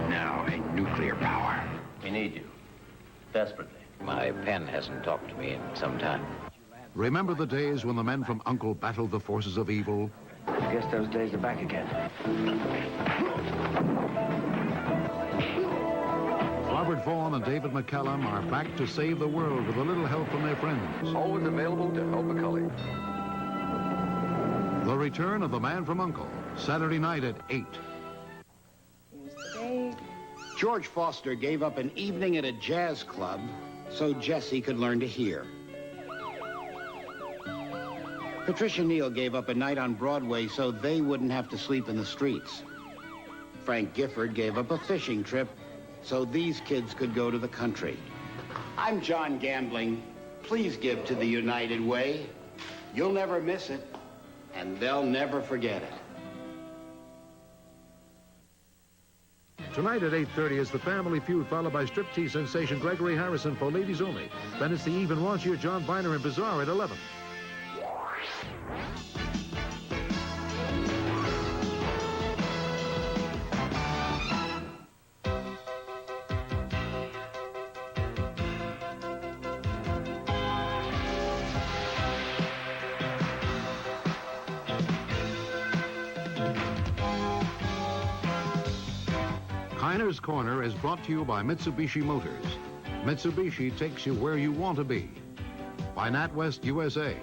now a nuclear power. We need you. Desperately. My pen hasn't talked to me in some time. Remember the days when the men from Uncle battled the forces of evil? I guess those days are back again. Robert Vaughn and David McCallum are back to save the world with a little help from their friends. Always available to help a colleague. The Return of the Man from Uncle, Saturday night at 8. George Foster gave up an evening at a jazz club so Jesse could learn to hear. Patricia Neal gave up a night on Broadway so they wouldn't have to sleep in the streets. Frank Gifford gave up a fishing trip so these kids could go to the country. I'm John Gambling. Please give to the United Way. You'll never miss it, and they'll never forget it. Tonight at 8:30 is the Family Feud, followed by striptease sensation Gregory Harrison for ladies only. Then it's the even launchier John Viner and Bizarre at 11. Heiner's Corner is brought to you by Mitsubishi Motors. Mitsubishi takes you where you want to be. By NatWest USA,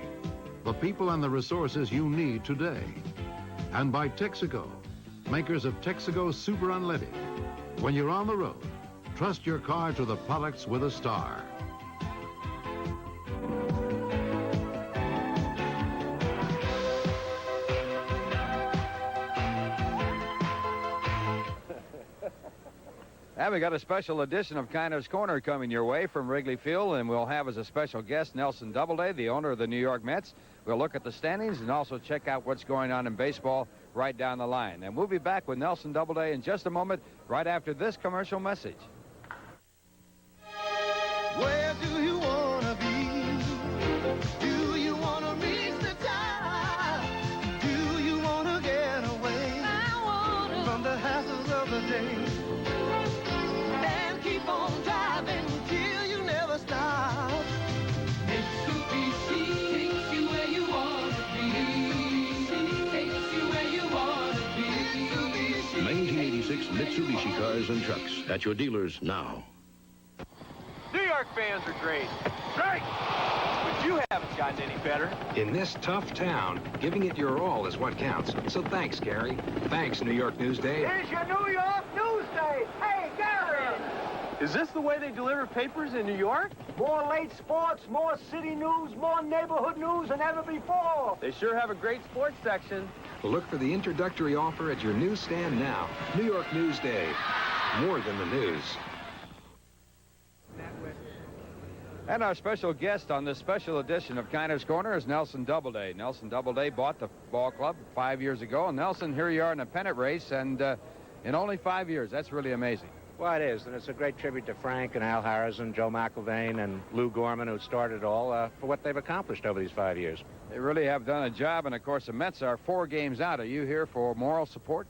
the people and the resources you need today. And by Texaco, makers of Texaco Super Unleaded. When you're on the road, trust your car to the products with a star. And we got a special edition of Kiner's Corner coming your way from Wrigley Field, and we'll have as a special guest Nelson Doubleday, the owner of the New York Mets. We'll look at the standings and also check out what's going on in baseball right down the line. And we'll be back with Nelson Doubleday in just a moment, right after this commercial message. Where do you want to be? Do you want to reach the top? Do you want to get away from the hassles of the day? Keep on driving till you never stop. Mitsubishi takes you where you want to be. Takes you where you want to be. 1986 Mitsubishi cars and trucks at your dealers now. New York fans are great. Great! But you haven't gotten any better. In this tough town, giving it your all is what counts. So thanks, Gary. Thanks, New York Newsday. Here's your New York Newsday. Hey, Gary! Is this the way they deliver papers in New York? More late sports, more city news, more neighborhood news than ever before. They sure have a great sports section. Look for the introductory offer at your newsstand now. New York Newsday. More than the news. And our special guest on this special edition of Kiner's Corner is Nelson Doubleday. Nelson Doubleday bought the ball club 5 years ago. And Nelson, here you are in a pennant race, and in only 5 years. That's really amazing. Well, it is, and it's a great tribute to Frank and Al Harrison, Joe McIlvaine, and Lou Gorman, who started it all, for what they've accomplished over these 5 years. They really have done a job, and of course, the Mets are 4 games out. Are you here for moral support?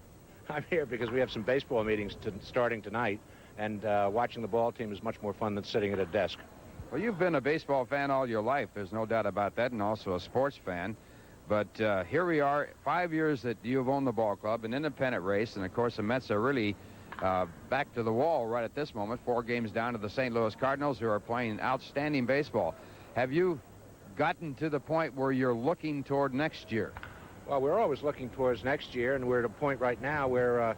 I'm here because we have some baseball meetings starting tonight, and watching the ball team is much more fun than sitting at a desk. Well, you've been a baseball fan all your life. There's no doubt about that, and also a sports fan. But here we are, 5 years that you've owned the ball club, an independent race, and of course, the Mets are really back to the wall right at this moment, 4 games down to the St. Louis Cardinals, who are playing outstanding baseball. Have you gotten to the point where you're looking toward next year? Well, we're always looking towards next year, and we're at a point right now where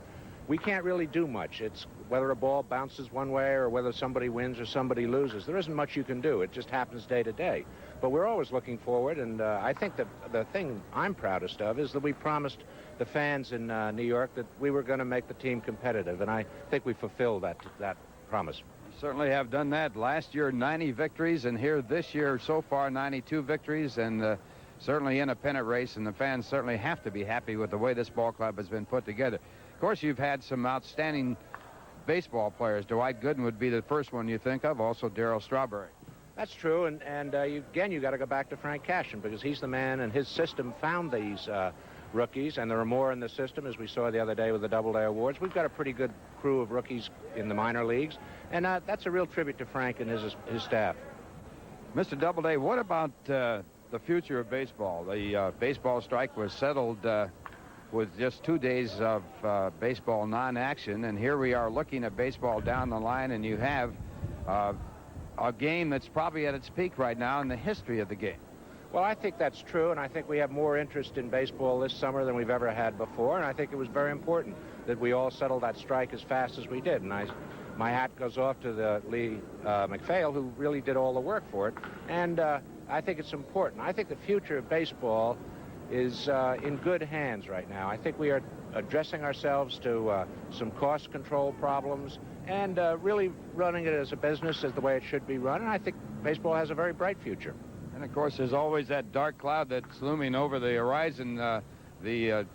we can't really do much. It's whether a ball bounces one way or whether somebody wins or somebody loses. There isn't much you can do. It just happens day to day. But we're always looking forward, and I think that the thing I'm proudest of is that we promised the fans in New York that we were going to make the team competitive, and I think we fulfilled that promise. You certainly have done that. Last year, 90 victories, and here this year, so far, 92 victories, and certainly in a pennant race, and the fans certainly have to be happy with the way this ball club has been put together. Of course, you've had some outstanding baseball players. Dwight Gooden would be the first one you think of, also Darryl Strawberry. That's true, and again, you got to go back to Frank Cashin, because he's the man, and his system found these rookies, and there are more in the system, as we saw the other day with the Doubleday Awards. We've got a pretty good crew of rookies in the minor leagues, and that's a real tribute to Frank and his staff. Mr. Doubleday, what about the future of baseball? The baseball strike was settled with just 2 days of baseball non-action, and here we are looking at baseball down the line, and you have a game that's probably at its peak right now in the history of the game. Well, I think that's true, and I think we have more interest in baseball this summer than we've ever had before, and I think it was very important that we all settled that strike as fast as we did. And my hat goes off to the Lee McPhail, who really did all the work for it, and I think it's important. I think the future of baseball is in good hands right now. I think we are addressing ourselves to some cost control problems and really running it as a business as the way it should be run, and I think baseball has a very bright future. And, of course, there's always that dark cloud that's looming over the horizon, the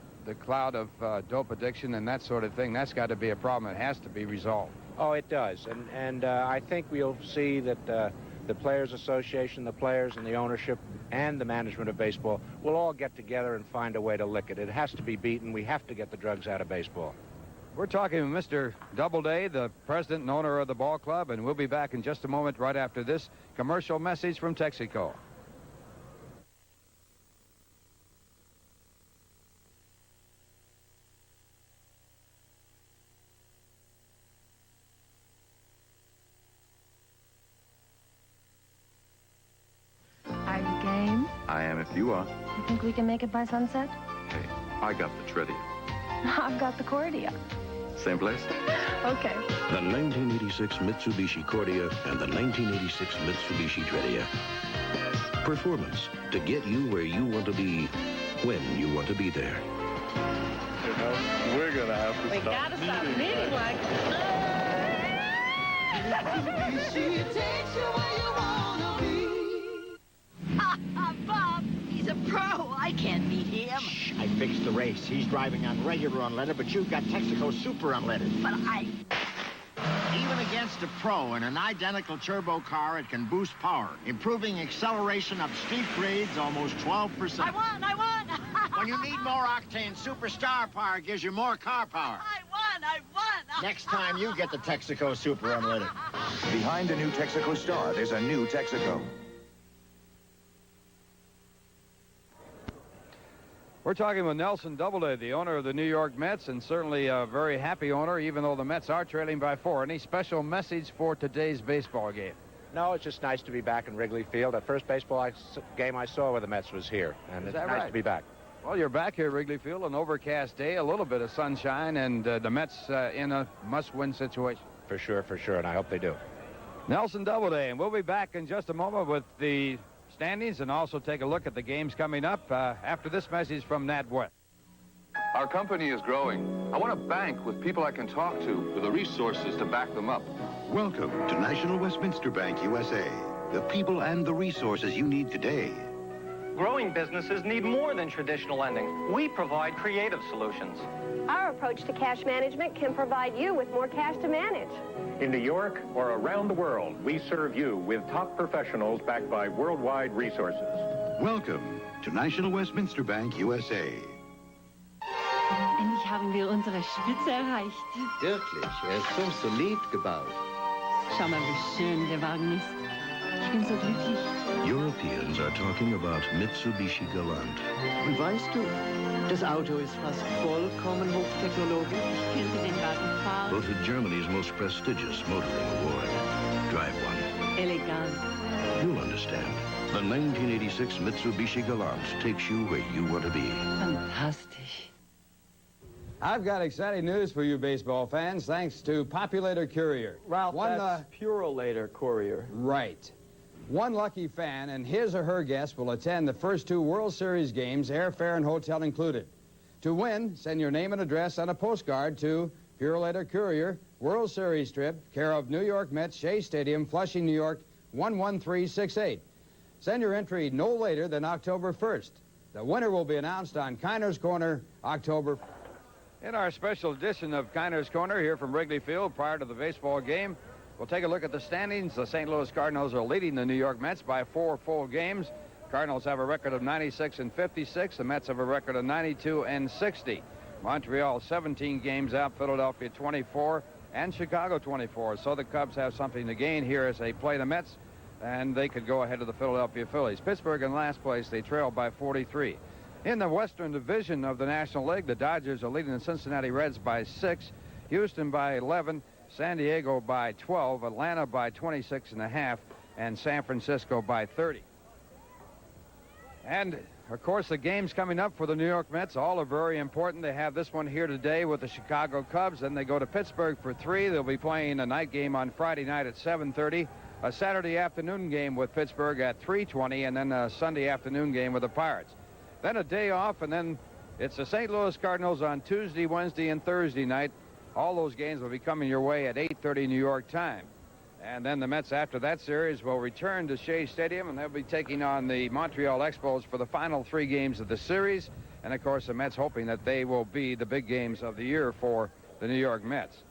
cloud of dope addiction and that sort of thing. That's got to be a problem. It has to be resolved. Oh, it does. And I think we'll see that the Players Association, the players and the ownership and the management of baseball will all get together and find a way to lick it. It has to be beaten. We have to get the drugs out of baseball. We're talking with Mr. Doubleday, the president and owner of the ball club, and we'll be back in just a moment right after this commercial message from Texaco. I am if you are. You think we can make it by sunset? Hey, I got the Trivia. I've got the Cordia. Same place? Okay. The 1986 Mitsubishi Cordia and the 1986 Mitsubishi Tredia. Performance to get you where you want to be when you want to be there. You know, we're going to have to We gotta stop meeting like She takes you where you wanna be. Bob, he's a pro. I can't beat him. Shh, I fixed the race. He's driving on regular unleaded, but you've got Texaco Super Unleaded. But Even against a pro in an identical turbo car, it can boost power, improving acceleration up steep grades almost 12%. I won! When you need more octane, Superstar Power gives you more car power. I won! Next time, you get the Texaco Super Unleaded. Behind a new Texaco Star, there's a new Texaco. We're talking with Nelson Doubleday, the owner of the New York Mets, and certainly a very happy owner, even though the Mets are trailing by 4. Any special message for today's baseball game? No, it's just nice to be back in Wrigley Field. The first baseball game I saw where the Mets was here, and it's nice to be back. Well, you're back here at Wrigley Field, an overcast day, a little bit of sunshine, and the Mets in a must-win situation. For sure, and I hope they do. Nelson Doubleday, and we'll be back in just a moment with the standings and also take a look at the games coming up after this message from Nat West. Our company is growing. I want a bank with people I can talk to, with the resources to back them up. Welcome to National Westminster Bank USA. The people and the resources you need today. Growing businesses need more than traditional lending. We provide creative solutions. Our approach to cash management can provide you with more cash to manage. In New York or around the world, we serve you with top professionals backed by worldwide resources. Welcome to National Westminster Bank USA. Endlich haben wir unsere Spitze erreicht. Wirklich, ist so solid gebaut. Schau mal, wie schön der Wagen ist. Ich bin so glücklich. Europeans are talking about Mitsubishi Galant. Und weißt du, das Auto ist fast vollkommen hochtechnologisch. Ich könnte den Wagen fahren. Voted Germany's most prestigious motoring award. Drive one. Elegant. You'll understand. The 1986 Mitsubishi Galant takes you where you want to be. Fantastisch. I've got exciting news for you baseball fans, thanks to Populator Courier. Ralph, that's Purolator Courier. Right. One lucky fan and his or her guest will attend the first 2 World Series games, airfare and hotel included. To win, send your name and address on a postcard to Purolator Courier, World Series trip, care of New York Mets, Shea Stadium, Flushing, New York, 11368. Send your entry no later than October 1st. The winner will be announced on Kiner's Corner, October 1st. In our special edition of Kiner's Corner here from Wrigley Field prior to the baseball game, we'll take a look at the standings. The St. Louis Cardinals are leading the New York Mets by 4 full games. Cardinals have a record of 96-56. The Mets have a record of 92-60. Montreal 17 games out, Philadelphia 24, and Chicago 24. So the Cubs have something to gain here as they play the Mets, and they could go ahead of the Philadelphia Phillies. Pittsburgh in last place. They trail by 43. In the Western Division of the National League, the Dodgers are leading the Cincinnati Reds by 6, Houston by 11, San Diego by 12, Atlanta by 26.5, and San Francisco by 30. And, of course, the games coming up for the New York Mets, all are very important. They have this one here today with the Chicago Cubs. Then they go to Pittsburgh for 3. They'll be playing a night game on Friday night at 7:30, a Saturday afternoon game with Pittsburgh at 3:20, and then a Sunday afternoon game with the Pirates. Then a day off, and then it's the St. Louis Cardinals on Tuesday, Wednesday, and Thursday night. All those games will be coming your way at 8:30 New York time. And then the Mets, after that series, will return to Shea Stadium, and they'll be taking on the Montreal Expos for the final 3 games of the series. And, of course, the Mets hoping that they will be the big games of the year for the New York Mets.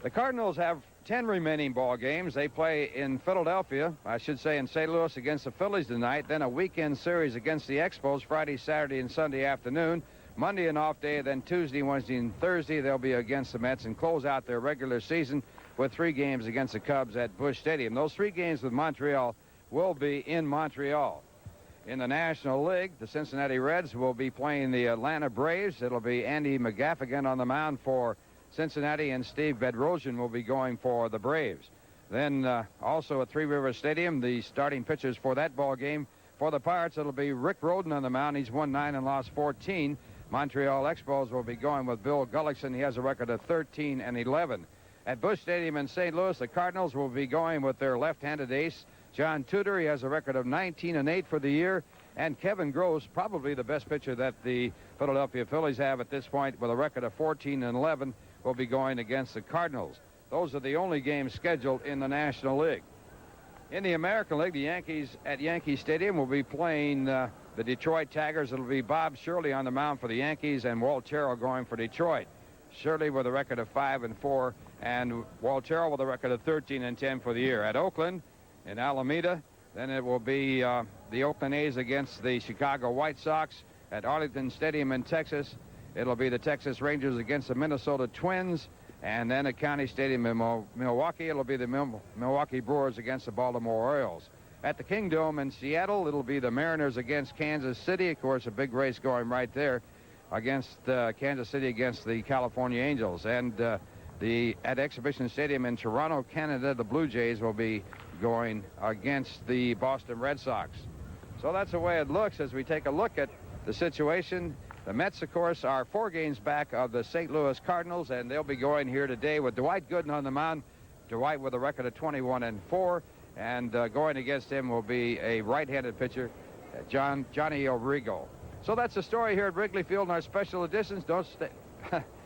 The Cardinals have 10 remaining ball games. They play in Philadelphia, I should say in St. Louis against the Phillies tonight, then a weekend series against the Expos Friday, Saturday, and Sunday afternoon. Monday an off day, then Tuesday, Wednesday, and Thursday they'll be against the Mets and close out their regular season with 3 games against the Cubs at Busch Stadium. Those 3 games with Montreal will be in Montreal. In the National League, the Cincinnati Reds will be playing the Atlanta Braves. It'll be Andy McGaffigan on the mound for Cincinnati, and Steve Bedrosian will be going for the Braves. Then also at Three Rivers Stadium, the starting pitchers for that ball game for the Pirates, it'll be Rick Rhoden on the mound. He's won 9 and lost 14. Montreal Expos will be going with Bill Gullickson. He has a record of 13-11. At Busch Stadium in St. Louis, the Cardinals will be going with their left-handed ace, John Tudor. He has a record of 19-8 for the year. And Kevin Gross, probably the best pitcher that the Philadelphia Phillies have at this point, with a record of 14-11, will be going against the Cardinals. Those are the only games scheduled in the National League. In the American League, the Yankees at Yankee Stadium will be playing the Detroit Tigers. It'll be Bob Shirley on the mound for the Yankees and Walt Terrell going for Detroit. Shirley with a record of 5-4, and Walt Terrell with a record of 13-10 for the year. At Oakland, in Alameda, then it will be the Oakland A's against the Chicago White Sox. At Arlington Stadium in Texas, it'll be the Texas Rangers against the Minnesota Twins. And then at County Stadium in Milwaukee, it'll be the Milwaukee Brewers against the Baltimore Orioles. At the Kingdome in Seattle, it'll be the Mariners against Kansas City. Of course, a big race going right there against Kansas City against the California Angels. And at Exhibition Stadium in Toronto, Canada, the Blue Jays will be going against the Boston Red Sox. So that's the way it looks as we take a look at the situation. The Mets, of course, are 4 games back of the St. Louis Cardinals, and they'll be going here today with Dwight Gooden on the mound. Dwight with a record of 21-4, and going against him will be a right-handed pitcher, Johnny O'Rigo. So that's the story here at Wrigley Field in our special editions. Don't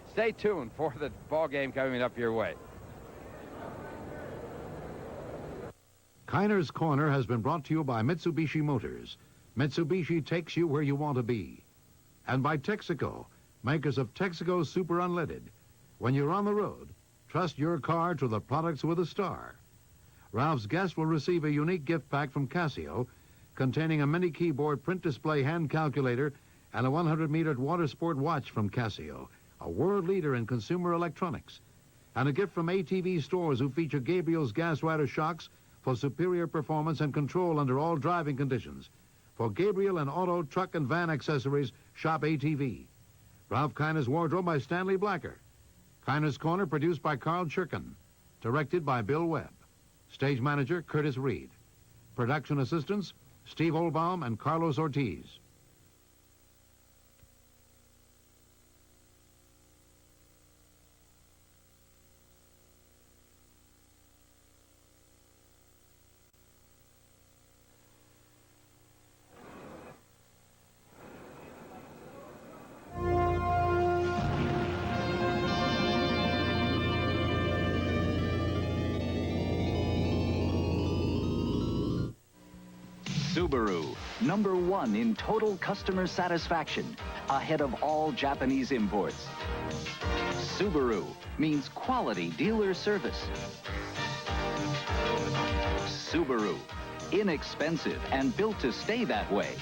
stay tuned for the ball game coming up your way. Kiner's Corner has been brought to you by Mitsubishi Motors. Mitsubishi takes you where you want to be. And by Texaco, makers of Texaco Super Unleaded. When you're on the road, trust your car to the products with a star. Ralph's guest will receive a unique gift pack from Casio containing a mini keyboard print display hand calculator and a 100-metered water sport watch from Casio, a world leader in consumer electronics. And a gift from ATV stores who feature Gabriel's gas rider shocks for superior performance and control under all driving conditions. For Gabriel and auto, truck, and van accessories, shop ATV. Ralph Kiner's Wardrobe by Stanley Blacker. Kiner's Corner produced by Carl Churkin. Directed by Bill Webb. Stage manager, Curtis Reed. Production assistants, Steve Olbaum and Carlos Ortiz. Subaru, #1 in total customer satisfaction, ahead of all Japanese imports. Subaru means quality dealer service. Subaru, inexpensive, and built to stay that way.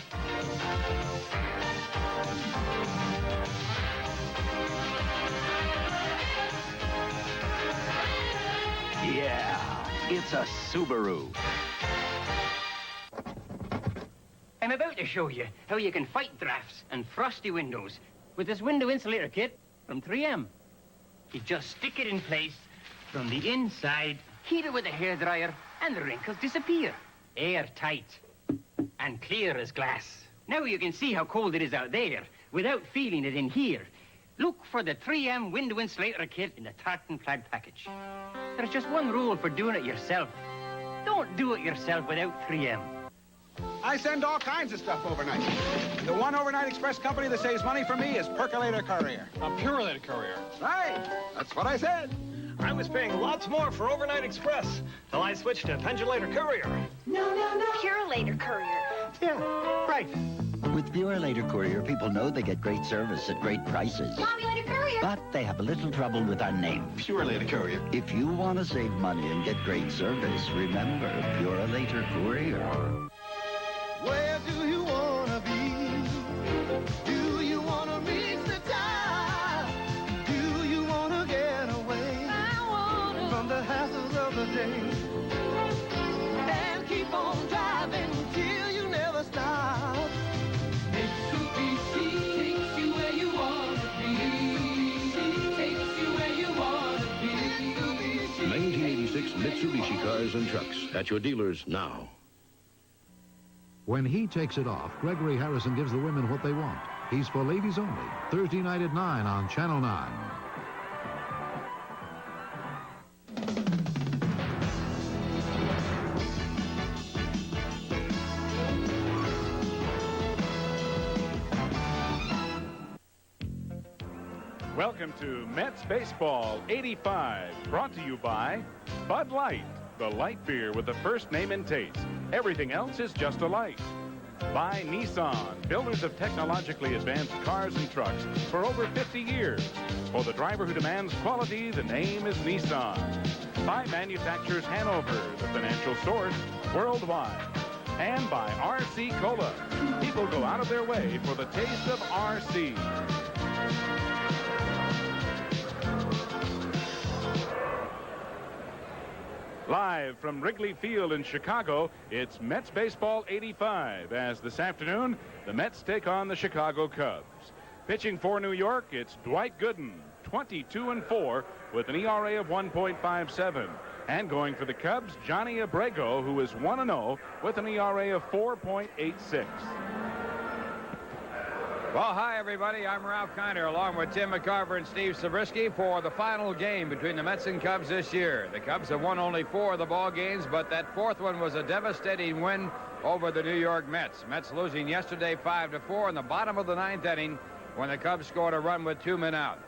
Yeah, it's a Subaru. I'm about to show you how you can fight drafts and frosty windows with this window insulator kit from 3M. You just stick it in place from the inside, heat it with a hairdryer, and the wrinkles disappear. Airtight and clear as glass. Now you can see how cold it is out there without feeling it in here. Look for the 3M window insulator kit in the tartan plaid package. There's just one rule for doing it yourself. Don't do it yourself without 3M. I send all kinds of stuff overnight. The one overnight express company that saves money for me is Percolator Courier. A Purolator Courier. Right. That's what I said. I was paying lots more for overnight express till I switched to Pendulator Courier. No. Purolator Courier. Yeah, right. With Purolator Courier, people know they get great service at great prices. Purolator Courier. But they have a little trouble with our name. Purolator Courier. If you want to save money and get great service, remember Purolator Courier. Where do you want to be? Do you want to reach the top? Do you want to get away from the hassles of the day? And keep on driving till you never stop. Mitsubishi takes you where you want to be. Takes you where you want to be. 1986 Mitsubishi cars and trucks at your dealers now. When he takes it off, Gregory Harrison gives the women what they want. He's for ladies only. Thursday night at 9 on Channel 9. Welcome to Mets Baseball 85, brought to you by Bud Light, the light beer with the first name and taste. Everything else is just a light. By Nissan, builders of technologically advanced cars and trucks for over 50 years. For the driver who demands quality, the name is Nissan. By Manufacturers Hanover, the financial source worldwide. And by RC Cola. People go out of their way for the taste of RC. Live from Wrigley Field in Chicago, it's Mets Baseball 85, as this afternoon, the Mets take on the Chicago Cubs. Pitching for New York, it's Dwight Gooden, 22-4, with an ERA of 1.57. And going for the Cubs, Johnny Abrego, who is 1-0, with an ERA of 4.86. Well, hi, everybody. I'm Ralph Kiner, along with Tim McCarver and Steve Zabriskie for the final game between the Mets and Cubs this year. The Cubs have won only 4 of the ball games, but that fourth one was a devastating win over the New York Mets. Mets losing yesterday 5-4 in the bottom of the 9th inning when the Cubs scored a run with 2 men out.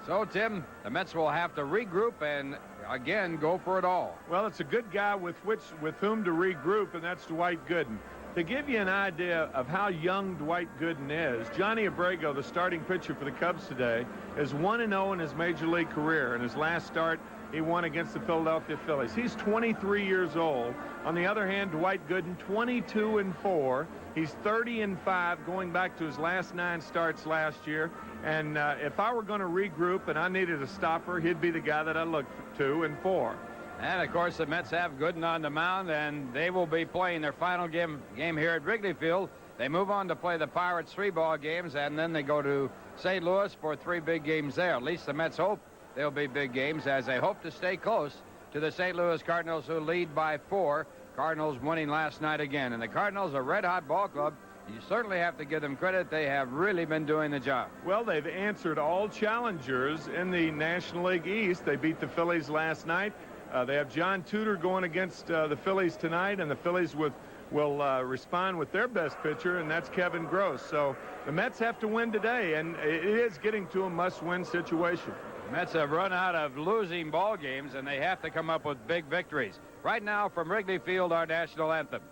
So, Tim, the Mets will have to regroup and, again, go for it all. Well, it's a good guy with whom to regroup, and that's Dwight Gooden. To give you an idea of how young Dwight Gooden is, Johnny Abrego, the starting pitcher for the Cubs today, is 1-0 in his major league career. In his last start, he won against the Philadelphia Phillies. He's 23 years old. On the other hand, Dwight Gooden, 22-4. He's 30-5 going back to his last 9 starts last year. And if I were going to regroup and I needed a stopper, he'd be the guy that I look to and for. And, of course, the Mets have Gooden on the mound, and they will be playing their final game here at Wrigley Field. They move on to play the Pirates 3 ball games, and then they go to St. Louis for 3 big games there. At least the Mets hope they'll be big games, as they hope to stay close to the St. Louis Cardinals, who lead by 4. Cardinals winning last night again. And the Cardinals are a red-hot ball club. You certainly have to give them credit. They have really been doing the job. Well, they've answered all challengers in the National League East. They beat the Phillies last night. They have John Tudor going against the Phillies tonight, and the Phillies will respond with their best pitcher, and that's Kevin Gross. So the Mets have to win today, and it is getting to a must-win situation. The Mets have run out of losing ball games, and they have to come up with big victories. Right now, from Wrigley Field, our national anthem.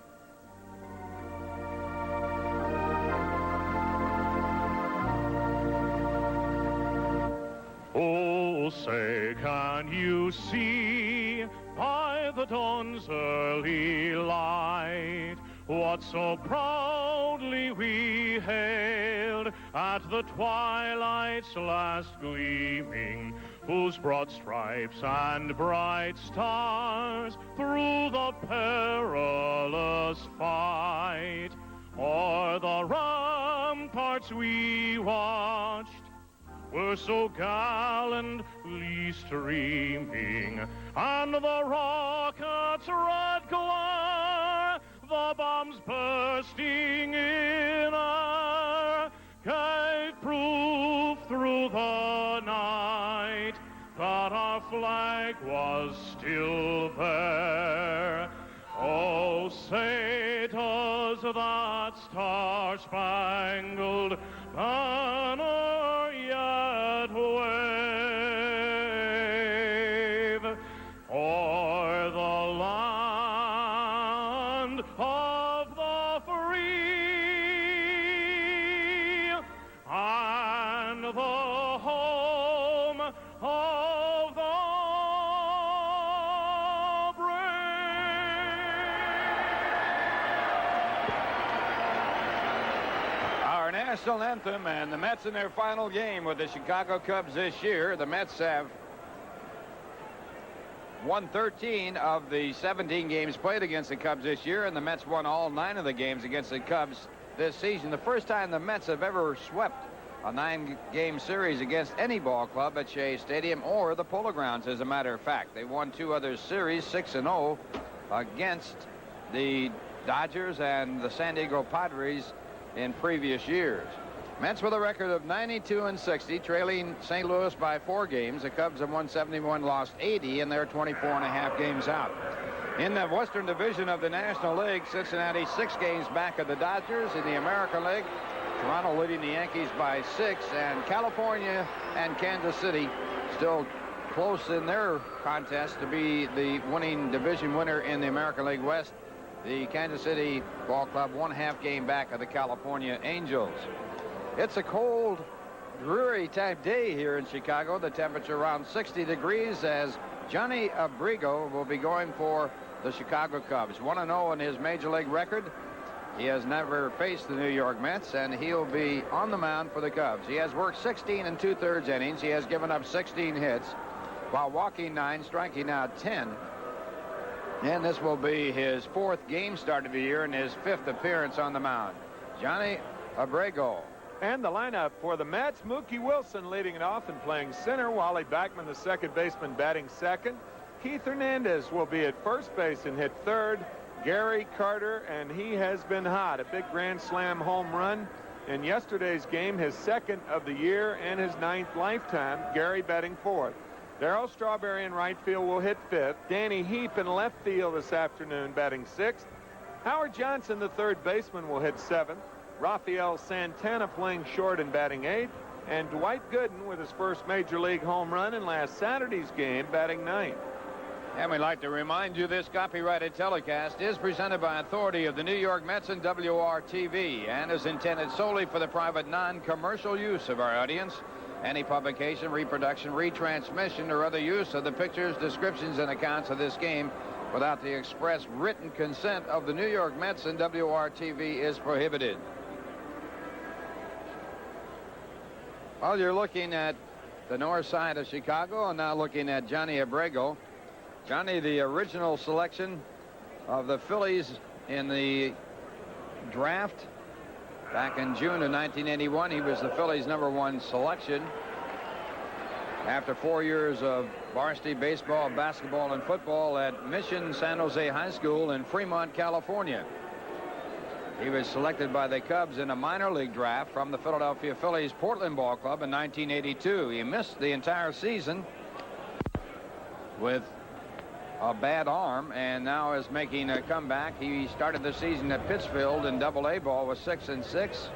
Oh, Oh, say, can you see by the dawn's early light what so proudly we hailed at the twilight's last gleaming, whose broad stripes and bright stars through the perilous fight o'er the ramparts we watched were so gallantly streaming, and the rocket's red glare, the bombs bursting in air, gave proof through the night that our flag was still there. Oh, say does that star-spangled banner yet wave o'er the land of the free and the home of the Our national anthem, and the Mets in their final game with the Chicago Cubs this year. The Mets have won 13 of the 17 games played against the Cubs this year, and the Mets won all 9 of the games against the Cubs this season. The first time the Mets have ever swept a 9-game series against any ball club at Shea Stadium or the Polo Grounds, as a matter of fact. They won 2 other series, 6-0, against the Dodgers and the San Diego Padres in previous years. Mets with a record of 92-60, trailing St. Louis by 4 games. The Cubs have won 71, lost 80, and they're 24.5 games out. In the Western Division of the National League, Cincinnati 6 games back of the Dodgers. In the American League, Toronto leading the Yankees by 6, and California and Kansas City still close in their contest to be the winning division winner in the American League West. The Kansas City ball club 1/2 game back of the California Angels. It's a cold, dreary type day here in Chicago. The temperature around 60 degrees as Johnny Abrigo will be going for the Chicago Cubs. 1-0 in his major league record. He has never faced the New York Mets, and he'll be on the mound for the Cubs. He has worked 16 2/3 innings. He has given up 16 hits while walking 9, striking out 10. And this will be his 4th game start of the year and his 5th appearance on the mound. Johnny Abrego. And the lineup for the Mets: Mookie Wilson leading it off and playing center. Wally Backman, the second baseman, batting second. Keith Hernandez will be at first base and hit third. Gary Carter, and he has been hot. A big grand slam home run in yesterday's game, his 2nd of the year and his 9th lifetime. Gary batting 4th. Darryl Strawberry in right field will hit 5th. Danny Heap in left field this afternoon, batting 6th. Howard Johnson, the third baseman, will hit 7th. Rafael Santana playing short and batting 8th. And Dwight Gooden with his first major league home run in last Saturday's game, batting 9th. And we'd like to remind you this copyrighted telecast is presented by authority of the New York Mets and WRTV and is intended solely for the private non-commercial use of our audience. Any publication, reproduction, retransmission, or other use of the pictures, descriptions, and accounts of this game without the express written consent of the New York Mets and WRTV is prohibited. Well, you're looking at the north side of Chicago and now looking at Johnny Abrego. Johnny, the original selection of the Phillies in the draft back in June of 1981. He was the Phillies' #1 selection. After 4 years of varsity baseball, basketball, and football at Mission San Jose High School in Fremont, California. He was selected by the Cubs in a minor league draft from the Philadelphia Phillies Portland Ball Club in 1982. He missed the entire season with a bad arm and now is making a comeback. He started the season at Pittsfield in Double-A ball with 6-6.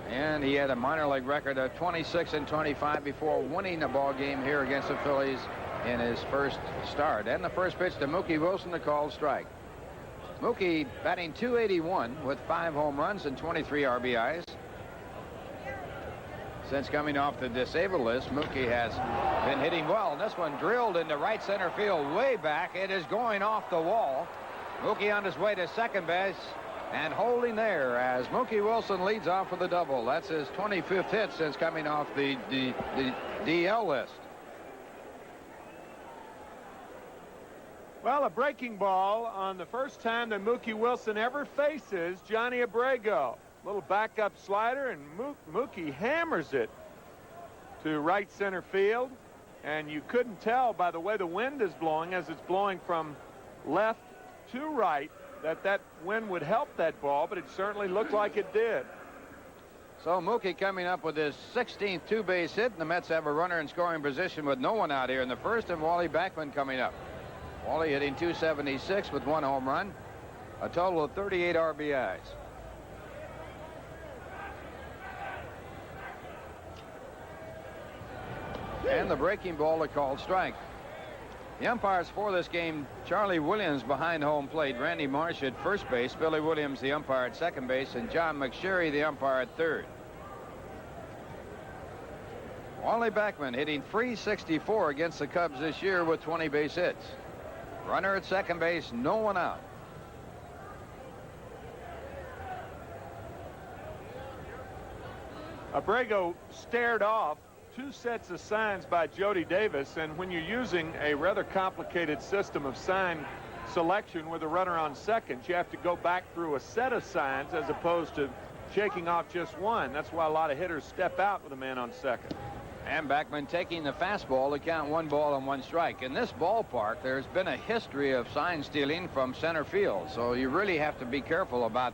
And he had a minor league record of 26-25 before winning a ball game here against the Phillies in his first start. And the first pitch to Mookie Wilson, a called strike. Mookie batting .281 with 5 home runs and 23 RBIs. Since coming off the disabled list, Mookie has been hitting well. And this one drilled into right center field way back. It is going off the wall. Mookie on his way to second base and holding there as Mookie Wilson leads off with a double. That's his 25th hit since coming off the DL list. Well, a breaking ball on the first time that Mookie Wilson ever faces Johnny Abrego. Little backup slider, and Mookie hammers it to right center field. And you couldn't tell by the way the wind is blowing, as it's blowing from left to right, that wind would help that ball, but it certainly looked like it did. So Mookie coming up with his 16th two-base hit, and the Mets have a runner in scoring position with no one out here in the first, and Wally Backman coming up. Wally hitting .276 with 1 home run, a total of 38 RBIs. And the breaking ball, a called strike. The umpires for this game, Charlie Williams behind home plate, Randy Marsh at first base, Billy Williams the umpire at second base, and John McSherry the umpire at third. Wally Backman hitting .364 against the Cubs this year with 20 base hits. Runner at second base, no one out. Abrego stared off 2 sets of signs by Jody Davis, and when you're using a rather complicated system of sign selection with a runner on second, you have to go back through a set of signs as opposed to shaking off just one. That's why a lot of hitters step out with a man on second. And Backman taking the fastball to count 1 ball and 1 strike. In this ballpark, there's been a history of sign stealing from center field, so you really have to be careful about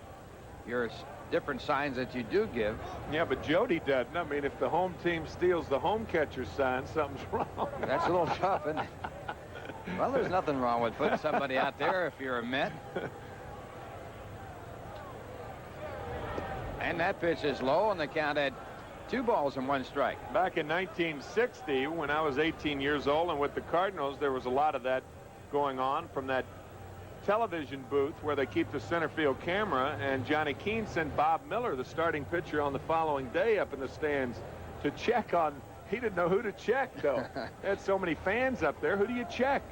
your different signs that you do give. Yeah, but Jody doesn't. I mean, if the home team steals the home catcher's sign, something's wrong. That's a little tough, isn't it? Well, there's nothing wrong with putting somebody out there if you're a Met. And that pitch is low, and the count at 2 balls and 1 strike. Back in 1960, when I was 18 years old, and with the Cardinals, there was a lot of that going on from that television booth where they keep the center field camera, and Johnny Keane sent Bob Miller, the starting pitcher, on the following day up in the stands to check on. He didn't know who to check, though. They had so many fans up there. Who do you check?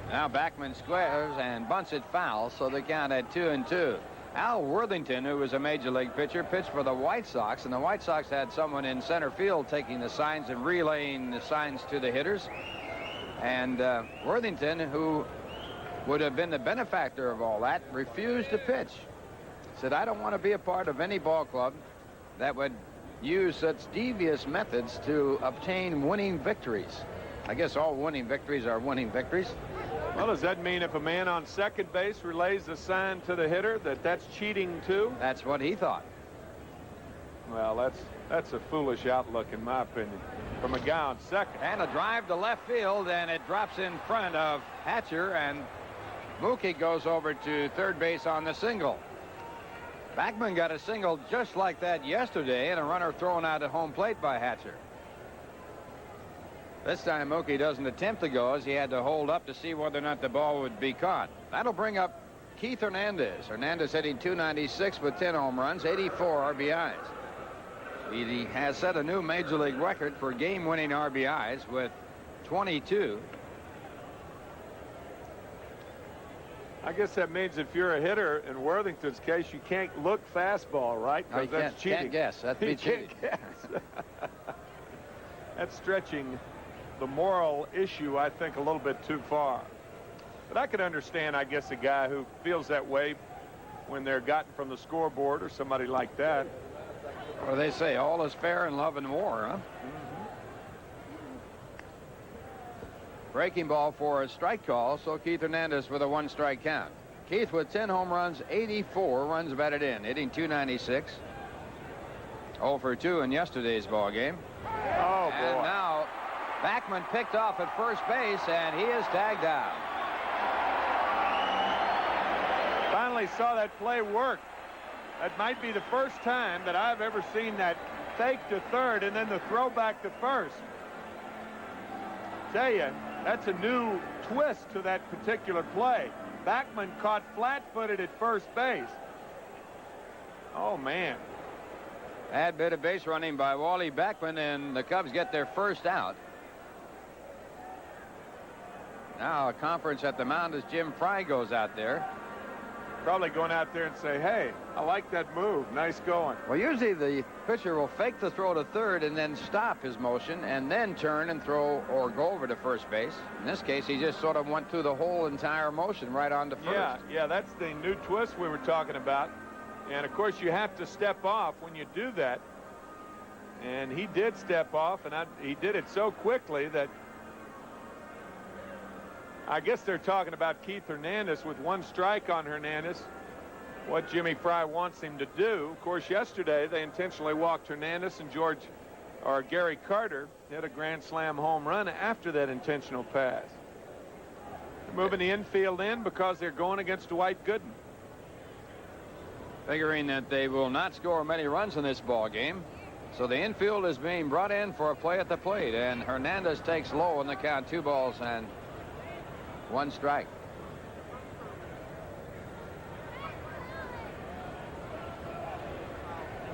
Now Backman squares and bunts it foul, so the count at 2-2. Al Worthington, who was a major league pitcher, pitched for the White Sox, and the White Sox had someone in center field taking the signs and relaying the signs to the hitters. And Worthington, who would have been the benefactor of all that, refused to pitch. Said, I don't want to be a part of any ball club that would use such devious methods to obtain winning victories. I guess all winning victories are winning victories. Well, does that mean if a man on second base relays the sign to the hitter that that's cheating too? That's what he thought. Well, that's a foolish outlook in my opinion from a guy on second. And a drive to left field, and it drops in front of Hatcher, and Mookie goes over to third base on the single. Backman got a single just like that yesterday, and a runner thrown out at home plate by Hatcher. This time Mookie doesn't attempt to go, as he had to hold up to see whether or not the ball would be caught. That'll bring up Keith Hernandez. Hernandez hitting .296 with 10 home runs, 84 RBIs. He has set a new major league record for game-winning RBIs with 22. I guess that means if you're a hitter, in Worthington's case, you can't look fastball, right? No, Because that's cheating. Can't guess. That'd be cheating. Can't guess. That's stretching the moral issue, I think, a little bit too far. But I could understand, I guess, a guy who feels that way when they're gotten from the scoreboard or somebody like that. Or they say all is fair in love and war, huh? Breaking ball for a strike call, so Keith Hernandez with a 1-strike count. Keith with 10 home runs, 84 runs batted in, hitting .296. 0 for 2 in yesterday's ball game. Oh, boy. And now Backman picked off at first base, and he is tagged out. Finally saw that play work. That might be the first time that I've ever seen that fake to third and then the throw back to first. Tell you, that's a new twist to that particular play. Backman caught flat-footed at first base. Oh, man. Bad bit of base running by Wally Backman, and the Cubs get their first out. Now a conference at the mound as Jim Fry goes out there. Probably going out there and say, hey, I like that move. Nice going. Well, usually the pitcher will fake the throw to third and then stop his motion and then turn and throw or go over to first base. In this case, he just sort of went through the whole entire motion right on to first. Yeah, that's the new twist we were talking about. And, of course, you have to step off when you do that. And he did step off, and he did it so quickly that I guess they're talking about Keith Hernandez with one strike on Hernandez, what Jimmy Fry wants him to do. Of course, yesterday they intentionally walked Hernandez, and Gary Carter hit a grand slam home run after that intentional pass. They're moving the infield in because they're going against Dwight Gooden. Figuring that they will not score many runs in this ball game. So the infield is being brought in for a play at the plate, and Hernandez takes low in the count, 2 balls and 1 strike.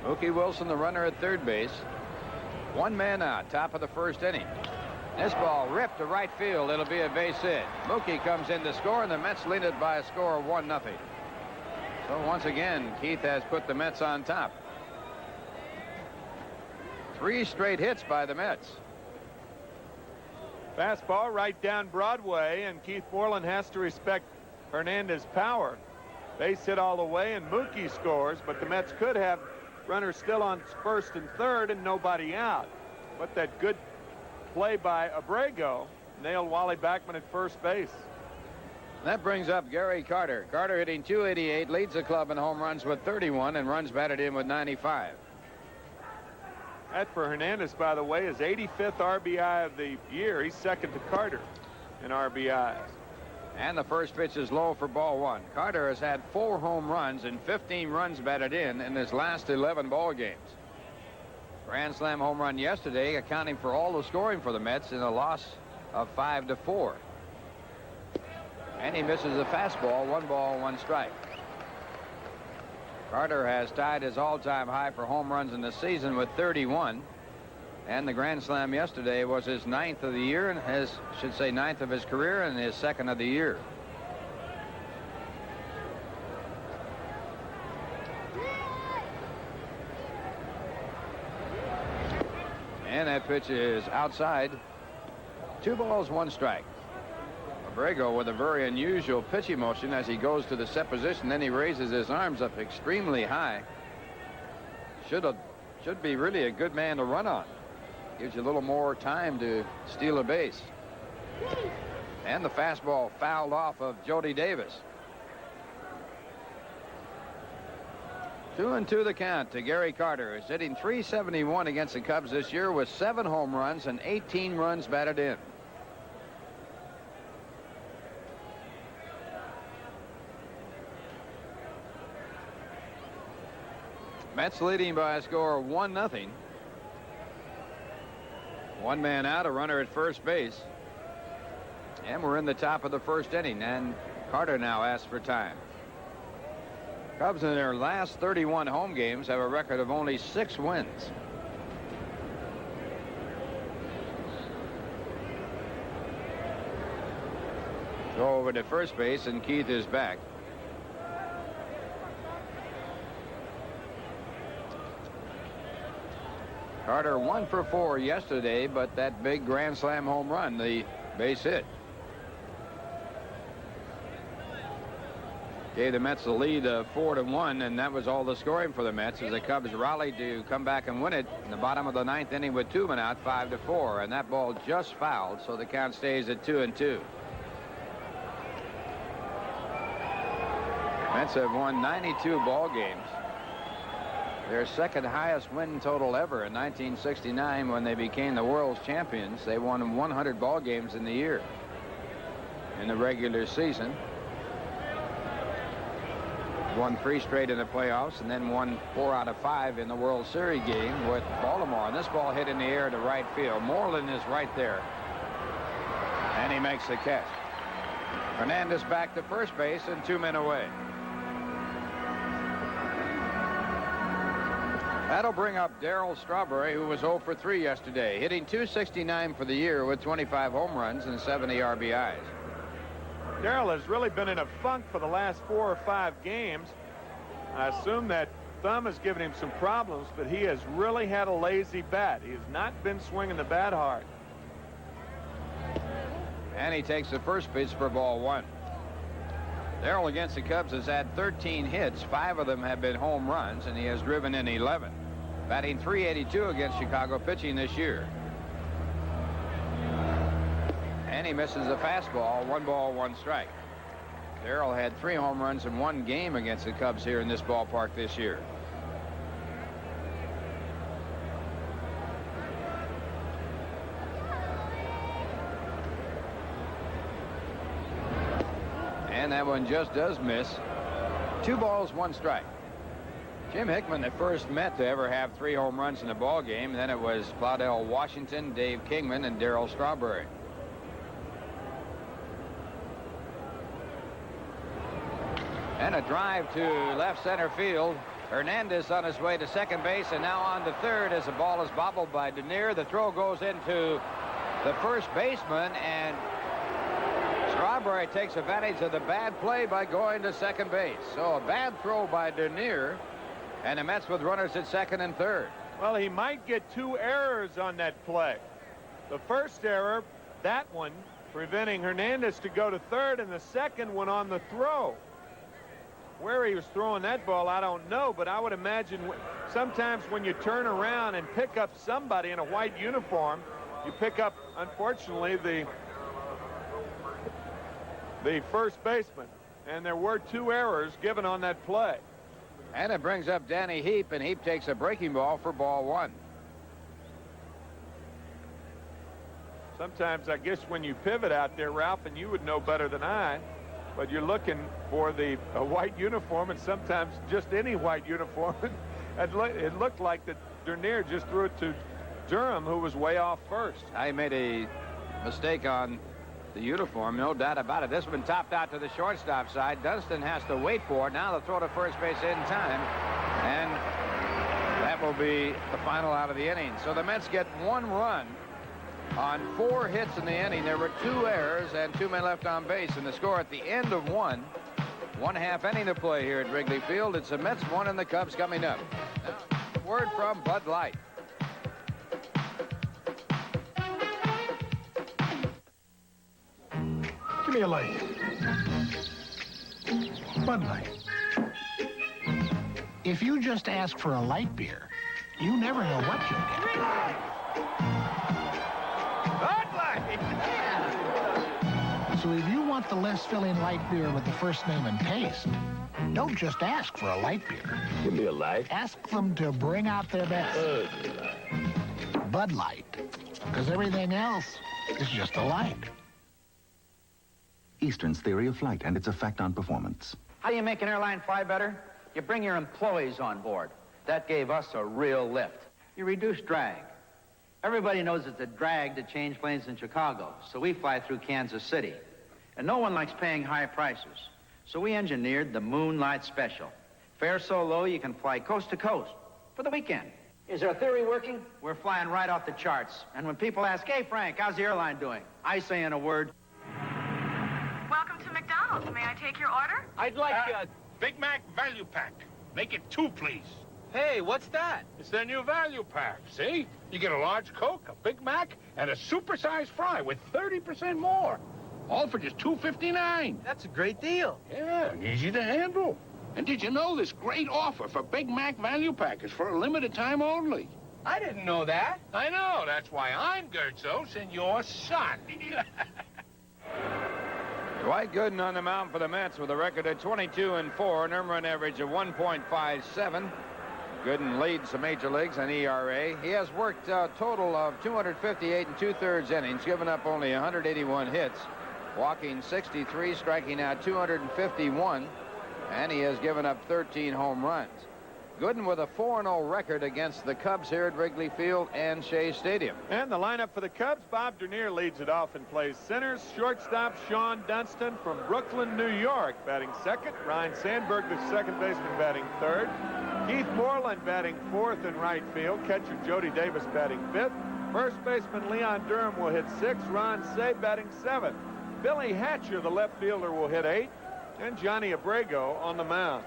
Mookie Wilson, the runner at third base. 1 man out, top of the first inning. This ball ripped to right field. It'll be a base hit. Mookie comes in to score, and the Mets lead it by a score of 1-0. So once again, Keith has put the Mets on top. 3 straight hits by the Mets. Fastball right down Broadway, and Keith Moreland has to respect Hernandez's power. Base hit all the way, and Mookie scores, but the Mets could have runners still on first and third and nobody out. But that good play by Abrego nailed Wally Backman at first base. That brings up Gary Carter. Carter hitting .288, leads the club in home runs with 31 and runs batted in with 95. That for Hernandez, by the way, is 85th RBI of the year. He's second to Carter in RBIs. And the first pitch is low for ball 1. Carter has had 4 home runs and 15 runs batted in his last 11 ball games. Grand slam home run yesterday, accounting for all the scoring for the Mets in a loss of 5-4. And he misses a fastball, 1 ball, 1 strike. Carter has tied his all-time high for home runs in the season with 31. And the grand slam yesterday was his 9th of the year, and should say 9th of his career, and his 2nd of the year. And that pitch is outside. 2 balls, 1 strike. Abrego with a very unusual pitching motion as he goes to the set position. Then he raises his arms up extremely high. Should be really a good man to run on. Gives you a little more time to steal a base. And the fastball fouled off of Jody Davis. 2-2 the count to Gary Carter, who's hitting .371 against the Cubs this year with 7 home runs and 18 runs batted in. Mets leading by a score of 1-0. 1 man out, a runner at first base. And we're in the top of the first inning, and Carter now asks for time. Cubs in their last 31 home games have a record of only 6 wins. Go over to first base, and Keith is back. Carter 1 for 4 yesterday, but that big grand slam home run, the base hit, gave the Mets the lead of 4-1, and that was all the scoring for the Mets as the Cubs rallied to come back and win it in the bottom of the 9th inning with 2 men out, 5-4, and that ball just fouled, so the count stays at 2-2. Mets have won 92 ball games. Their 2nd highest win total ever in 1969 when they became the world's champions. They won 100 ball games in the year in the regular season. Won 3 straight in the playoffs and then won 4 out of 5 in the World Series game with Baltimore. And this ball hit in the air to right field. Moreland is right there. And he makes the catch. Hernandez back to first base and 2 men away. That'll bring up Darryl Strawberry, who was 0 for 3 yesterday, hitting .269 for the year with 25 home runs and 70 RBIs. Darryl has really been in a funk for the last 4 or 5 games. I assume that thumb has given him some problems, but he has really had a lazy bat. He has not been swinging the bat hard. And he takes the first pitch for ball 1. Darryl against the Cubs has had 13 hits. 5 of them have been home runs, and he has driven in 11. Batting .382 against Chicago pitching this year. And he misses a fastball. 1 ball, 1 strike. Darryl had 3 home runs in 1 game against the Cubs here in this ballpark this year. And that one just does miss. 2 balls, 1 strike. Jim Hickman, the first Met to ever have 3 home runs in a ball game. Then it was Claudell Washington, Dave Kingman, and Darryl Strawberry. And a drive to left center field. Hernandez on his way to second base, and now on to third as the ball is bobbled by Denier. The throw goes into the first baseman, and Strawberry takes advantage of the bad play by going to second base. So a bad throw by Denier, and the Mets with runners at second and third. Well, he might get 2 errors on that play. The first error, that one, preventing Hernandez to go to third, and the second one on the throw. Where he was throwing that ball, I don't know, but I would imagine sometimes when you turn around and pick up somebody in a white uniform, you pick up, unfortunately, the first baseman. And there were 2 errors given on that play. And it brings up Danny Heap, and Heap takes a breaking ball for ball 1. Sometimes I guess when you pivot out there, Ralph, and you would know better than I, but you're looking for a white uniform, and sometimes just any white uniform. It looked like that Dernier just threw it to Durham, who was way off first. I made a mistake on the uniform, no doubt about it. This one topped out to the shortstop side. Dunston has to wait for it. Now the throw to first base in time, and that will be the final out of the inning. So the Mets get 1 run on 4 hits in the inning. There were 2 errors and 2 men left on base, and the score at the end of 1.5 inning to play here at Wrigley Field. It's the Mets 1 and the Cubs coming up. Now, a word from Bud Light. Give me a light. Bud Light. If you just ask for a light beer, you never know what you'll get. So if you want the less filling light beer with the first name and taste, don't just ask for a light beer. Give me a light. Ask them to bring out their best. Bud Light. Because everything else is just a light. Eastern's theory of flight and its effect on performance. How do you make an airline fly better? You bring your employees on board. That gave us a real lift. You reduce drag. Everybody knows it's a drag to change planes in Chicago, so we fly through Kansas City. And no one likes paying high prices. So we engineered the Moonlight Special. Fare so low you can fly coast to coast for the weekend. Is our theory working? We're flying right off the charts. And when people ask, hey, Frank, how's the airline doing? I say in a word, Welcome to McDonald's. May I take your order? I'd like a Big Mac value pack. Make it 2, please. Hey, what's that? It's their new value pack, see? You get a large Coke, a Big Mac, and a supersized fry with 30% more. All for just $2.59. That's a great deal. Yeah, and easy to handle. And did you know this great offer for Big Mac value pack is for a limited time only? I didn't know that. I know. That's why I'm Gertzos and your son. Dwight Gooden on the mound for the Mets with a record of 22-4, an earned run average of 1.57. Gooden leads the major leagues on ERA. He has worked a total of 258 2/3 innings, given up only 181 hits, walking 63, striking out 251, and he has given up 13 home runs. Gooden with a 4-0 record against the Cubs here at Wrigley Field and Shea Stadium. And the lineup for the Cubs, Bob Dernier leads it off and plays center. Shortstop Sean Dunston from Brooklyn, New York, batting second. Ryan Sandberg, the second baseman, batting third. Keith Moreland batting fourth in right field. Catcher Jody Davis batting fifth. First baseman Leon Durham will hit sixth. Ron Say batting seventh. Billy Hatcher, the left fielder, will hit eighth. And Johnny Abrego on the mound.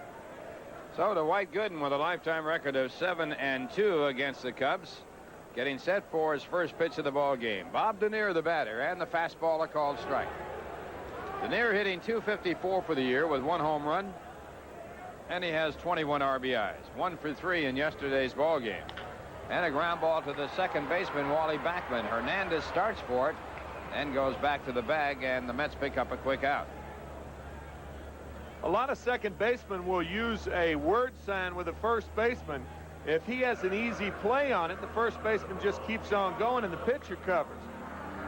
So to Dwight Gooden with a lifetime record of 7-2 against the Cubs, getting set for his first pitch of the ball game. Bob Dernier, the batter, and the fastball a called strike. Dernier hitting .254 for the year with 1 home run, and he has 21 RBIs. 1 for 3 in yesterday's ball game. And a ground ball to the second baseman, Wally Backman. Hernandez starts for it and goes back to the bag, and the Mets pick up a quick out. A lot of second basemen will use a word sign with a first baseman. If he has an easy play on it, the first baseman just keeps on going and the pitcher covers.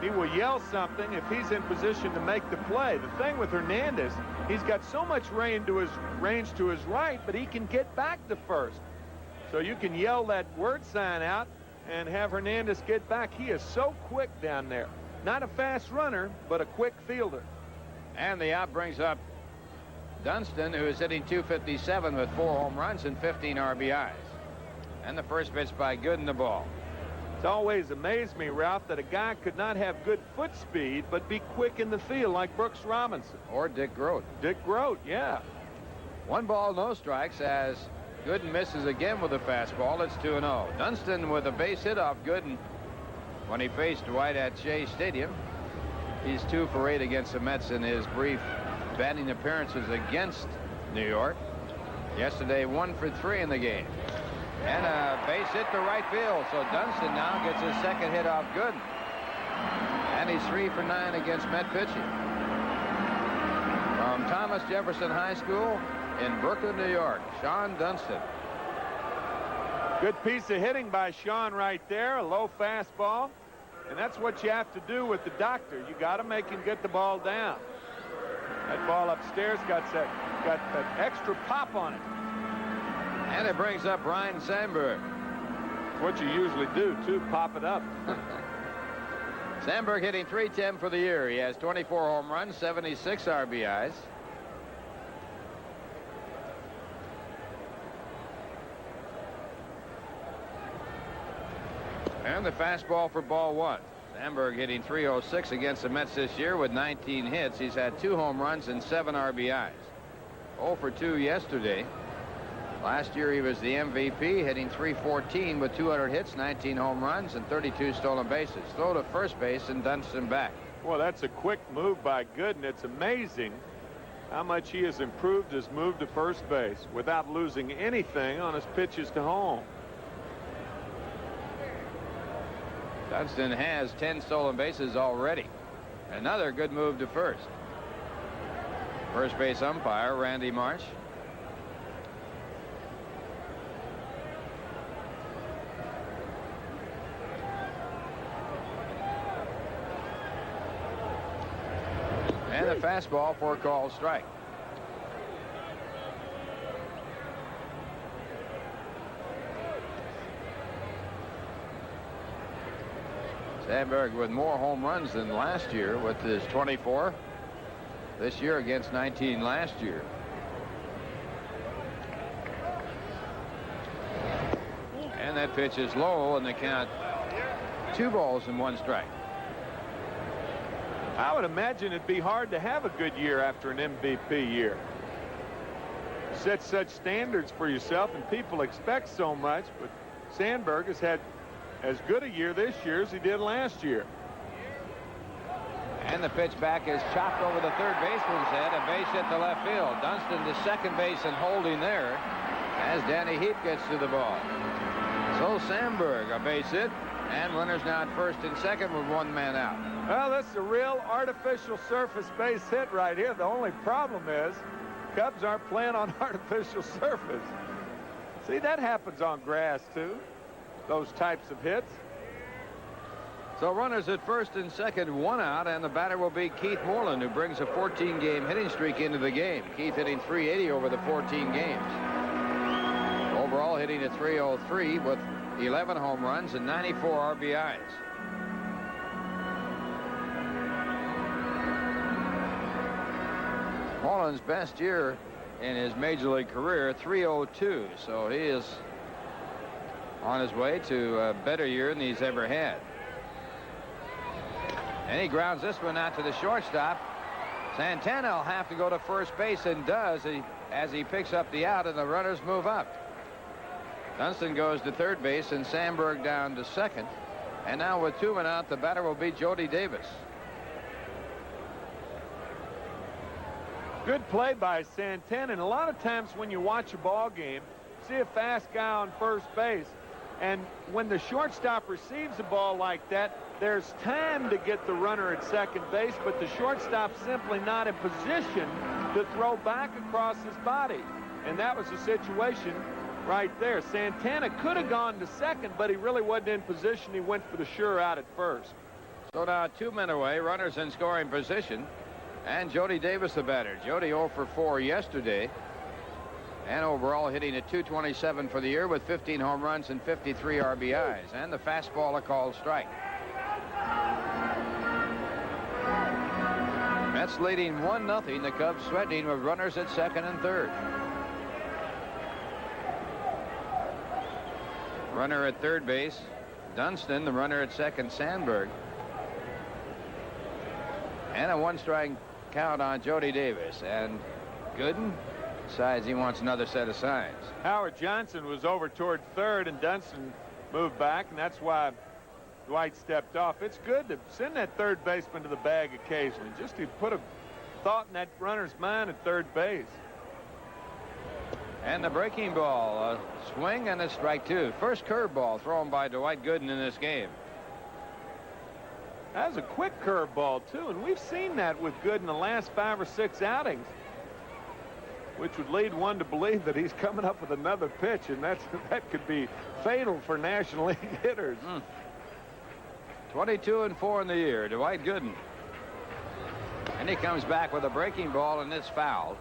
He will yell something if he's in position to make the play. The thing with Hernandez, he's got so much range to his right, but he can get back to first. So you can yell that word sign out and have Hernandez get back. He is so quick down there. Not a fast runner, but a quick fielder. And the out brings up Dunston, who is hitting .257 with 4 home runs and 15 RBIs. And the first pitch by Gooden, the ball. It's always amazed me, Ralph, that a guy could not have good foot speed but be quick in the field like Brooks Robinson. Or Dick Groat. Dick Groat, yeah. 1 ball, no strikes as Gooden misses again with a fastball. It's 2-0. Dunston with a base hit off Gooden when he faced Dwight at Shea Stadium. He's 2 for 8 against the Mets in his brief batting appearances against New York. Yesterday, 1 for 3 in the game. And a base hit to right field. So Dunston now gets his second hit off Gooden. And he's 3 for 9 against Met pitching. From Thomas Jefferson High School in Brooklyn, New York, Sean Dunston. Good piece of hitting by Sean right there. A low fastball. And that's what you have to do with the doctor. You got to make him get the ball down. That ball upstairs got that extra pop on it. And it brings up Ryan Sandberg. What you usually do, too, pop it up. Sandberg hitting .310 for the year. He has 24 home runs, 76 RBIs. And the fastball for ball 1. Sandberg hitting .306 against the Mets this year with 19 hits. He's had 2 home runs and 7 RBIs. 0 for 2 yesterday. Last year he was the MVP, hitting .314 with 200 hits, 19 home runs, and 32 stolen bases. Throw to first base and Dunston back. Well, that's a quick move by Gooden. It's amazing how much he has improved his move to first base without losing anything on his pitches to home. Dunston has 10 stolen bases already. Another good move to first. First base umpire Randy Marsh. And the fastball for a called strike. Sandberg with more home runs than last year with his 24 this year against 19 last year. And that pitch is low, and the count 2 balls and 1 strike. I would imagine it'd be hard to have a good year after an MVP year. You set such standards for yourself and people expect so much, but Sandberg has had as good a year this year as he did last year. And the pitch back is chopped over the third baseman's head. A base hit to left field. Dunston to second base and holding there as Danny Heap gets to the ball. So Sandberg a base hit, and runners now at first and second with 1 man out. Well, this is a real artificial surface base hit right here. The only problem is Cubs aren't playing on artificial surface. See, that happens on grass too, those types of hits. So runners at first and second, 1 out, and the batter will be Keith Moreland, who brings a 14-game hitting streak into the game. Keith hitting .380 over the 14 games. Overall, hitting a .303 with 11 home runs and 94 RBIs. Mullen's best year in his major league career, .302. So he is on his way to a better year than he's ever had. And he grounds this one out to the shortstop. Santana will have to go to first base, and does as he picks up the out, and the runners move up. Dunston goes to third base, and Sandberg down to second. And now with 2 men out, the batter will be Jody Davis. Good play by Santana. And a lot of times when you watch a ball game, see a fast guy on first base, and when the shortstop receives a ball like that, there's time to get the runner at second base, but the shortstop's simply not in position to throw back across his body. And that was the situation right there. Santana could have gone to second, but he really wasn't in position. He went for the sure out at first. So now 2 men away, runners in scoring position, and Jody Davis the batter. Jody 0 for 4 yesterday, and overall hitting at .227 for the year with 15 home runs and 53 RBIs. And the fastball a called strike. Mets leading 1-0. The Cubs threatening with runners at second and third. Runner at third base, Dunston. The runner at second, Sandberg. And a 1-strike count on Jody Davis. And Gooden decides he wants another set of signs. Howard Johnson was over toward third, and Dunston moved back, and that's why Dwight stepped off. It's good to send that third baseman to the bag occasionally, just to put a thought in that runner's mind at third base. And the breaking ball, a swing and a strike 2. First curveball thrown by Dwight Gooden in this game. That was a quick curveball, too, and we've seen that with Gooden the last 5 or 6 outings, which would lead one to believe that he's coming up with another pitch, and that could be fatal for National League hitters. 22-4 in the year, Dwight Gooden. And he comes back with a breaking ball, and it's fouled.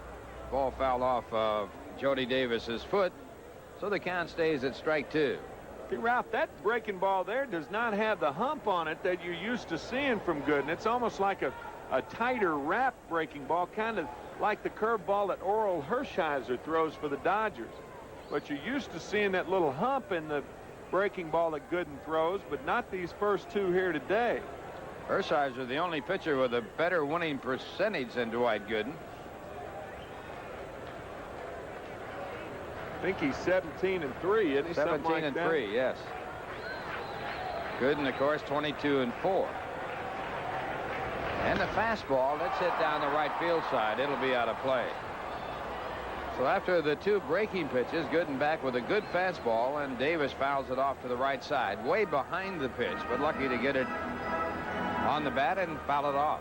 Ball fouled off of Jody Davis's foot, so the count stays at strike 2. See, Ralph, that breaking ball there does not have the hump on it that you're used to seeing from Gooden. It's almost like a tighter wrap breaking ball, kind of like the curveball that Orel Hershiser throws for the Dodgers. But you're used to seeing that little hump in the breaking ball that Gooden throws, but not these first 2 here today. Hershiser, the only pitcher with a better winning percentage than Dwight Gooden. I think he's 17-3, isn't he? 17-3, yes. Gooden, of course, 22-4. And the fastball, let's hit down the right field side. It'll be out of play. So after the 2 breaking pitches, Gooden back with a good fastball, and Davis fouls it off to the right side, way behind the pitch, but lucky to get it on the bat and foul it off.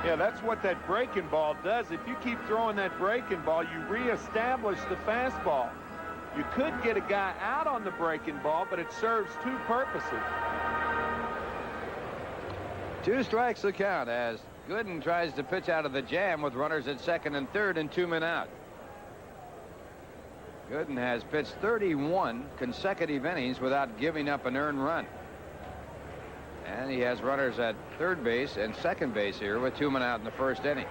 Yeah, that's what that breaking ball does. If you keep throwing that breaking ball, you reestablish the fastball. You could get a guy out on the breaking ball, but it serves 2 purposes. 2 strikes the count as Gooden tries to pitch out of the jam with runners at second and third and 2 men out. Gooden has pitched 31 consecutive innings without giving up an earned run. And he has runners at third base and second base here with 2 men out in the first inning.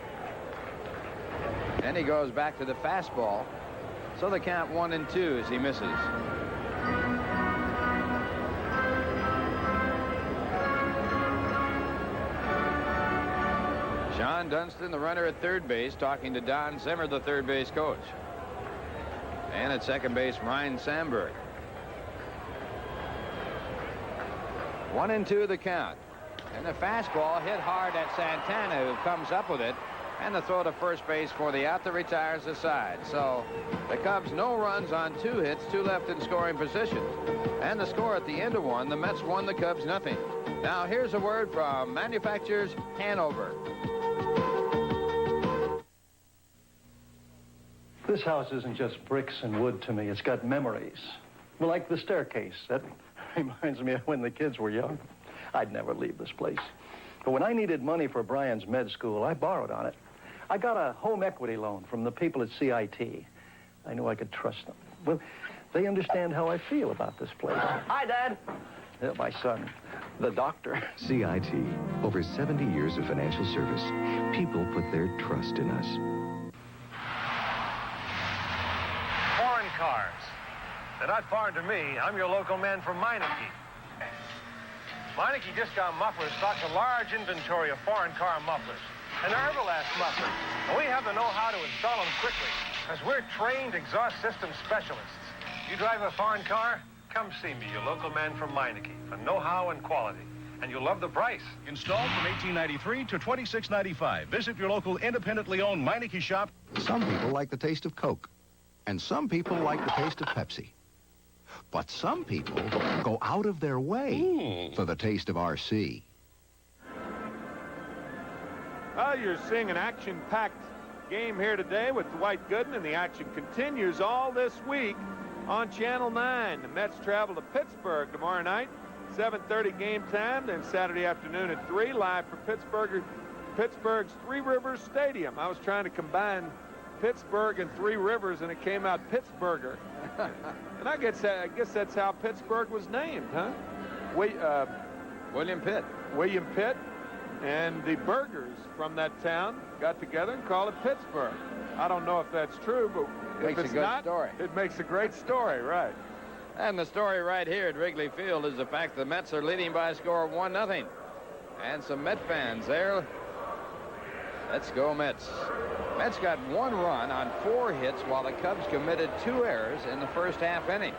And he goes back to the fastball. So the count 1-2 as he misses. John Dunston, the runner at third base, talking to Don Zimmer, the third base coach. And at second base, Ryan Sandberg. 1-2 the count. And the fastball hit hard at Santana, who comes up with it. And the throw to first base for the out that retires the side. So the Cubs no runs on 2 hits, 2 left in scoring position. And the score at the end of 1, the Mets won, the Cubs nothing. Now here's a word from manufacturers Hanover. This house isn't just bricks and wood to me. It's got memories. Well, like the staircase. That reminds me of when the kids were young. I'd never leave this place. But when I needed money for Brian's med school, I borrowed on it. I got a home equity loan from the people at CIT. I knew I could trust them. Well, they understand how I feel about this place. Hi, Dad. My son, the doctor. CIT. Over 70 years of financial service. People put their trust in us. Foreign cars. They're not foreign to me. I'm your local man from Meineke. Meineke Discount Mufflers stocks a large inventory of foreign car mufflers. And they're Everlast mufflers. And we have the know-how to install them quickly, because we're trained exhaust system specialists. You drive a foreign car? Come see me, your local man from Meineke, for know-how and quality. And you'll love the price. Installed from $18.93 to $26.95. Visit your local independently owned Meineke shop. Some people like the taste of Coke, and some people like the taste of Pepsi. But some people go out of their way for the taste of RC. Well, you're seeing an action-packed game here today with Dwight Gooden, and the action continues all this week on Channel 9. The Mets travel to Pittsburgh tomorrow night, 7:30 game time, then Saturday afternoon at 3, live from Pittsburgh's Three Rivers Stadium. I was trying to combine Pittsburgh and Three Rivers, and it came out Pittsburgher. And I guess that's how Pittsburgh was named, huh? William Pitt. William Pitt and the burgers from that town got together and called it Pittsburgh. I don't know if that's true, but if it's not, it makes a great story, right? And the story right here at Wrigley Field is the fact the Mets are leading by a score of 1-0. And some Met fans there. Let's go Mets. Mets got 1 run on 4 hits while the Cubs committed 2 errors in the first half inning.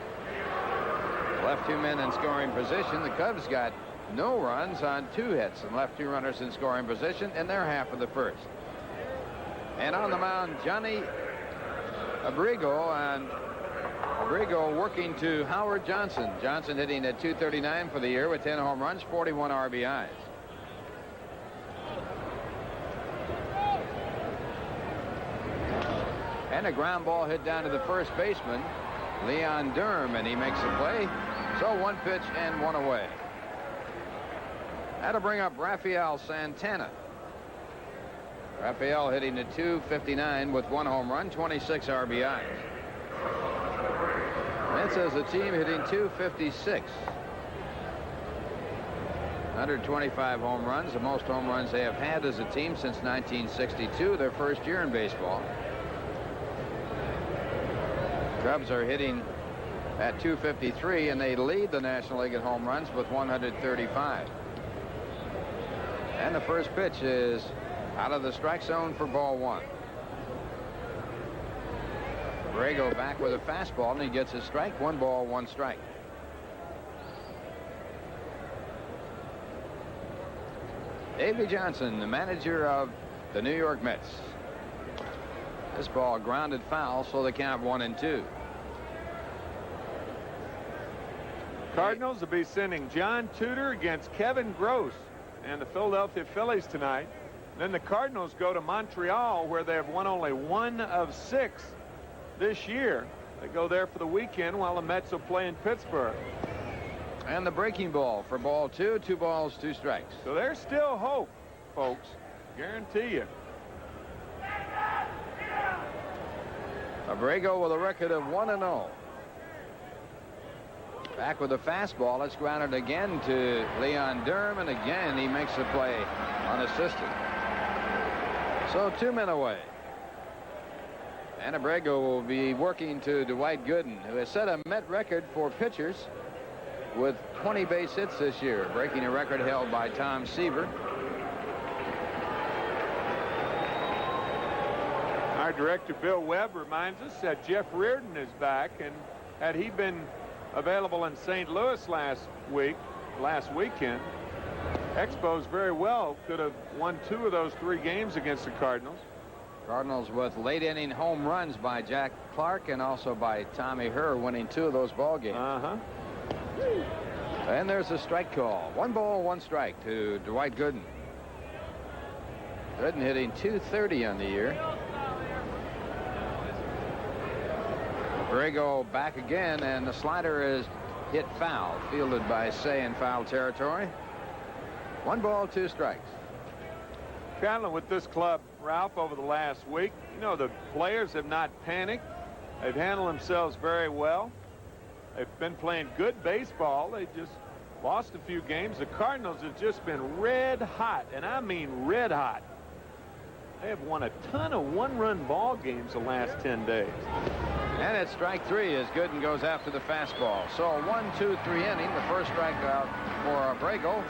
Left 2 men in scoring position. The Cubs got no runs on 2 hits and left 2 runners in scoring position in their half of the first. And on the mound, Johnny Abrigo, and Abrigo working to Howard Johnson. Johnson hitting at .239 for the year with 10 home runs, 41 RBIs. And a ground ball hit down to the first baseman, Leon Durham, and he makes the play. So 1 pitch and 1 away. That'll bring up Rafael Santana. Rafael hitting at .259 with 1 home run, 26 RBIs. Mets as a team hitting .256. 125 home runs, the most home runs they have had as a team since 1962, their first year in baseball. Cubs are hitting at .253, and they lead the National League in home runs with 135. And the first pitch is out of the strike zone for ball 1. Abrego back with a fastball, and he gets a strike. 1 ball, 1 strike. Davey Johnson, the manager of the New York Mets. This ball grounded foul, so the count 1-2. Cardinals will be sending John Tudor against Kevin Gross and the Philadelphia Phillies tonight. Then the Cardinals go to Montreal, where they have won only 1 of 6 this year. They go there for the weekend while the Mets will play in Pittsburgh. And the breaking ball for ball 2, 2 balls, 2 strikes. So there's still hope, folks. Guarantee you. Abrego with a record of 1-0. Back with a fastball. It's grounded again to Leon Durham, and again he makes the play unassisted. So 2 men away. And Abrego will be working to Dwight Gooden, who has set a Met record for pitchers with 20 base hits this year, breaking a record held by Tom Seaver. Our director Bill Webb reminds us that Jeff Reardon is back, and had he been available in St. Louis last weekend, Expos very well could have won 2 of those 3 games against the Cardinals. Cardinals with late inning home runs by Jack Clark and also by Tommy Herr, winning 2 of those ball games. And there's a strike call. 1 ball, 1 strike to Dwight Gooden. Gooden hitting .230 on the year. Abrego back again, and the slider is hit foul, fielded by Say in foul territory. 1 ball, 2 strikes. Traveling with this club, Ralph, over the last week, you know, the players have not panicked. They've handled themselves very well. They've been playing good baseball. They just lost a few games. The Cardinals have just been red hot, and I mean red hot. They have won a ton of one-run ball games the last 10 days. And it's strike three as Gooden goes after the fastball. So a 1-2-3 inning, the first strikeout for Abrego.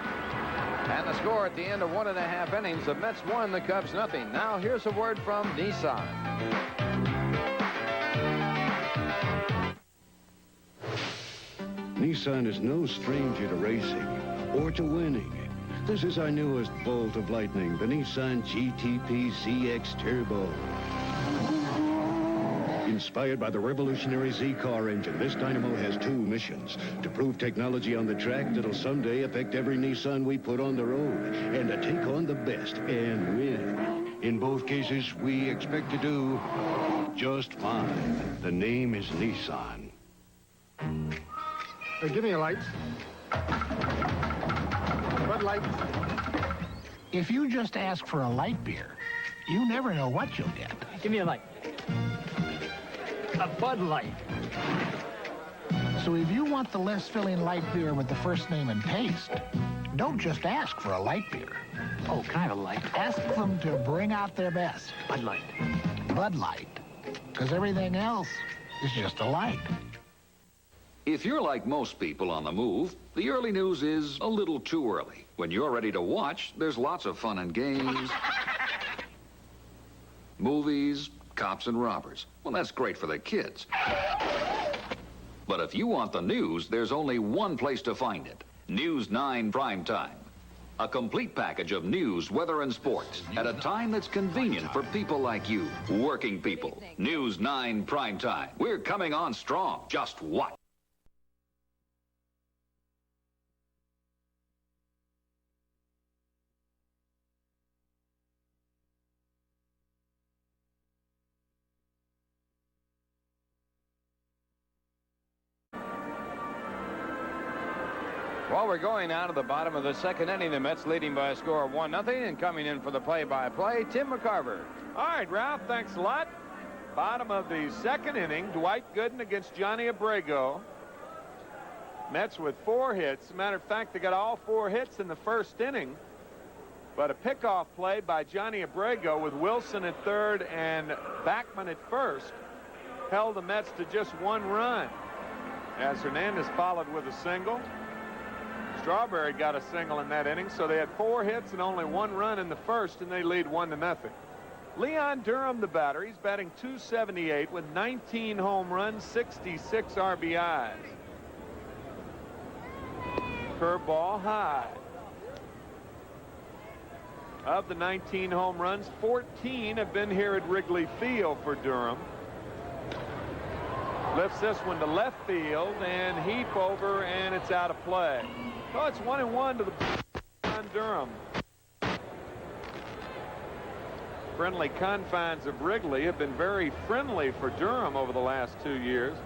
And the score at the end of 1.5 innings, the Mets won, the Cubs nothing. Now here's a word from Nissan. Nissan is no stranger to racing or to winning. This is our newest bolt of lightning, the Nissan GTP ZX Turbo. Inspired by the revolutionary Z-Car engine, this dynamo has two missions: to prove technology on the track that'll someday affect every Nissan we put on the road, and to take on the best and win. In both cases, we expect to do just fine. The name is Nissan. Hey, give me a light. Bud Light. If you just ask for a light beer, you never know what you'll get. Give me a light. A Bud Light. So if you want the less filling light beer with the first name and taste, don't just ask for a light beer. Oh, kind of light. Ask them to bring out their best. Bud Light. Bud Light. Because everything else is just a light. If you're like most people on the move, the early news is a little too early. When you're ready to watch, there's lots of fun and games. Movies, cops and robbers. Well, that's great for the kids. But if you want the news, there's only one place to find it. News 9 Primetime. A complete package of news, weather, and sports at a time that's convenient for people like you, working people. News 9 Primetime. We're coming on strong. Just watch. Well, we're going now to the bottom of the second inning. The Mets leading by a score of 1-0, and coming in for the play-by-play, Tim McCarver. All right, Ralph, thanks a lot. Bottom of the second inning, Dwight Gooden against Johnny Abrego. Mets with 4 hits. As a matter of fact, they got all 4 hits in the first inning. But a pickoff play by Johnny Abrego with Wilson at third and Backman at first held the Mets to just 1 run, as Hernandez followed with a single. Strawberry got a single in that inning, so they had 4 hits and only 1 run in the first, and they lead 1-0. Leon Durham, the batter, he's batting .278 with 19 home runs, 66 RBIs. Curveball high. Of the 19 home runs, 14 have been here at Wrigley Field for Durham. Lifts this one to left field, and heap over, and it's out of play. So it's 1-1 to the Durham. Friendly confines of Wrigley have been very friendly for Durham over the last 2 years.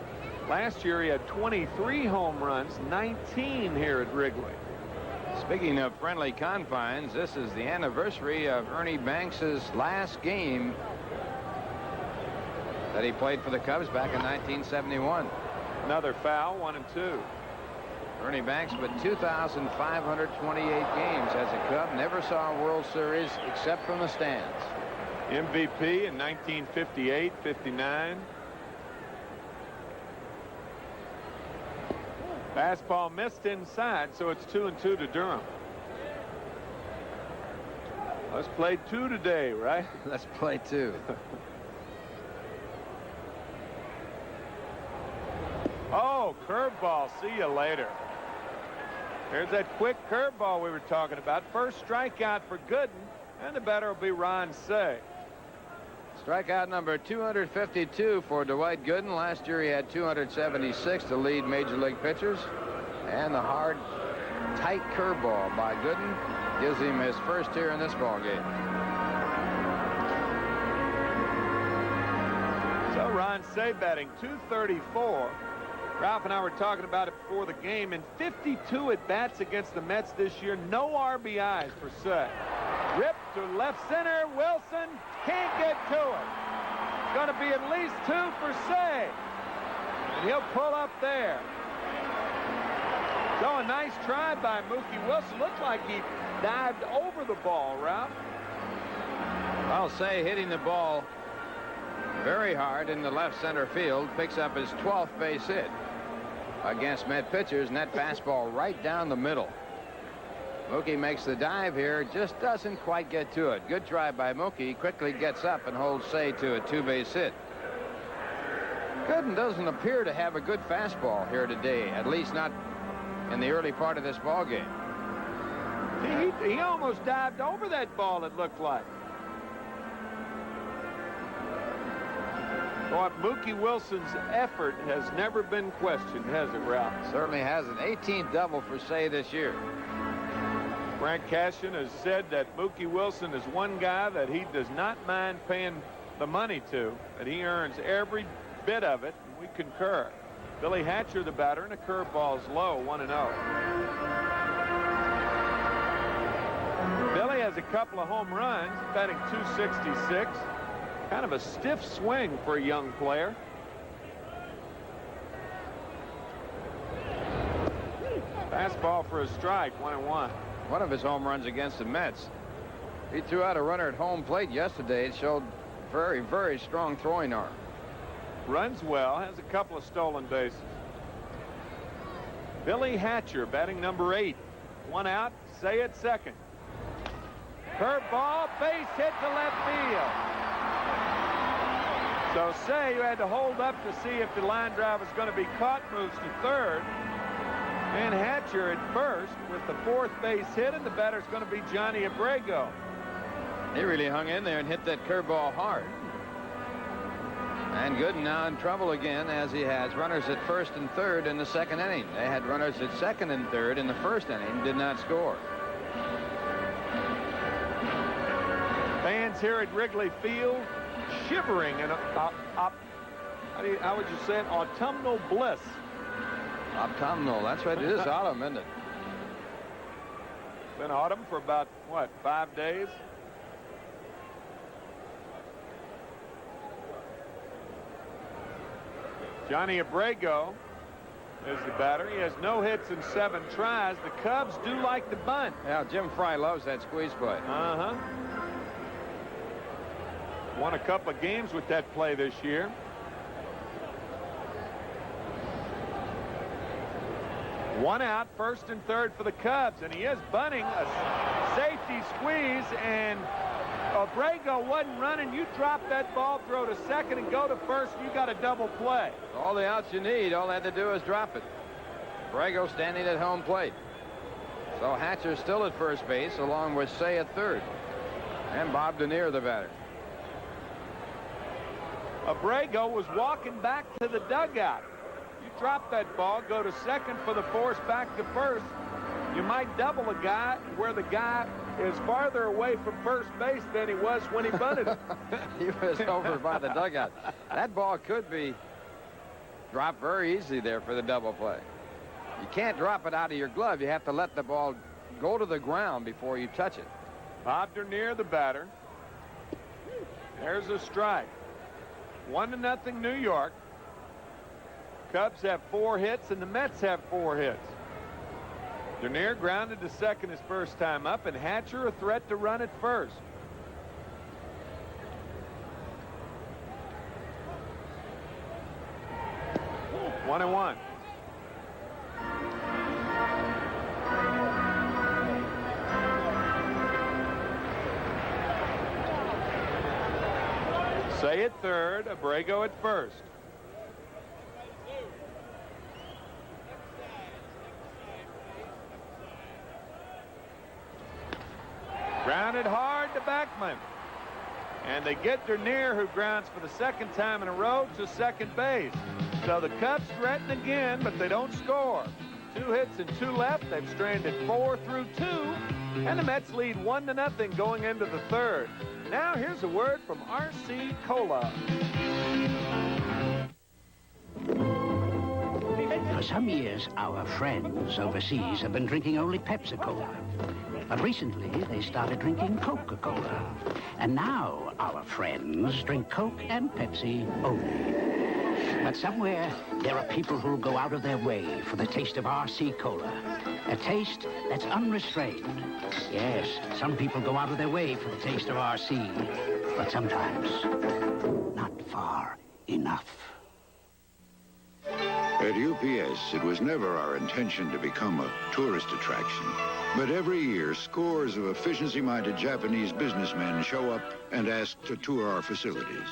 Last year he had 23 home runs, 19 here at Wrigley. Speaking of friendly confines, this is the anniversary of Ernie Banks's last game that he played for the Cubs back in 1971. Another foul, 1-2. Ernie Banks, but 2,528 games as a Cub, never saw a World Series except from the stands. MVP in 1958, 59. Fastball missed inside, so it's 2-2 to Durham. Let's play 2 today, right? Let's play 2. Oh, curveball. See you later. There's that quick curveball we were talking about. First strikeout for Gooden, and the batter will be Ron Say. Strikeout number 252 for Dwight Gooden. Last year he had 276 to lead major league pitchers. And the hard, tight curveball by Gooden gives him his first here in this ball game. So Ron Say batting .234. Ralph and I were talking about it before the game. In 52 at-bats against the Mets this year, no RBIs for Say. Ripped to left center. Wilson can't get to it. going to be at least 2 for Say. And he'll pull up there. So a nice try by Mookie Wilson. Looked like he dived over the ball, Ralph. I'll say hitting the ball very hard in the left center field, picks up his 12th base hit against Met pitchers, and that fastball right down the middle. Mookie makes the dive here, just doesn't quite get to it. Good try by Mookie. Quickly gets up and holds Say to a 2-base hit. Gooden doesn't appear to have a good fastball here today, at least not in the early part of this ball game. He almost dived over that ball, it looked like. Boy, Mookie Wilson's effort has never been questioned, has it, Ralph? Certainly has an 18th double for Say this year. Frank Cashin has said that Mookie Wilson is one guy that he does not mind paying the money to, that he earns every bit of it, and we concur. Billy Hatcher, the batter, and a curveball's low, 1-0. Billy has a couple of home runs, batting .266. Kind of a stiff swing for a young player. Fastball for a strike, 1-1. One of his home runs against the Mets. He threw out a runner at home plate yesterday. It showed very, very strong throwing arm. Runs well, has a couple of stolen bases. Billy Hatcher batting number 8. 1 out, Say at second. Curveball, base hit to left field. So Say, you had to hold up to see if the line drive was going to be caught, moves to third. And Hatcher at first with the 4th base hit, and the batter's going to be Johnny Abrego. He really hung in there and hit that curveball hard. And Gooden now in trouble again, as he has runners at first and third in the second inning. They had runners at second and third in the first inning, did not score. Fans here at Wrigley Field shivering in how would you say it? Autumnal bliss. Autumnal, that's right. It is autumn, isn't it? Been autumn for about, what, 5 days? Johnny Abrego is the batter. He has no hits in 7 tries. The Cubs do like the bunt. Yeah, Jim Fry loves that squeeze play. Uh-huh. Won a couple of games with that play this year. One out, first and third for the Cubs, and he is bunting a safety squeeze, and Abrego wasn't running. You drop that ball, throw to second, and go to first, you got a double play. All the outs you need, all they had to do is drop it. Abrego standing at home plate. So Hatcher still at first base, along with Say at third. And Bob Denier, the batter. Abrego was walking back to the dugout. You drop that ball, go to second for the force back to first. You might double a guy where the guy is farther away from first base than he was when he bunted it. He was over by the dugout. That ball could be dropped very easily there for the double play. You can't drop it out of your glove. You have to let the ball go to the ground before you touch it. Bob Dernier, the batter. There's a strike. 1-0 New York. Cubs have 4 hits and the Mets have 4 hits. Dernier grounded to second his first time up, and Hatcher a threat to run at first. One and one. Say at third, Abrego at first. Grounded hard to Beckman. And they get Dernier, who grounds for the second time in a row, to second base. So the Cubs threaten again, but they don't score. 2 hits and 2 left. They've stranded 4 through 2. And the Mets lead 1-0 going into the third. Now here's a word from R.C. Cola. For some years, our friends overseas have been drinking only Pepsi-Cola. But recently, they started drinking Coca-Cola. And now, our friends drink Coke and Pepsi only. But somewhere, there are people who'll go out of their way for the taste of RC Cola. A taste that's unrestrained. Yes, some people go out of their way for the taste of RC. But sometimes, not far enough. At UPS, it was never our intention to become a tourist attraction. But every year, scores of efficiency-minded Japanese businessmen show up and ask to tour our facilities.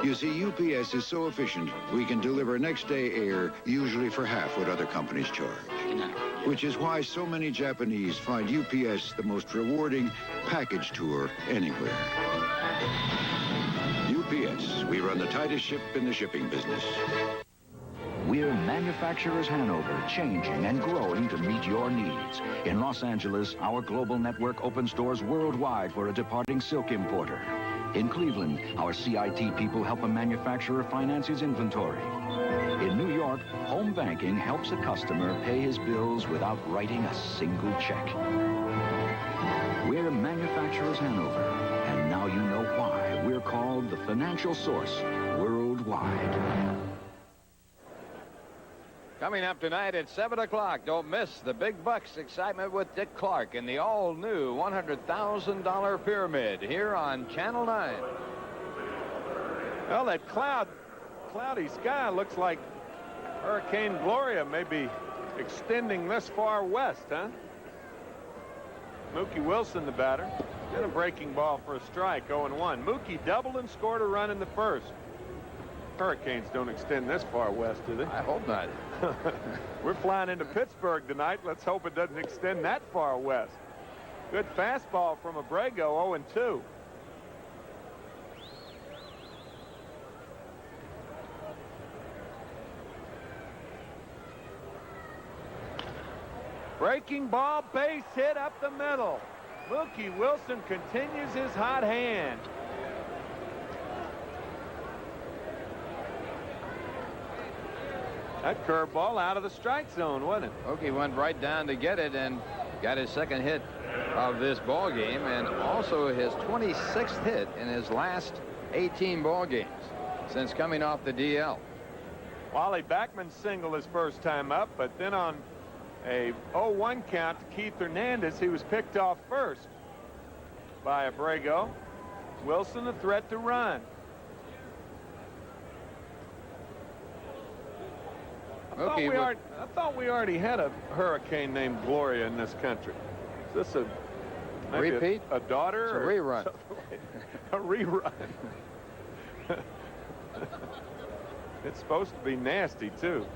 You see, UPS is so efficient, we can deliver next-day air usually for half what other companies charge. Which is why so many Japanese find UPS the most rewarding package tour anywhere. UPS, we run the tightest ship in the shipping business. We're Manufacturers Hanover, changing and growing to meet your needs. In Los Angeles, our global network opens doors worldwide for a departing silk importer. In Cleveland, our CIT people help a manufacturer finance his inventory. In New York, home banking helps a customer pay his bills without writing a single check. We're Manufacturers Hanover, and now you know why we're called the financial source worldwide. Coming up tonight at 7 o'clock, don't miss the big bucks excitement with Dick Clark in the all-new $100,000 Pyramid here on Channel 9. Well, that cloudy sky looks like Hurricane Gloria may be extending this far west, huh? Mookie Wilson, the batter, and a breaking ball for a strike, 0-1. Mookie doubled and scored a run in the first. Hurricanes don't extend this far west, do they? I hope not. We're flying into Pittsburgh tonight. Let's hope it doesn't extend that far west. Good fastball from Abrego, 0-2. Breaking ball, base hit up the middle. Mookie Wilson continues his hot hand. That curveball out of the strike zone, wasn't it? Mookie went right down to get it and got his second hit of this ball game, and also his 26th hit in his last 18 ball games since coming off the DL. Wally Backman singled his first time up, but then on a 0-1 count to Keith Hernandez, he was picked off first by Abrego. Wilson a threat to run. I thought we already had a hurricane named Gloria in this country. Is this a repeat? A daughter? It's a rerun. A rerun. It's supposed to be nasty, too.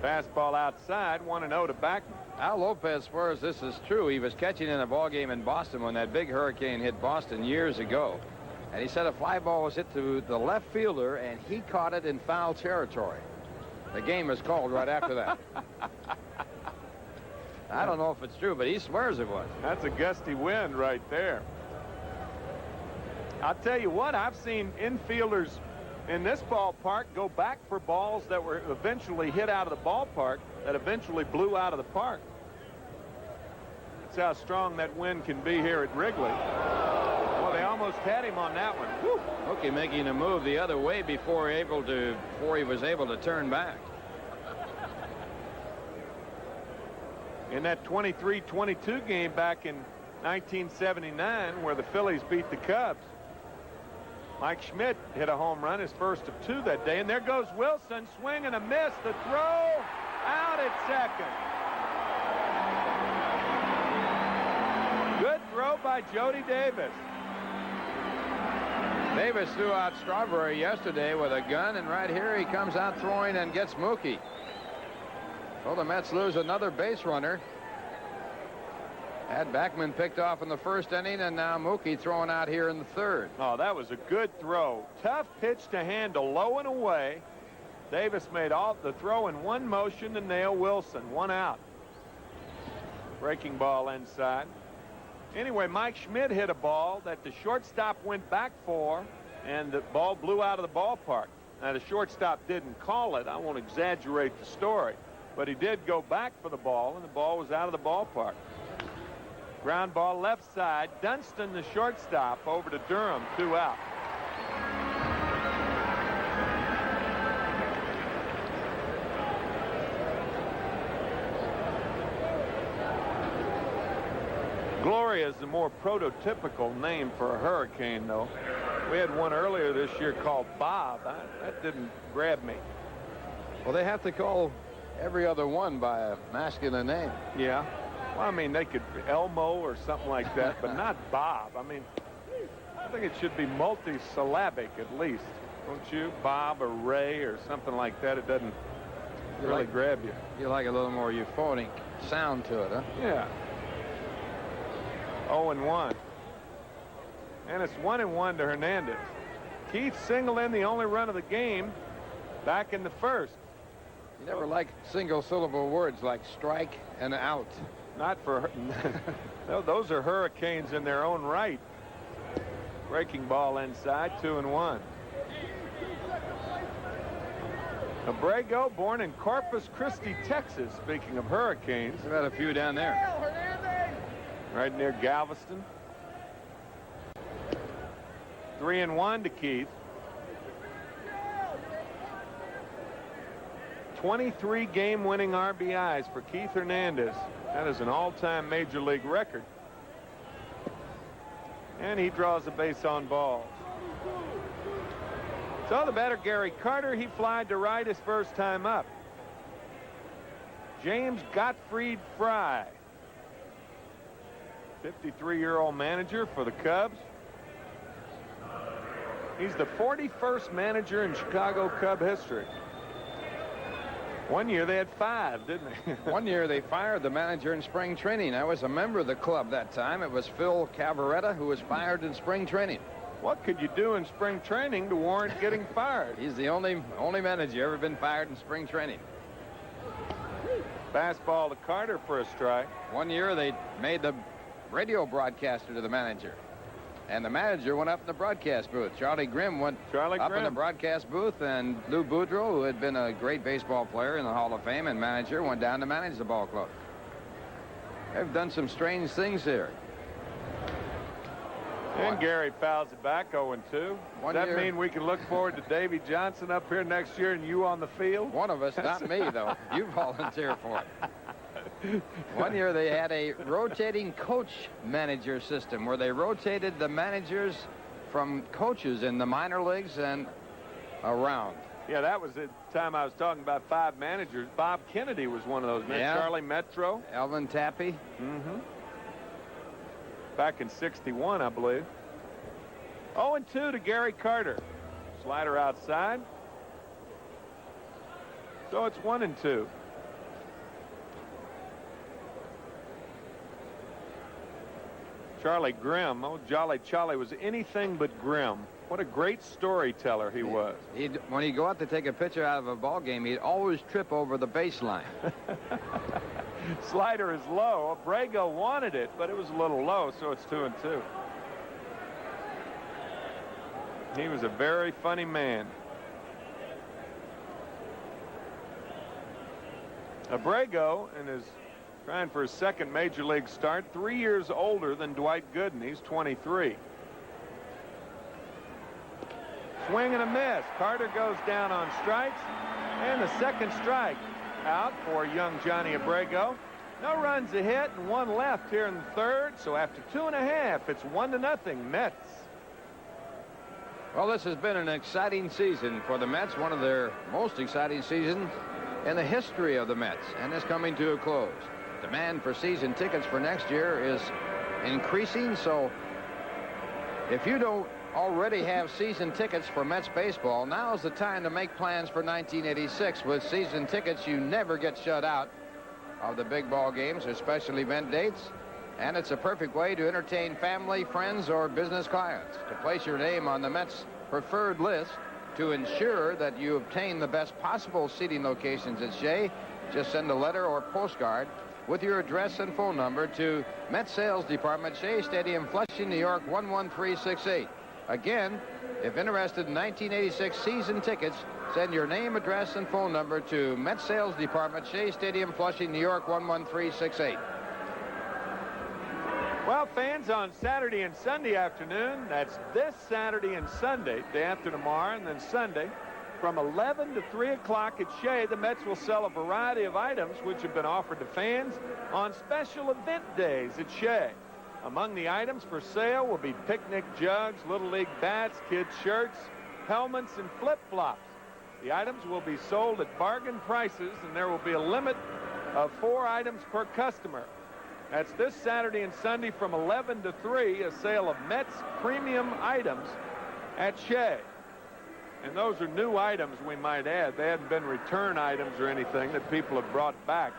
Fastball outside, 1-0 to Backman. Al Lopez swears this is true. He was catching in a ball game in Boston when that big hurricane hit Boston years ago. And he said a fly ball was hit to the left fielder, and he caught it in foul territory. The game was called right after that. I don't know if it's true, but he swears it was. That's a gusty wind right there. I'll tell you what, I've seen infielders in this ballpark go back for balls that were eventually hit out of the ballpark that eventually blew out of the park. That's how strong that wind can be here at Wrigley. Well, they almost had him on that one. Whew. Mookie making a move the other way before he was able to turn back. In that 23-22 game back in 1979 where the Phillies beat the Cubs, Mike Schmidt hit a home run, his first of two that day, and there goes Wilson, swing and a miss, the throw, out at second. Good throw by Jody Davis. Davis threw out Strawberry yesterday with a gun, and right here he comes out throwing and gets Mookie. Well, the Mets lose another base runner. Had Backman picked off in the first inning, and now Mookie throwing out here in the third. Oh, that was a good throw. Tough pitch to handle, low and away. Davis made all the throw in one motion to nail Wilson. One out. Breaking ball inside. Anyway, Mike Schmidt hit a ball that the shortstop went back for, and the ball blew out of the ballpark. Now, the shortstop didn't call it. I won't exaggerate the story. But he did go back for the ball, and the ball was out of the ballpark. Ground ball left side. Dunston, the shortstop, over to Durham. 2 out. Gloria is the more prototypical name for a hurricane, though. We had one earlier this year called Bob. That didn't grab me. Well, they have to call every other one by a masculine name. Yeah. Well, I mean, they could Elmo or something like that, but not Bob. I mean, I think it should be multisyllabic at least. Don't you? Bob or Ray or something like that. It doesn't really grab you. You like a little more euphonic sound to it, huh? Yeah. 0-1. And it's 1-1 to Hernandez. Keith singled in the only run of the game back in the first. You never like single-syllable words like strike and out. Not for no, those are hurricanes in their own right. Breaking ball inside, 2-1. Abrego, born in Corpus Christi, Texas. Speaking of hurricanes, we've had a few down there. Right near Galveston. 3-1 to Keith. 23 game-winning RBIs for Keith Hernandez. That is an all-time Major League record. And he draws a base on balls. So the batter, Gary Carter, he flied to right his first time up. James Gottfried Fry, 53-year-old manager for the Cubs. He's the 41st manager in Chicago Cub history. One year they had 5, didn't they? One year they fired the manager in spring training. I was a member of the club that time. It was Phil Cavaretta who was fired in spring training. What could you do in spring training to warrant getting fired? He's the only manager ever been fired in spring training. Fastball to Carter for a strike. One year they made the radio broadcaster to the manager. And the manager went up in the broadcast booth. Charlie Grimm went up in the broadcast booth, and Lou Boudreau, who had been a great baseball player in the Hall of Fame and manager, went down to manage the ball club. They've done some strange things here. And Gary fouls it back, 0-2. Does that mean we can look forward to Davy Johnson up here next year and you on the field? One of us, not me, though. You volunteer for it. One year they had a rotating coach manager system where they rotated the managers from coaches in the minor leagues and around. Yeah, that was the time I was talking about 5 managers. Bob Kennedy was one of those men. Yeah. Charlie Metro. Elvin Tappy. Mm-hmm. Back in 61, I believe. 0-2 to Gary Carter. Slider outside. So it's 1-2. Charlie Grimm. Oh, Jolly Charlie was anything but grim. What a great storyteller he was. When he'd go out to take a pitcher out of a ball game, he'd always trip over the baseline. Slider is low. Abrego wanted it, but it was a little low, so it's 2-2. He was a very funny man. Abrego, and is trying for his second major league start, 3 years older than Dwight Gooden. He's 23. Swing and a miss. Carter goes down on strikes, and the second strike out for young Johnny Abrego. No runs a hit and 1 left here in the third, so after 2.5, it's 1-0 Mets. Well, this has been an exciting season for the Mets, one of their most exciting seasons in the history of the Mets, and it's coming to a close. Demand for season tickets for next year is increasing, so if you don't already have season tickets for Mets baseball, now's the time to make plans for 1986. With season tickets, you never get shut out of the big ball games or special event dates, and it's a perfect way to entertain family, friends, or business clients. To place your name on the Mets preferred list to ensure that you obtain the best possible seating locations at Shea, just send a letter or postcard with your address and phone number to Met Sales Department, Shea Stadium, Flushing, New York, 11368. Again, if interested in 1986 season tickets, send your name, address, and phone number to Met Sales Department, Shea Stadium, Flushing, New York, 11368. Well, fans, on Saturday and Sunday afternoon, that's this Saturday and Sunday, day after tomorrow, and then Sunday, from 11 to 3 o'clock at Shea, the Mets will sell a variety of items which have been offered to fans on special event days at Shea. Among the items for sale will be picnic jugs, Little League bats, kids' shirts, helmets, and flip-flops. The items will be sold at bargain prices, and there will be a limit of 4 items per customer. That's this Saturday and Sunday from 11 to 3, a sale of Mets premium items at Shea. And those are new items, we might add. They hadn't been return items or anything that people have brought back.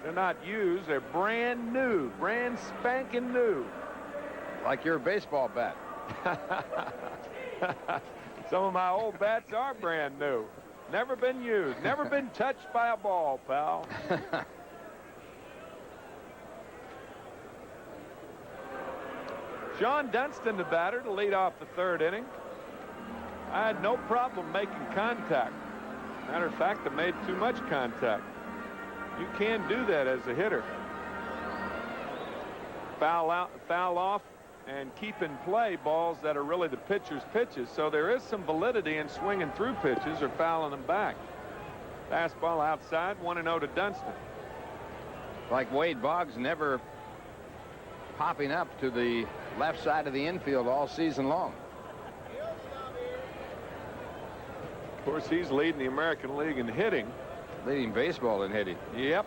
They're not used. They're brand new, brand spanking new. Like your baseball bat. Some of my old bats are brand new. Never been used. Never been touched by a ball, pal. Sean Dunston, the batter, to lead off the 3rd inning. I had no problem making contact. Matter of fact, I made too much contact. You can do that as a hitter. Foul off, and keep in play balls that are really the pitcher's pitches. So there is some validity in swinging through pitches or fouling them back. Fastball outside, 1-0 to Dunston. Like Wade Boggs never popping up to the left side of the infield all season long. Of course, he's leading the American League in hitting. Leading baseball in hitting. Yep.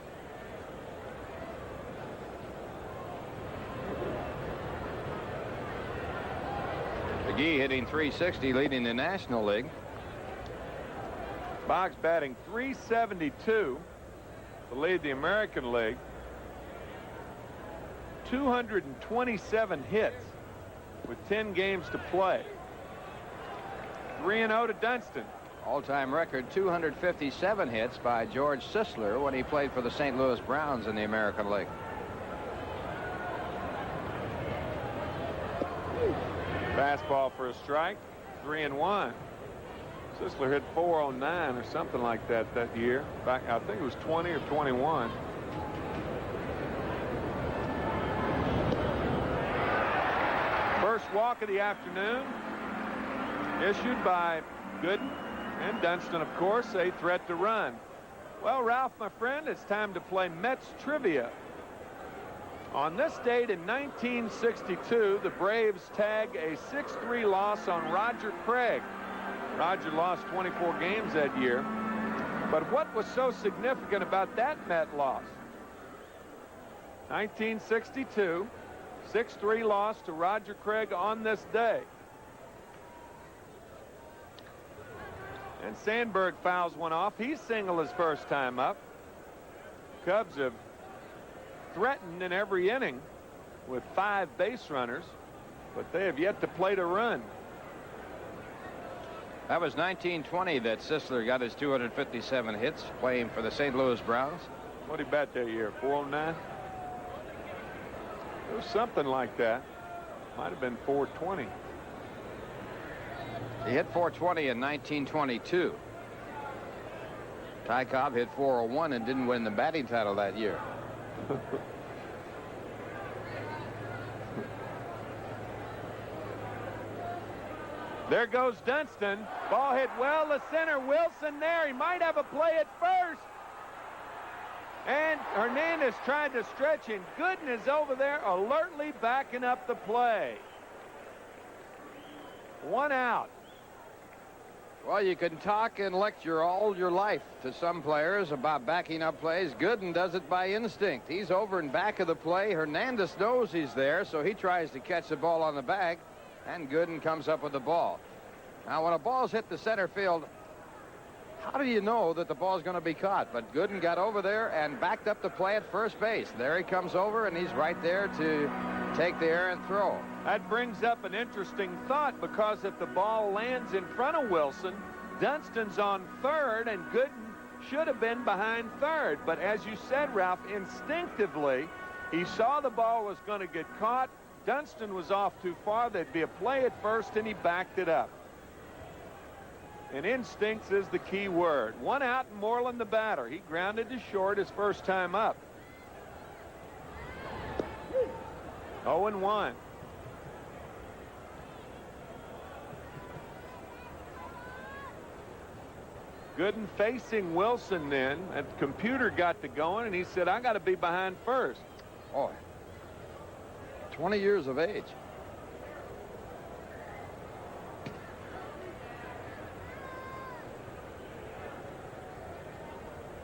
McGee hitting .360, leading the National League. Boggs batting .372 to lead the American League. 227 hits with 10 games to play. 3-0 to Dunston. All-time record 257 hits by George Sisler when he played for the St. Louis Browns in the American League. Fastball for a strike, 3-1. Sisler hit .409 or something like that year. Back, I think it was 20 or 21. First walk of the afternoon issued by Gooden and Dunston, of course, a threat to run. Well, Ralph, my friend, it's time to play Mets trivia. On this date in 1962, the Braves tag a 6-3 loss on Roger Craig. Roger lost 24 games that year. But what was so significant about that Met loss? 1962, 6-3 loss to Roger Craig on this day. And Sandberg fouls one off. He's single his first time up. Cubs have threatened in every inning with 5 base runners, but they have yet to plate a run. That was 1920 that Sisler got his 257 hits playing for the St. Louis Browns. What did he bat that year, 409? It was something like that. Might have been 420. He hit 420 in 1922. Ty Cobb hit 401 and didn't win the batting title that year. There goes Dunston. Ball hit well to center. Wilson there. He might have a play at first. And Hernandez tried to stretch, and Gooden is over there alertly backing up the play. 1 out. Well, you can talk and lecture all your life to some players about backing up plays. Gooden does it by instinct. He's over in back of the play. Hernandez knows he's there, so he tries to catch the ball on the bag, and Gooden comes up with the ball. Now, when a ball's hit the center field, how do you know that the ball's going to be caught? But Gooden got over there and backed up the play at first base. There he comes over, and he's right there to take the errant throw. That brings up an interesting thought, because if the ball lands in front of Wilson, Dunston's on third, and Gooden should have been behind third. But as you said, Ralph, instinctively, he saw the ball was going to get caught. Dunston was off too far. There'd be a play at first, and he backed it up. And instincts is the key word. 1 out, and Moreland the batter. He grounded to short his first time up. 0-1. Gooden facing Wilson then. And the computer got to going, and he said, I got to be behind first. Boy, 20 years of age.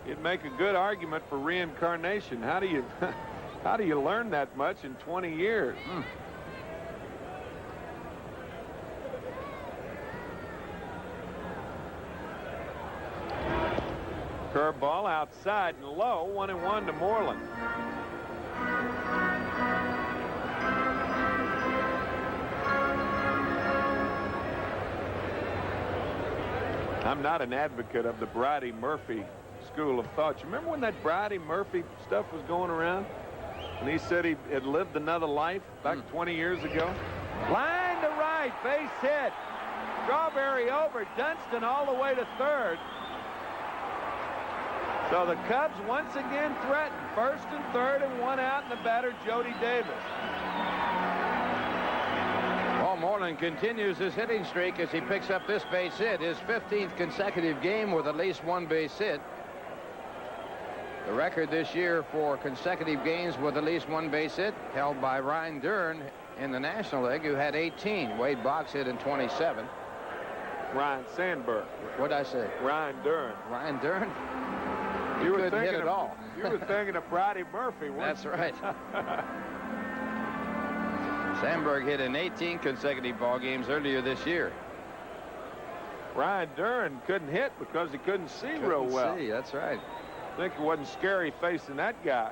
You'd make a good argument for reincarnation. How do you how do you learn that much in 20 years? Curveball outside and low, 1-1 to Moreland. I'm not an advocate of the Bridie Murphy school of thought. You remember when that Bridie Murphy stuff was going around? And he said he had lived another life back 20 years ago? Line to right, base hit. Strawberry over, Dunston all the way to third. So the Cubs once again threaten. First and third and one out, and the batter, Jody Davis. Well, Moreland continues his hitting streak as he picks up this base hit, his 15th consecutive game with at least one base hit. The record this year for consecutive games with at least one base hit held by Ryan Dern in the National League, who had 18. Wade Boggs hit in 27. Ryan Sandberg. What'd I say? Ryan Dern. Ryan Dern? You were couldn't thinking hit at all. You were thinking of Bridie Murphy, weren't That's you? right. Sandberg hit in 18 consecutive ball games earlier this year. Ryan Dern couldn't hit because he couldn't see real well. That's right. I think it wasn't scary facing that guy.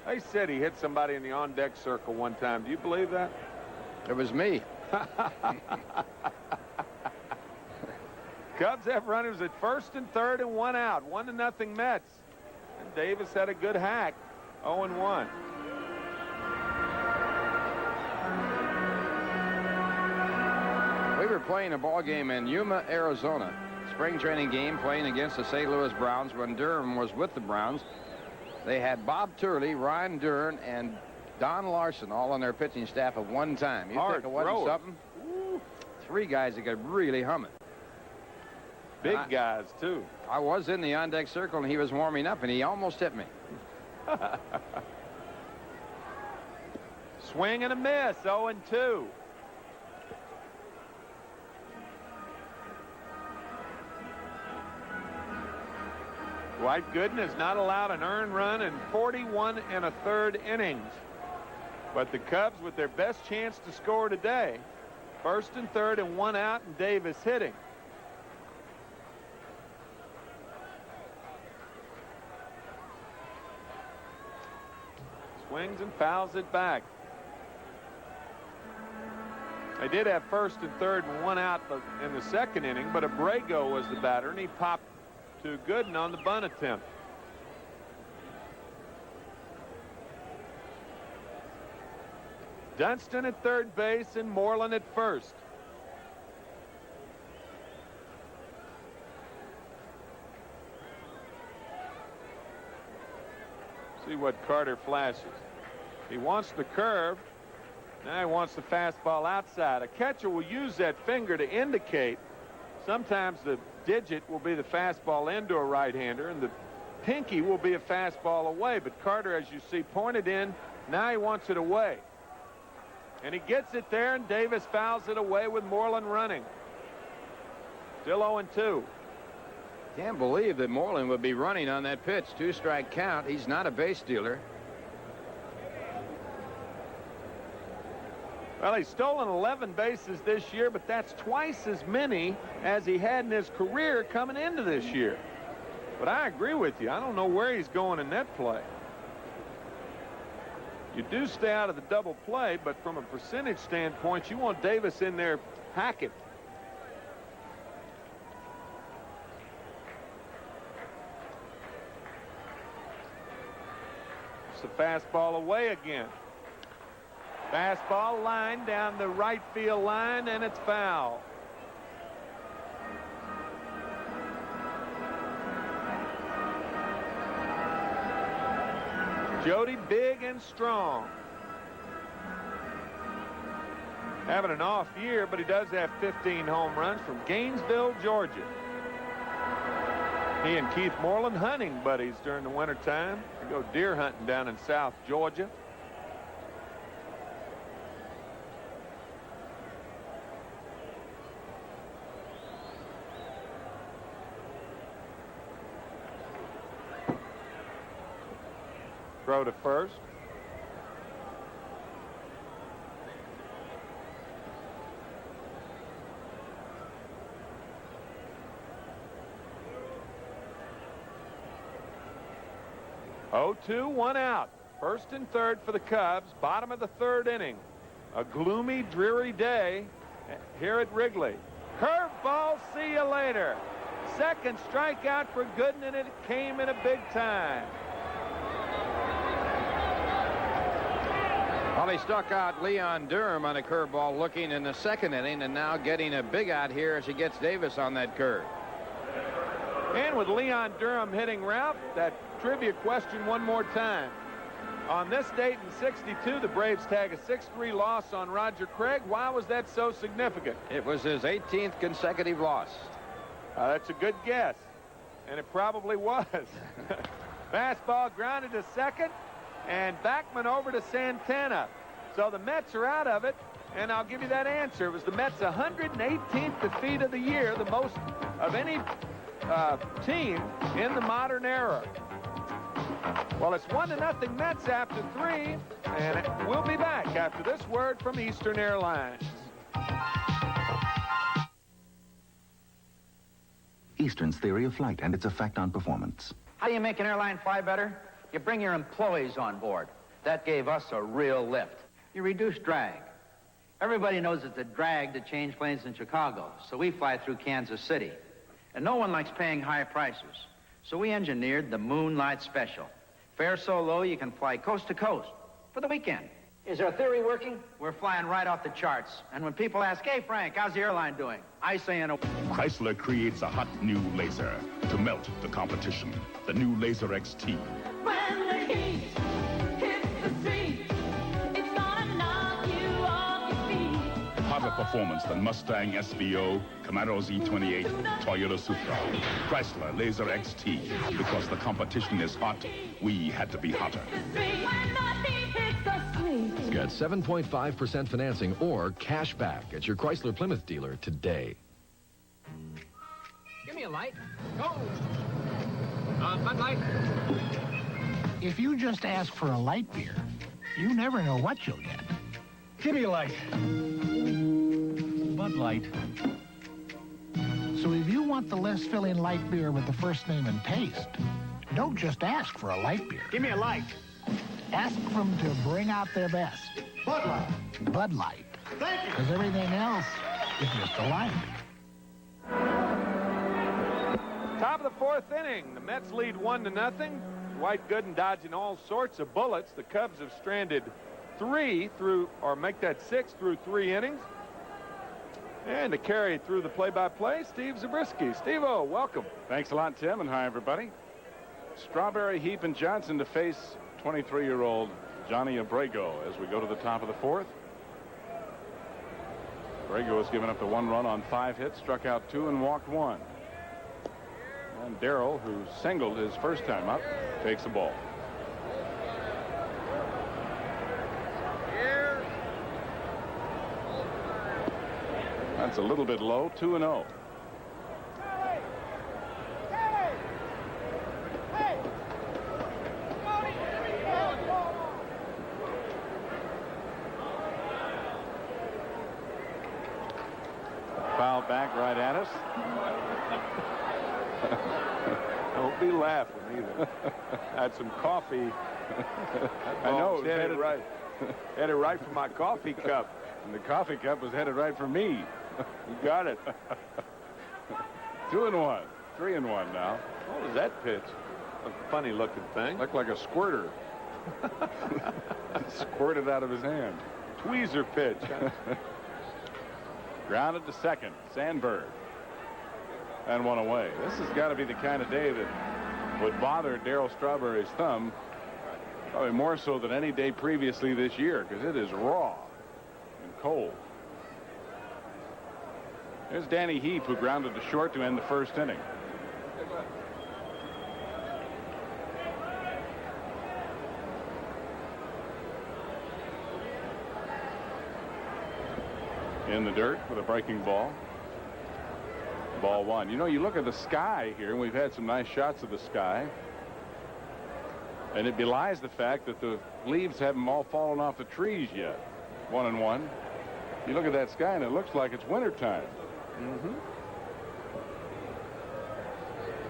They said he hit somebody in the on-deck circle one time. Do you believe that? It was me. Cubs have runners at first and third and one out. 1-0 Mets. And Davis had a good hack. 0-1. We were playing a ball game in Yuma, Arizona. Spring training game playing against the St. Louis Browns when Durham was with the Browns. They had Bob Turley, Ryan Dern, and Don Larson all on their pitching staff at one time. You think it wasn't something? Three guys that could really hum it. Big guys, too. I was in the on-deck circle, and he was warming up, and he almost hit me. Swing and a miss, 0-2. Dwight Gooden has not allowed an earned run in 41 1/3 innings. But the Cubs, with their best chance to score today, first and third and one out, and Davis hitting. Swings and fouls it back. They did have first and third and one out in the second inning, but Abrego was the batter, and he popped to Gooden on the bunt attempt. Dunston at third base and Moreland at first. See what Carter flashes. He wants the curve. Now he wants the fastball outside. A catcher will use that finger to indicate. Sometimes the digit will be the fastball into a right-hander, and the pinky will be a fastball away. But Carter, as you see, pointed in. Now he wants it away. And he gets it there, and Davis fouls it away with Moreland running. Still 0-2. Can't believe that Moreland would be running on that pitch. 2-strike count. He's not a base stealer. Well, he's stolen 11 bases this year, but that's twice as many as he had in his career coming into this year. But I agree with you. I don't know where he's going in that play. You do stay out of the double play, but from a percentage standpoint, you want Davis in there hacking. It's the fastball away again. Fastball line down the right field line, and it's foul. Jody big and strong. having an off year, but he does have 15 home runs from Gainesville, Georgia. He and Keith Moreland hunting buddies during the wintertime. They go deer hunting down in South Georgia. Throw to first. Oh, 2, 1 out. First and third for the Cubs. Bottom of the third inning. A gloomy, dreary day here at Wrigley. Curveball, see you later. Second strikeout for Gooden, and it came in a big time. Well, he struck out Leon Durham on a curveball looking in the second inning, and now getting a big out here as he gets Davis on that curve. And with Leon Durham hitting Ralph, that trivia question one more time. On this date in '62, the Braves tag a 6-3 loss on Roger Craig. Why was that so significant? It was his 18th consecutive loss. That's a good guess, and it probably was. Fastball grounded to second, and Backman over to Santana. So the Mets are out of it, and I'll give you that answer. It was the Mets' 118th defeat of the year, the most of any team in the modern era. Well, it's 1-0 Mets after 3, and we'll be back after this word from Eastern Airlines. Eastern's theory of flight and its effect on performance. How do you make an airline fly better? You bring your employees on board. That gave us a real lift. You reduce drag. Everybody knows it's a drag to change planes in Chicago, so we fly through Kansas City. And no one likes paying high prices. So we engineered the Moonlight Special. Fare so low you can fly coast to coast for the weekend. Is our theory working? We're flying right off the charts. And when people ask, hey, Frank, how's the airline doing? I say in a... Chrysler creates a hot new laser to melt the competition. The new Laser XT. When the heat hits the street, it's gonna knock you off your feet. Hotter performance than Mustang SVO, Camaro Z28, Toyota Supra. Chrysler Laser XT. Because the competition is hot, we had to be hotter. Get 7.5% financing or cash back at your Chrysler Plymouth dealer today. Give me a light. Go! Bud Light. If you just ask for a light beer, you never know what you'll get. Give me a light. Bud Light. So if you want the less filling light beer with the first name and taste, don't just ask for a light beer. Give me a light. Ask them to bring out their best. Bud Light. Bud Light. Thank you. Because everything else is just a light. Top of the fourth inning. The Mets lead 1-0. Dwight Gooden dodging all sorts of bullets. The Cubs have stranded 3 through, or make that 6 through 3 innings. And to carry through the play-by-play, Steve Zabriskie. Steve-O, welcome. Thanks a lot, Tim, and hi, everybody. Strawberry, Heap, and Johnson to face 23-year-old Johnny Abrego as we go to the top of the fourth. Abrego has given up the 1 run on 5 hits, struck out 2 and walked 1. And Darrell, who singled his first time up, takes the ball. That's a little bit low, 2-0. Foul back right at us. Don't be laughing either. I had some coffee. I know. Headed right for my coffee cup. And the coffee cup was headed right for me. You got it. 2-1. 3-1 now. What was that pitch? A funny looking thing. Looked like a squirter. Squirted out of his hand. Tweezer pitch. Grounded to second. Sandberg. And 1 away. This has got to be the kind of day that would bother Darryl Strawberry's thumb. Probably more so than any day previously this year, because it is raw and cold. There's Danny Heap, who grounded to short to end the first inning. In the dirt with a breaking ball. Ball one. You know, you look at the sky here, and we've had some nice shots of the sky. And it belies the fact that the leaves haven't all fallen off the trees yet. 1-1. You look at that sky, and it looks like it's wintertime. Mm-hmm.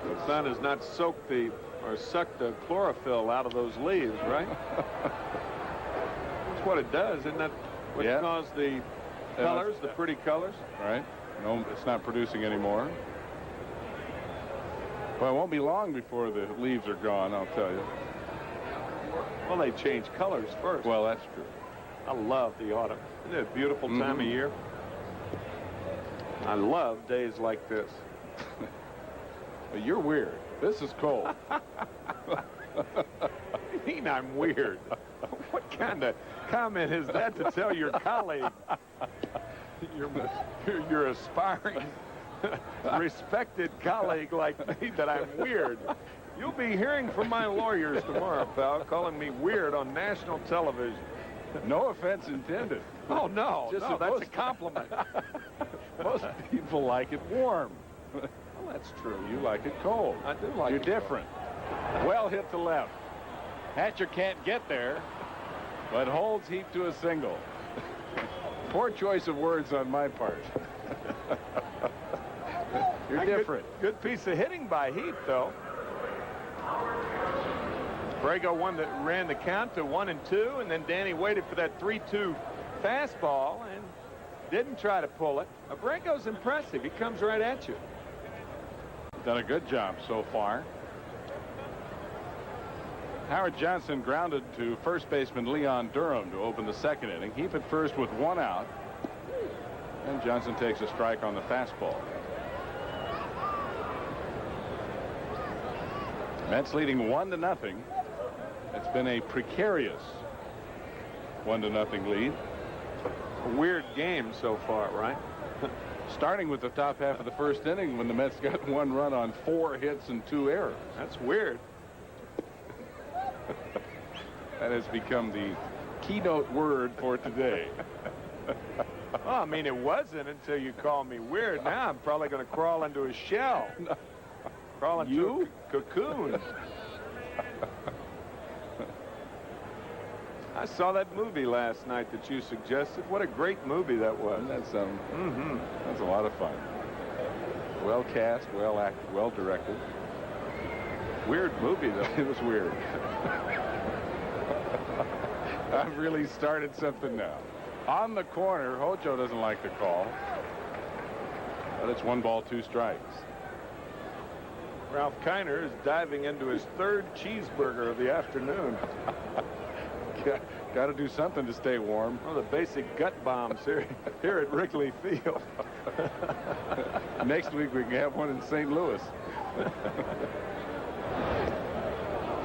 The sun has not soaked or sucked the chlorophyll out of those leaves, right? That's what it does. Isn't that what caused the colors, the pretty colors? Right. No, it's not producing anymore. Well, it won't be long before the leaves are gone, I'll tell you. Well, they change colors first. Well, that's true. I love the autumn. Isn't it a beautiful time of year? I love days like this. Well, you're weird. This is cold. What do you mean I'm weird? What kind of comment is that to tell your colleague? Your aspiring, respected colleague like me that I'm weird. You'll be hearing from my lawyers tomorrow, pal, calling me weird on national television. No offense intended. Oh, no. Just no, that's a compliment. Most people like it warm. Well, that's true. You like it cold. I do like You're it different. Well hit to left. Hatcher can't get there, but holds Heap to a single. Poor choice of words on my part. You're different. Good piece of hitting by Heap, though. Brago ran the count to 1-2, and then Danny waited for that 3-2 fastball and didn't try to pull it. Brago's impressive. He comes right at you. Done a good job so far. Howard Johnson grounded to first baseman Leon Durham to open the second inning. Heap at first with one out. And Johnson takes a strike on the fastball. Mets leading 1-0. It's been a precarious 1-0 lead. A weird game so far, right? Starting with the top half of the first inning when the Mets got one run on 4 hits and 2 errors. That's weird. That has become the keynote word for today. Well, I mean, it wasn't until you called me weird. Now I'm probably going to crawl into a shell. Crawl into a cocoon. I saw that movie last night that you suggested. What a great movie that was. That's that's a lot of fun. Well cast, well acted, well directed. Weird movie, though. It was weird. I've really started something now. On the corner, Hojo doesn't like the call. But it's 1 ball, 2 strikes. Ralph Kiner is diving into his 3rd cheeseburger of the afternoon. Got to do something to stay warm. Well, the basic gut bombs here at Wrigley Field. Next week we can have one in St. Louis.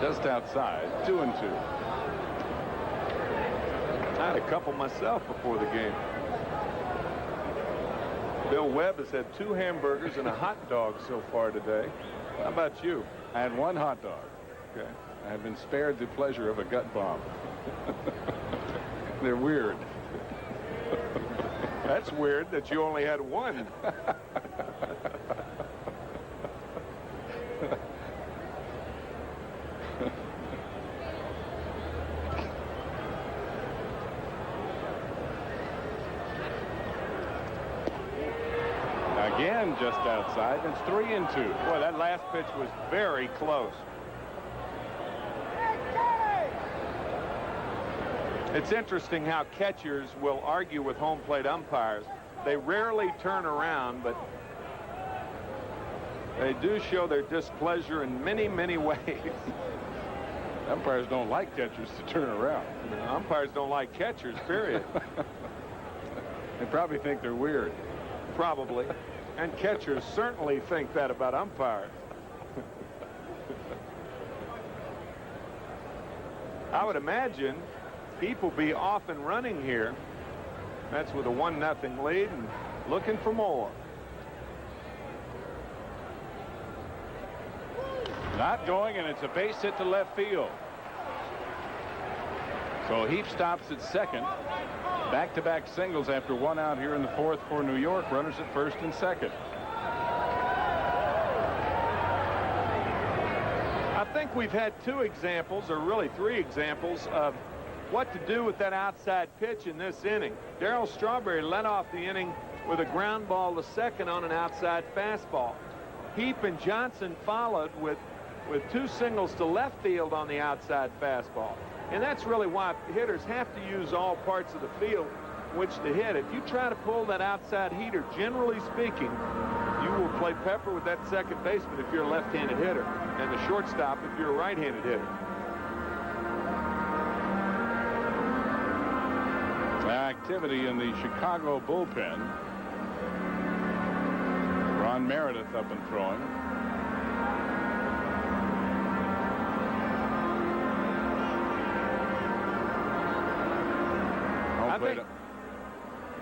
Just outside, 2-2. I had a couple myself before the game. Bill Webb has had 2 hamburgers and a hot dog so far today. How about you? I had 1 hot dog. Okay. I have been spared the pleasure of a gut bomb. They're weird. That's weird that you only had 1. Again, just outside. It's 3-2. Boy, that last pitch was very close. It's interesting how catchers will argue with home plate umpires. They rarely turn around, but they do show their displeasure in many, many ways. Umpires don't like catchers to turn around. No, umpires don't like catchers, period. They probably think they're weird. Probably. And catchers certainly think that about umpires. I would imagine people be off and running here. That's with a 1-0 lead and looking for more. Not going, and it's a base hit to left field. So Heap stops at second. Back-to-back singles after one out here in the fourth for New York. Runners at first and second. I think we've had two examples, or really three examples, of what to do with that outside pitch in this inning. Darryl Strawberry led off the inning with a ground ball to second on an outside fastball. Heap and Johnson followed with two singles to left field on the outside fastball. And that's really why hitters have to use all parts of the field which to hit. If you try to pull that outside heater, generally speaking, you will play pepper with that second baseman if you're a left-handed hitter, and the shortstop if you're a right-handed hitter. Activity in the Chicago bullpen. Ron Meredith up and throwing. I think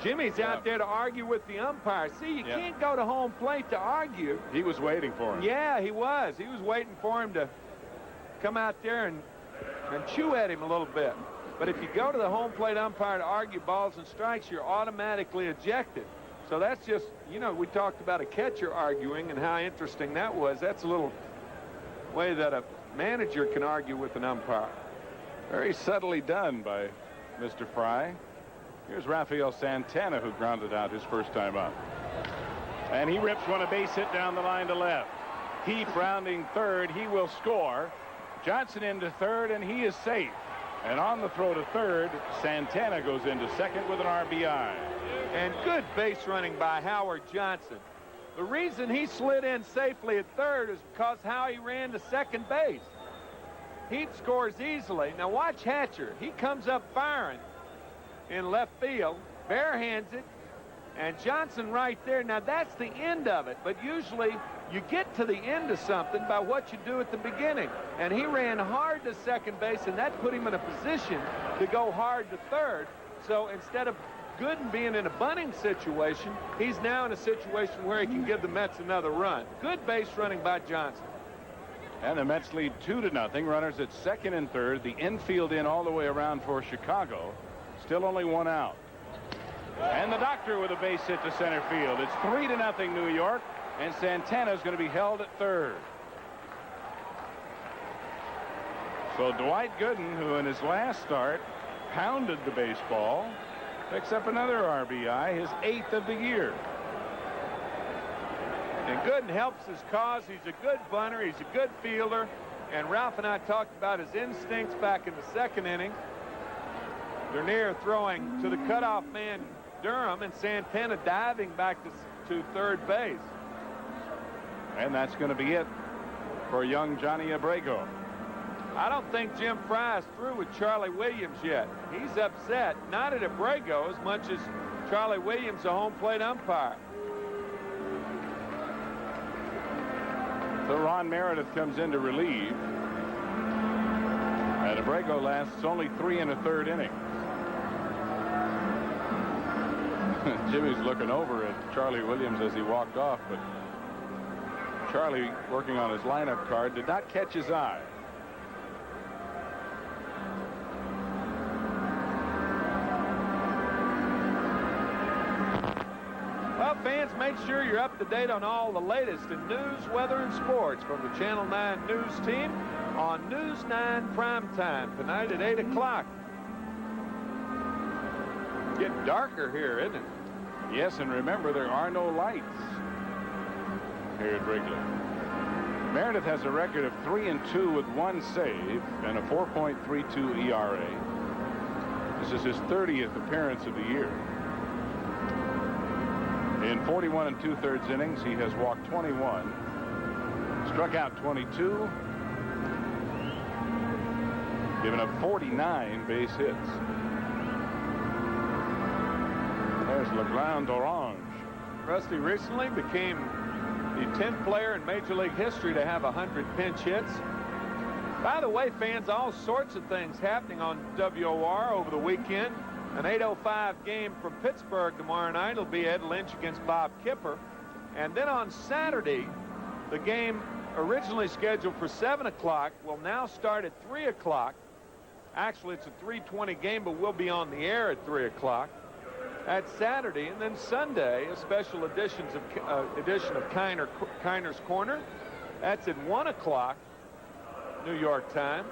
Jimmy's out there to argue with the umpire. See, you can't go to home plate to argue. He was waiting for him. Yeah, he was. He was waiting for him to come out there and chew at him a little bit. But if you go to the home plate umpire to argue balls and strikes, you're automatically ejected. So that's just, you know, we talked about a catcher arguing and how interesting that was. That's a little way that a manager can argue with an umpire. Very subtly done by Mr. Fry. Here's Rafael Santana, who grounded out his first time up. And he rips one a base hit down the line to left. Heap rounding third. He will score. Johnson into third, and he is safe. And on the throw to third, Santana goes into second with an RBI. And good base running by Howard Johnson. The reason he slid in safely at third is because how he ran to second base. He scores easily. Now watch Hatcher. He comes up firing in left field, barehands it, and Johnson right there. Now that's the end of it, but usually you get to the end of something by what you do at the beginning. And he ran hard to second base, and that put him in a position to go hard to third. So instead of Gooden being in a bunting situation, he's now in a situation where he can give the Mets another run. Good base running by Johnson. And the Mets lead 2-0. Runners at second and third. The infield in all the way around for Chicago. Still only one out. And the doctor with a base hit to center field. It's 3-0 New York. And Santana is going to be held at third. So Dwight Gooden, who in his last start pounded the baseball, picks up another RBI, his 8th of the year. And Gooden helps his cause. He's a good bunter. He's a good fielder. And Ralph and I talked about his instincts back in the second inning. Dernier throwing to the cutoff man Durham, and Santana diving back to third base. And that's going to be it for young Johnny Abrego. I don't think Jim Fry is through with Charlie Williams yet. He's upset, not at Abrego as much as Charlie Williams, a home plate umpire. So Ron Meredith comes in to relieve. And Abrego lasts only 3 1/3 innings. Jimmy's looking over at Charlie Williams as he walked off, but Charlie, working on his lineup card, did not catch his eye. Well, fans, make sure you're up to date on all the latest in news, weather, and sports from the Channel 9 News team on News 9 Primetime tonight at 8 o'clock. Getting darker here, isn't it? Yes, and remember, there are no lights here at Wrigley. Meredith has a record of 3-2 with 1 save and a 4.32 ERA. This is his 30th appearance of the year. In 41 2/3 innings, he has walked 21, struck out 22, given up 49 base hits. There's LeGrand Orange. Rusty recently became the 10th player in Major League history to have 100 pinch hits. By the way, fans, all sorts of things happening on WOR over the weekend. An 8:05 game from Pittsburgh tomorrow night. It'll be Ed Lynch against Bob Kipper. And then on Saturday, the game originally scheduled for 7 o'clock will now start at 3 o'clock. Actually, it's a 3:20 game, but we'll be on the air at 3 o'clock. That's Saturday, and then Sunday, a special edition of Kiner's Corner. That's at 1 o'clock, New York time.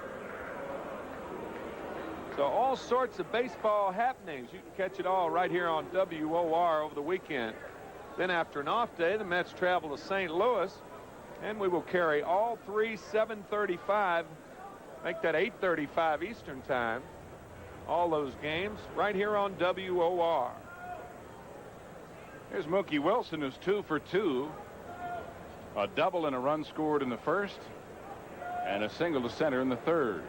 So all sorts of baseball happenings. You can catch it all right here on WOR over the weekend. Then after an off day, the Mets travel to St. Louis, and we will carry all three 7:35, make that 8:35 Eastern time, all those games right here on WOR. Here's Mookie Wilson, who's 2 for 2. A double and a run scored in the first, and a single to center in the third.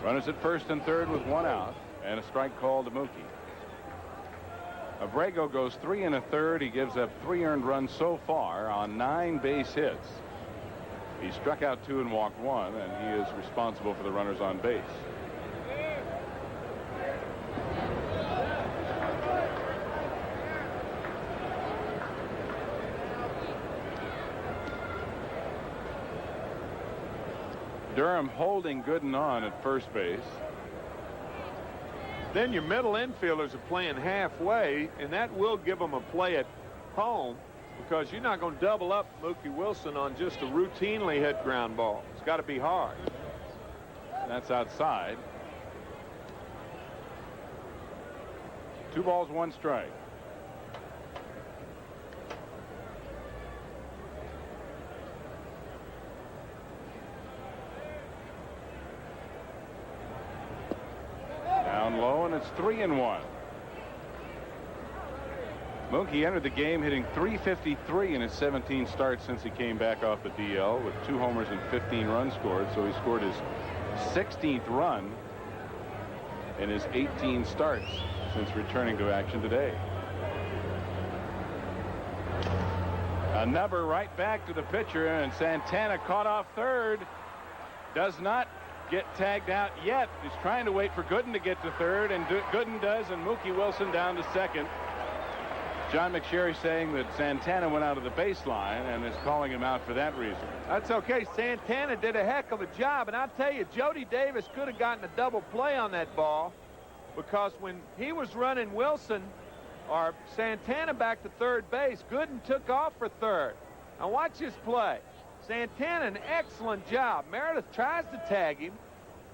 Runners at first and third with 1 out, and a strike called to Mookie. Abrego goes 3 1/3. He gives up 3 earned runs so far on 9 base hits. He struck out 2 and walked 1, and he is responsible for the runners on base. Durham holding Gooden on at first base. Then your middle infielders are playing halfway, and that will give them a play at home because you're not going to double up Mookie Wilson on just a routinely hit ground ball. It's got to be hard. That's outside. 2 balls, 1 strike. Down low, and it's 3-1. Mookie entered the game hitting .353 in his 17 starts since he came back off the DL with 2 homers and 15 runs scored. So he scored his 16th run in his 18 starts since returning to action today. A number right back to the pitcher, and Santana caught off third. Does not get tagged out yet. He's trying to wait for Gooden to get to third, and Gooden does, and Mookie Wilson down to second. John McSherry saying that Santana went out of the baseline and is calling him out for that reason. That's okay. Santana did a heck of a job, and I'll tell you, Jody Davis could have gotten a double play on that ball because when he was running Wilson or Santana back to third base, Gooden took off for third. Now watch this play. Santana, an excellent job. Meredith tries to tag him.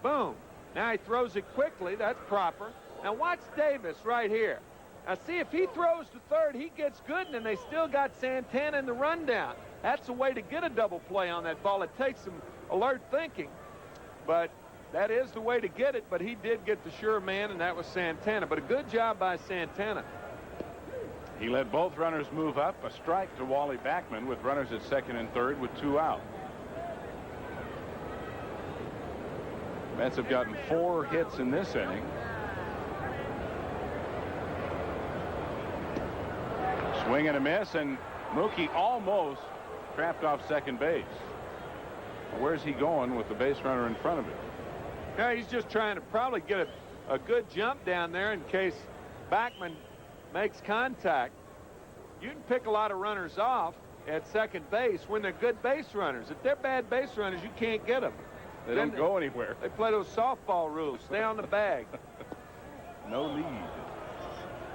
Boom. Now he throws it quickly. That's proper. Now watch Davis right here. Now see, if he throws to third, he gets Gooden, and they still got Santana in the rundown. That's a way to get a double play on that ball. It takes some alert thinking, but that is the way to get it. But he did get the sure man, and that was Santana. But a good job by Santana. He let both runners move up. A strike to Wally Backman with runners at second and third with 2 out. Mets have gotten 4 hits in this inning. Swing and a miss, and Mookie almost trapped off second base. Where's he going with the base runner in front of him? Yeah, he's just trying to probably get a good jump down there in case Backman makes contact. You can pick a lot of runners off at second base when they're good base runners. If they're bad base runners, you can't get them. They don't go anywhere. They play those softball rules. Stay on the bag. No lead.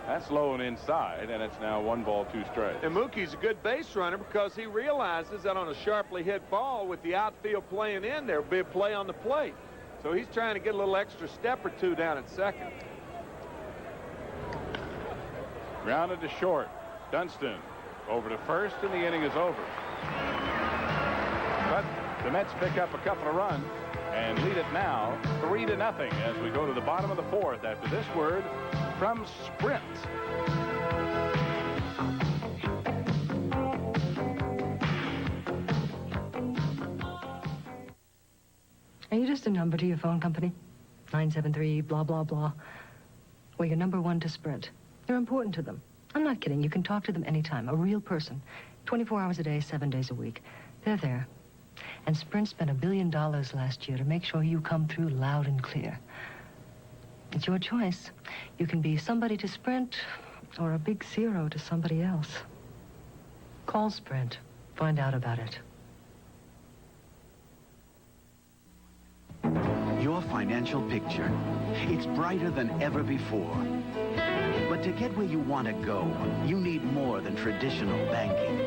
That's low and inside, and it's now 1 ball, 2 strikes. And Mookie's a good base runner because he realizes that on a sharply hit ball with the outfield playing in, there'll be a play on the plate. So he's trying to get a little extra step or 2 down at second. Grounded to short. Dunston over to first, and the inning is over. But the Mets pick up a couple of runs and lead it now 3-0 as we go to the bottom of the 4th after this word from Sprint. Are you just a number to your phone company? 973 blah blah blah. Well, you're number 1 to Sprint. You're important to them. I'm not kidding. You can talk to them anytime. A real person. 24 hours a day, 7 days a week. They're there. And Sprint spent $1 billion last year to make sure you come through loud and clear. It's your choice. You can be somebody to Sprint or a big zero to somebody else. Call Sprint. Find out about it. Your financial picture, it's brighter than ever before. But to get where you want to go, you need more than traditional banking.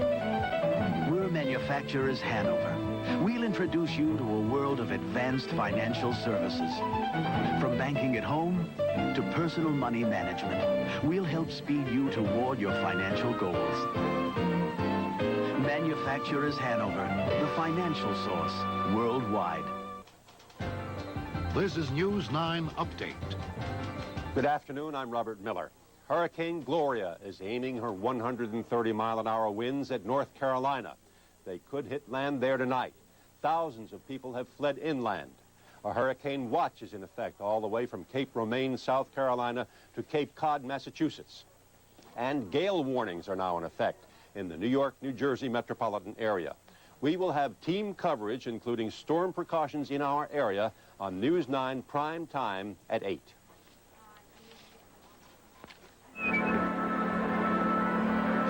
We're Manufacturers Hanover. We'll introduce you to a world of advanced financial services. From banking at home to personal money management, we'll help speed you toward your financial goals. Manufacturers Hanover, the financial source worldwide. This is News 9 Update. Good afternoon, I'm Robert Miller. Hurricane Gloria is aiming her 130-mile-an-hour winds at North Carolina. They could hit land there tonight. Thousands of people have fled inland. A hurricane watch is in effect all the way from Cape Romaine, South Carolina to Cape Cod, Massachusetts. And gale warnings are now in effect in the New York, New Jersey metropolitan area. We will have team coverage, including storm precautions in our area, on News 9 prime time at 8.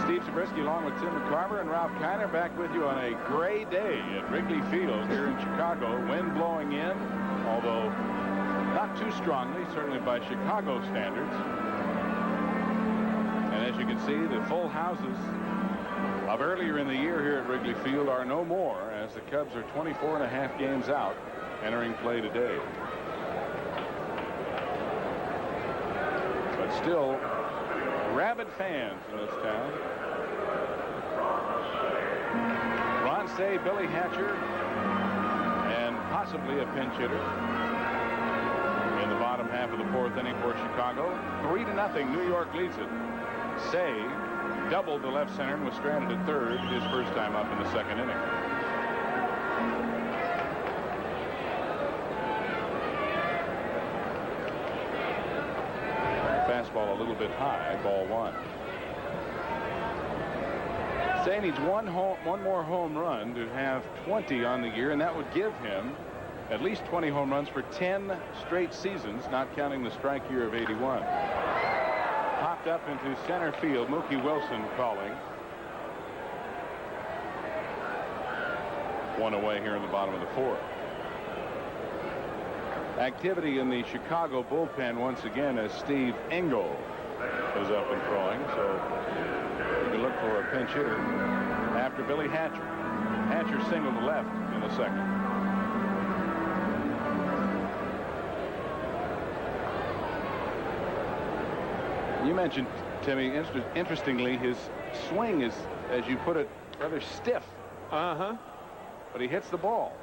Steve Zabriskie along with Tim McCarver and Ralph Kiner back with you on a gray day at Wrigley Field here in Chicago. Wind blowing in, although not too strongly, certainly by Chicago standards. And as you can see, the full houses of earlier in the year here at Wrigley Field are no more, as the Cubs are 24.5 games out entering play today. But still, rabid fans in this town. Ron Say, Billy Hatcher, and possibly a pinch hitter in the bottom half of the fourth inning for Chicago. 3-0, New York leads it. Say doubled the left center and was stranded at third his first time up in the second inning. Fastball a little bit high, ball one. Say needs one more home run to have 20 on the year, and that would give him at least 20 home runs for 10 straight seasons, not counting the strike year of 81. Popped up into center field, Mookie Wilson calling. One away here in the bottom of the fourth. Activity in the Chicago bullpen once again as Steve Engel is up and throwing, so you can look for a pinch hitter after Billy Hatcher. Hatcher singled to left in the second. You mentioned, Timmy, interestingly, his swing is, as you put it, rather stiff. Uh-huh. But he hits the ball.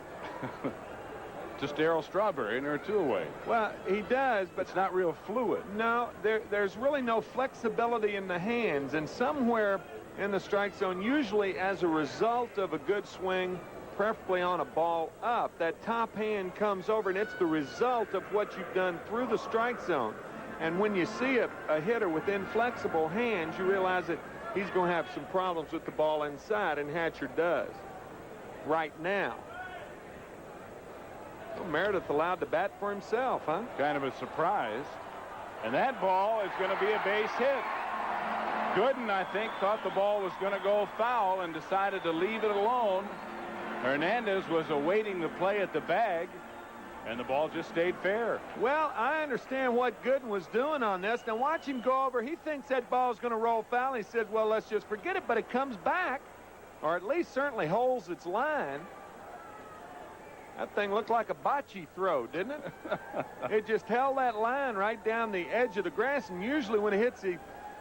Just Darryl Strawberry, and there are two away. Well, he does, but it's not real fluid. No, there's really no flexibility in the hands, and somewhere in the strike zone, usually as a result of a good swing, preferably on a ball up, that top hand comes over, and it's the result of what you've done through the strike zone. And when you see a hitter with inflexible hands, you realize that he's going to have some problems with the ball inside, and Hatcher does right now. Well, Meredith allowed to bat for himself, huh? Kind of a surprise. And that ball is going to be a base hit. Gooden, I think, thought the ball was going to go foul and decided to leave it alone. Hernandez was awaiting the play at the bag, and the ball just stayed fair. Well, I understand what Gooden was doing on this. Now watch him go over. He thinks that ball's going to roll foul. He said, well, let's just forget it. But it comes back, or at least certainly holds its line. That thing looked like a bocce throw, didn't it? It just held that line right down the edge of the grass, and usually when it hits the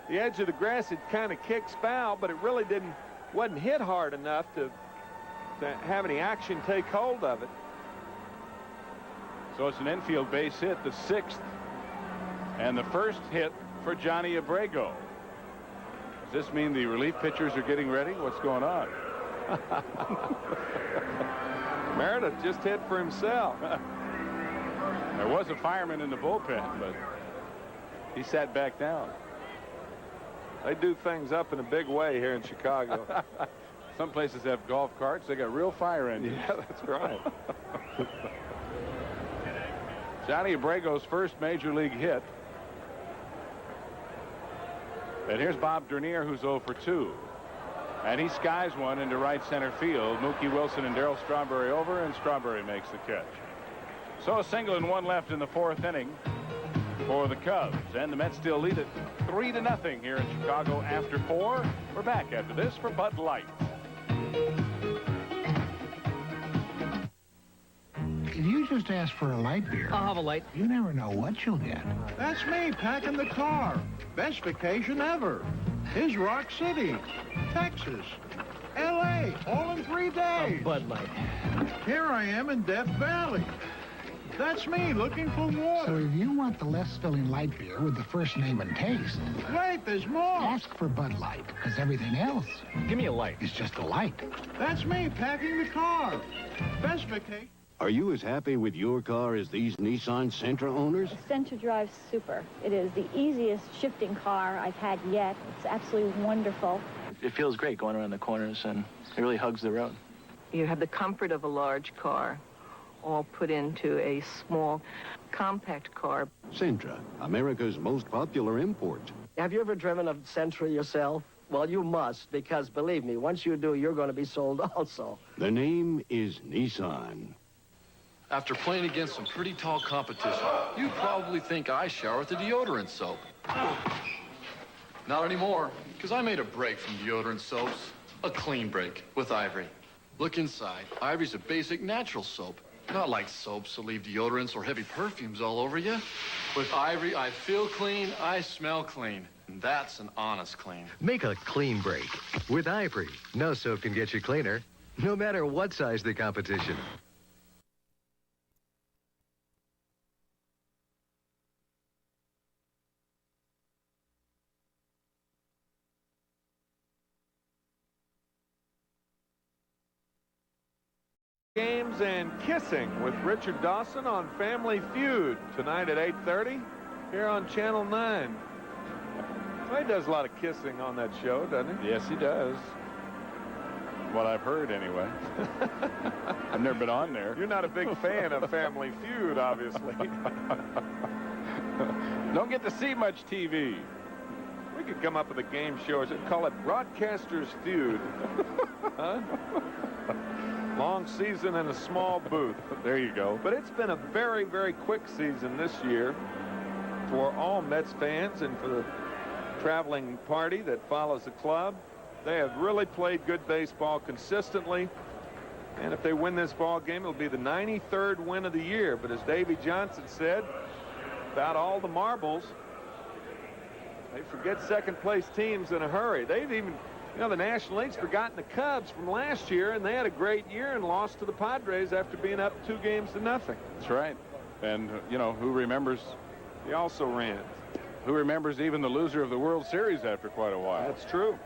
edge of the grass, it kind of kicks foul, but it really wasn't hit hard enough to have any action take hold of it. So it's an infield base hit, the sixth, and the first hit for Johnny Abrego. Does this mean the relief pitchers are getting ready? What's going on? Meredith just hit for himself. There was a fireman in the bullpen, but he sat back down. They do things up in a big way here in Chicago. Some places have golf carts. They got real fire engines. Yeah, that's right. Johnny Abrego's first major league hit. And here's Bob Dernier, who's 0 for 2. And he skies one into right center field. Mookie Wilson and Darryl Strawberry over, and Strawberry makes the catch. So a single and one left in the fourth inning for the Cubs. And the Mets still lead it 3-0 here in Chicago after 4. We're back after this for Bud Light. If you just ask for a light beer, I'll have a light. You never know what you'll get. That's me packing the car. Best vacation ever. Here's Rock City, Texas, L.A., all in 3 days. Bud Light. Here I am in Death Valley. That's me looking for water. So if you want the less filling light beer with the first name and taste, wait, there's more. Ask for Bud Light, because everything else, give me a light, is just a light. That's me packing the car. Best vacation. Are you as happy with your car as these Nissan Sentra owners? The Sentra drives super. It is the easiest shifting car I've had yet. It's absolutely wonderful. It feels great going around the corners, and it really hugs the road. You have the comfort of a large car, all put into a small, compact car. Sentra, America's most popular import. Have you ever driven a Sentra yourself? Well, you must, because believe me, once you do, you're going to be sold also. The name is Nissan. After playing against some pretty tall competition, you probably think I shower with the deodorant soap. Not anymore, because I made a break from deodorant soaps. A clean break with Ivory. Look inside. Ivory's a basic natural soap. Not like soaps that leave deodorants or heavy perfumes all over you. With Ivory, I feel clean, I smell clean. And that's an honest clean. Make a clean break with Ivory. No soap can get you cleaner, no matter what size the competition. Games and kissing with Richard Dawson on Family Feud tonight at 8:30 here on Channel 9. Well, he does a lot of kissing on that show, doesn't he? Yes, he does. What I've heard, anyway. I've never been on there. You're not a big fan of Family Feud, obviously. Don't get to see much TV. We could come up with a game show. Call it Broadcaster's Feud. Huh? Long season in a small booth. There you go. But it's been a very, very quick season this year for all Mets fans and for the traveling party that follows the club. They have really played good baseball consistently. And if they win this ball game, it'll be the 93rd win of the year. But as Davey Johnson said about all the marbles, they forget second-place teams in a hurry. They've even... You know, the National League's forgotten the Cubs from last year, and they had a great year and lost to the Padres after being up 2-0. That's right. And, you know, who remembers... He also ran. Who remembers even the loser of the World Series after quite a while? That's true.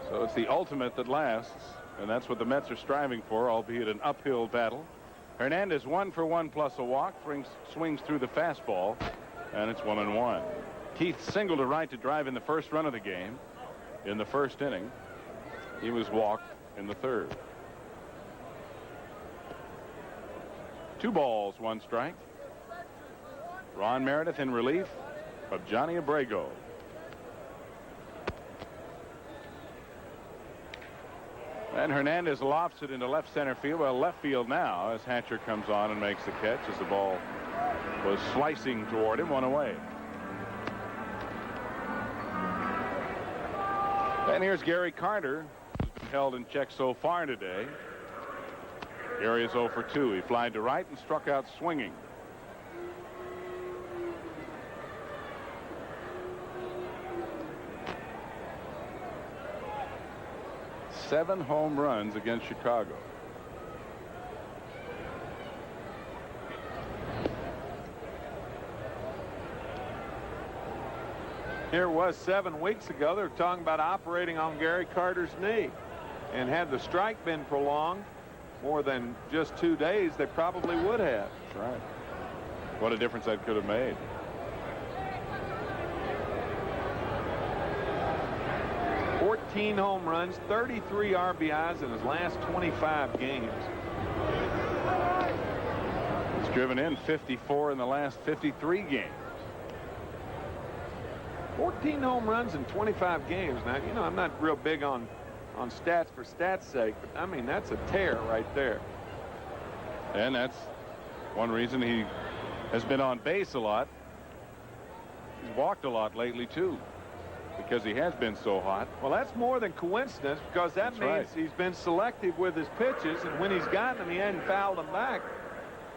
So it's the ultimate that lasts, and that's what the Mets are striving for, albeit an uphill battle. Hernandez 1 for 1 plus a walk, swings through the fastball, and it's 1-1. Keith singled to right to drive in the first run of the game. In the first inning, he was walked in the third. 2 balls, 1 strike. Ron Meredith in relief of Johnny Abrego. And Hernandez lofts it into left center field. Well, left field now as Hatcher comes on and makes the catch as the ball was slicing toward him, 1 away. And here's Gary Carter, who's been held in check so far today. Gary is 0 for 2. He flied to right and struck out swinging. Seven home runs against Chicago. Here was 7 weeks ago. They're talking about operating on Gary Carter's knee. And had the strike been prolonged more than just 2 days, they probably would have. That's right. What a difference that could have made. Home runs, 33 RBIs in his last 25 games. He's driven in 54 in the last 53 games. 14 home runs in 25 games. Now, you know, I'm not real big on stats for stats' sake, but I mean, that's a tear right there. And that's one reason he has been on base a lot. He's walked a lot lately, too, because he has been so hot. Well, that's more than coincidence, because that means he's been selective with his pitches, and when he's gotten them, he hadn't fouled them back,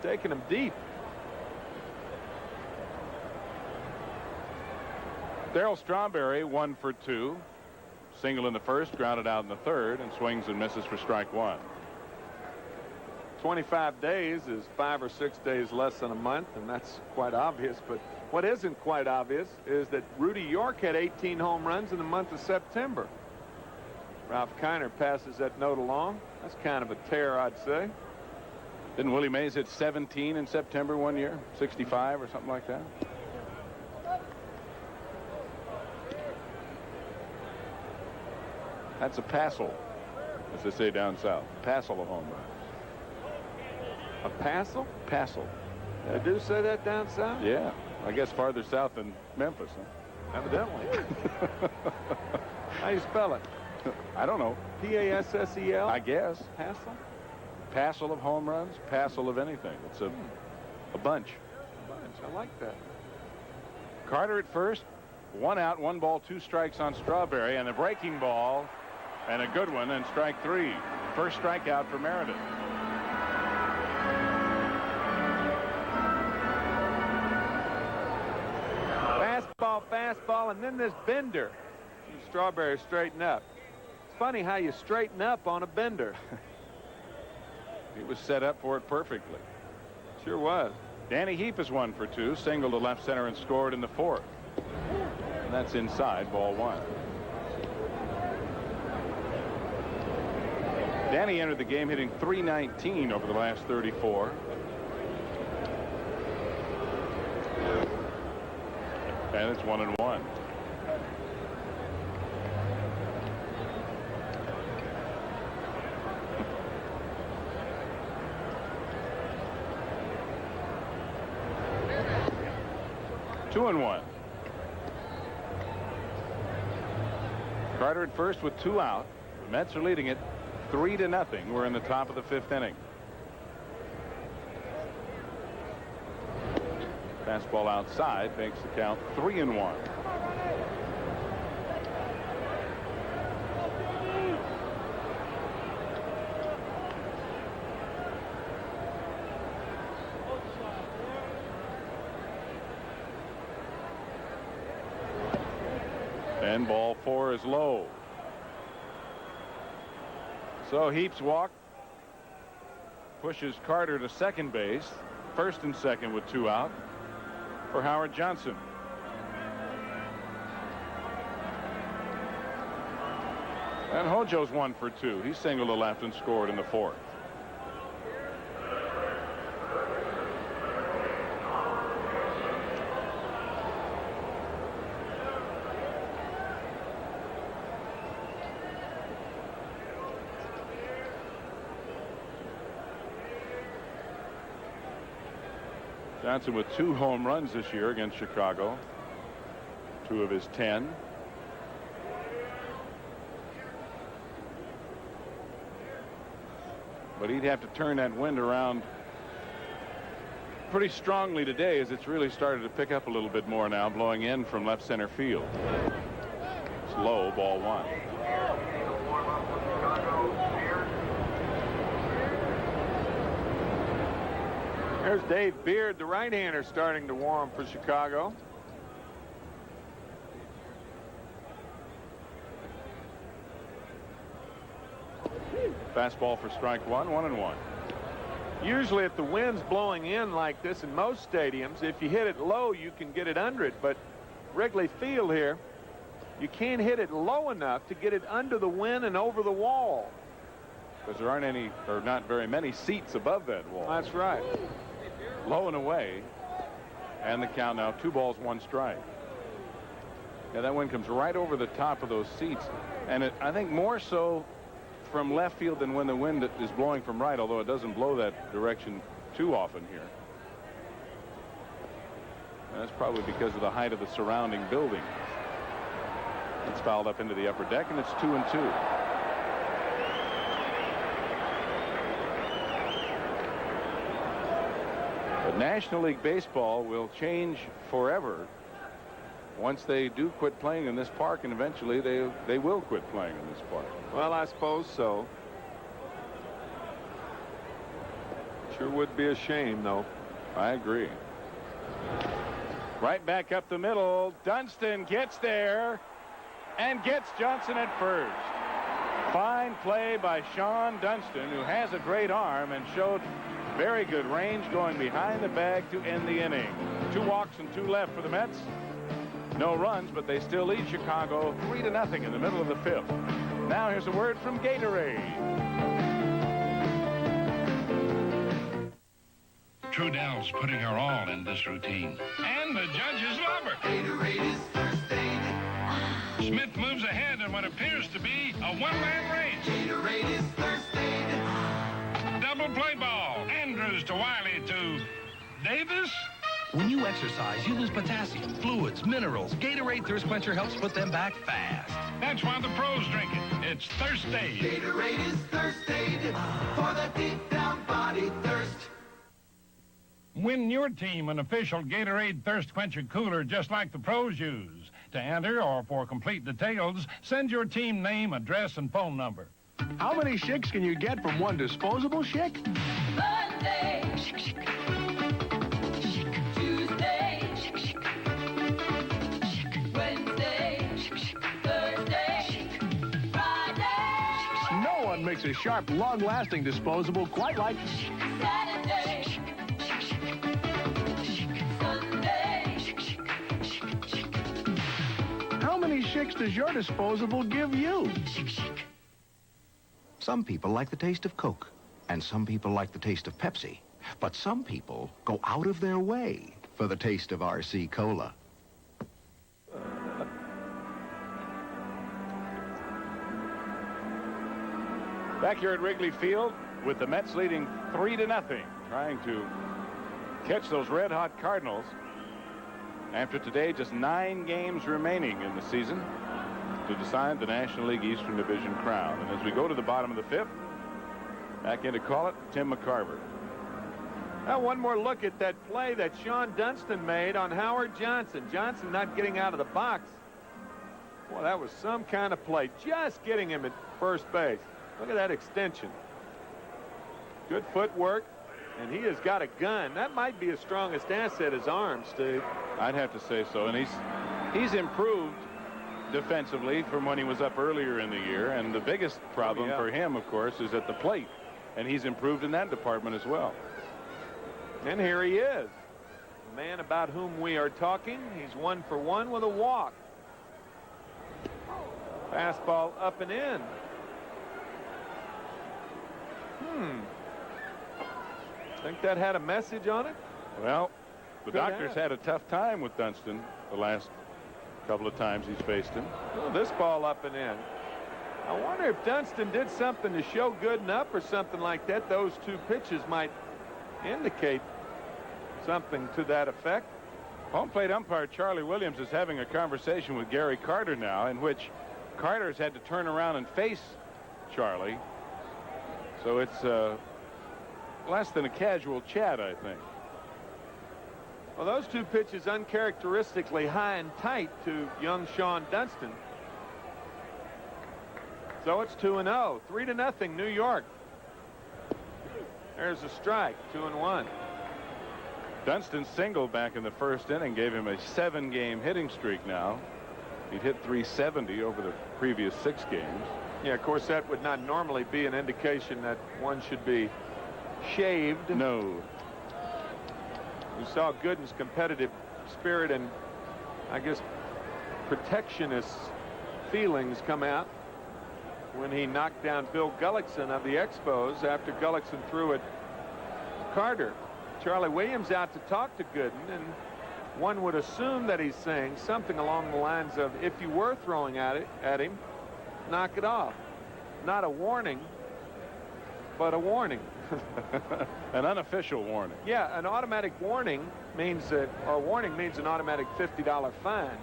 taking them deep. Darryl Strawberry 1 for 2. Single in the first, grounded out in the third, and swings and misses for strike one. 25 days is 5 or 6 days less than a month, and that's quite obvious. But what isn't quite obvious is that Rudy York had 18 home runs in the month of September. Ralph Kiner passes that note along. That's kind of a tear, I'd say. Didn't Willie Mays hit 17 in September one year? 65 or something like that? That's a passel, as they say down south. Passel of home runs. A passel? Passel. Yeah. They do say that down south? Yeah. I guess farther south than Memphis, huh? Evidently. How you spell it? I don't know. P-A-S-S-E-L? I guess. Passel? Passel of home runs, passel of anything. It's a bunch. A bunch. I like that. Carter at first. 1 out, 1 ball, 2 strikes on Strawberry, and a breaking ball, and a good one, and strike 3. First strikeout for Meredith. Fastball, and then this bender. Strawberry straighten up. It's funny how you straighten up on a bender. He was set up for it perfectly. Sure was. Danny Heap is 1 for 2, singled to left center and scored in the fourth. And that's inside, ball 1. Danny entered the game hitting .319 over the last 34. And it's 1-1. Two and 1. Carter at first with 2 out. The Mets are leading it 3-0. We're in the top of the 5th inning. Fastball outside makes the count 3-1. And ball 4 is low. So Heap's walk pushes Carter to second base. First and second with 2 out for Howard Johnson. And Hojo's 1 for 2. He singled to left and scored in the fourth. Johnson with 2 home runs this year against Chicago. 2 of his 10. But he'd have to turn that wind around pretty strongly today, as it's really started to pick up a little bit more now, blowing in from left center field. It's low, ball 1. There's Dave Beard, the right-hander, starting to warm for Chicago. Fastball for strike 1, 1-1. Usually if the wind's blowing in like this in most stadiums, if you hit it low, you can get it under it. But Wrigley Field here, you can't hit it low enough to get it under the wind and over the wall. Because there aren't any, or not very many seats above that wall. That's right. Low and away. And the count now 2 balls, 1 strike. Yeah, that wind comes right over the top of those seats. And I think more so from left field than when the wind is blowing from right, although it doesn't blow that direction too often here. And that's probably because of the height of the surrounding building. It's fouled up into the upper deck, and it's 2-2. But National League Baseball will change forever once they do quit playing in this park, and eventually they will quit playing in this park. Well, I suppose so. Sure would be a shame, though. I agree. Right back up the middle. Dunston gets there and gets Johnson at first. Fine play by Sean Dunston, who has a great arm and showed very good range going behind the bag to end the inning. 2 walks and 2 left for the Mets. No runs, but they still lead Chicago 3-0 in the middle of the 5th. Now here's a word from Gatorade. Trudell's putting her all in this routine. And the judges love her. Gatorade is first aid. Smith moves ahead in what appears to be a one-man race. Gatorade is first aid. Double play ball. Andrews to Wiley to Davis. When you exercise, you lose potassium, fluids, minerals. Gatorade Thirst Quencher helps put them back fast. That's why the pros drink it. It's Thirst Aid. Gatorade is first aid for the deep down body thirst. Win your team an official Gatorade Thirst Quencher cooler just like the pros use. To enter or for complete details, send your team name, address, and phone number. How many shakes can you get from one disposable shake? Monday. Tuesday. Wednesday. Thursday. Friday. No one makes a sharp, long-lasting disposable quite like Saturday. Sunday. How many shakes does your disposable give you? Some people like the taste of Coke, and some people like the taste of Pepsi. But some people go out of their way for the taste of RC Cola. Back here at Wrigley Field with the Mets leading 3-0, trying to catch those red-hot Cardinals. After today, just 9 games remaining in the season to decide the National League Eastern Division crown. And as we go to the bottom of the 5th, back in to call it, Tim McCarver. Now, one more look at that play that Sean Dunston made on Howard Johnson. Johnson not getting out of the box. Well, that was some kind of play. Just getting him at first base. Look at that extension. Good footwork, and he has got a gun. That might be his strongest asset, his arm, Steve. I'd have to say so. And he's improved defensively from when he was up earlier in the year. And the biggest problem for him, of course, is at the plate. And he's improved in that department as well. And here he is. The man about whom we are talking. He's 1 for 1 with a walk. Fastball up and in. Think that had a message on it? Well, the Could doctors have. had a tough time with Dunston the last couple of times he's faced him. Oh, this ball up and in. I wonder if Dunston did something to show good enough or something like that. Those 2 pitches might indicate something to that effect. Home plate umpire Charlie Williams is having a conversation with Gary Carter now, in which Carter's had to turn around and face Charlie. So it's less than a casual chat, I think. Well, those 2 pitches uncharacteristically high and tight to young Sean Dunston. So it's 2-0. 3-0 New York. There's a strike. 2-1. Dunston's single back in the first inning gave him a 7-game hitting streak now. He'd hit .370 over the previous 6 games. Yeah, of course, that would not normally be an indication that one should be shaved. No. You saw Gooden's competitive spirit and, I guess, protectionist feelings come out when he knocked down Bill Gullickson of the Expos after Gullickson threw at Carter. Charlie Williams out to talk to Gooden, and one would assume that he's saying something along the lines of, if you were throwing at him, knock it off. Not a warning, but a warning. An unofficial warning. Yeah, an automatic warning means that, or warning means an automatic $50 fine.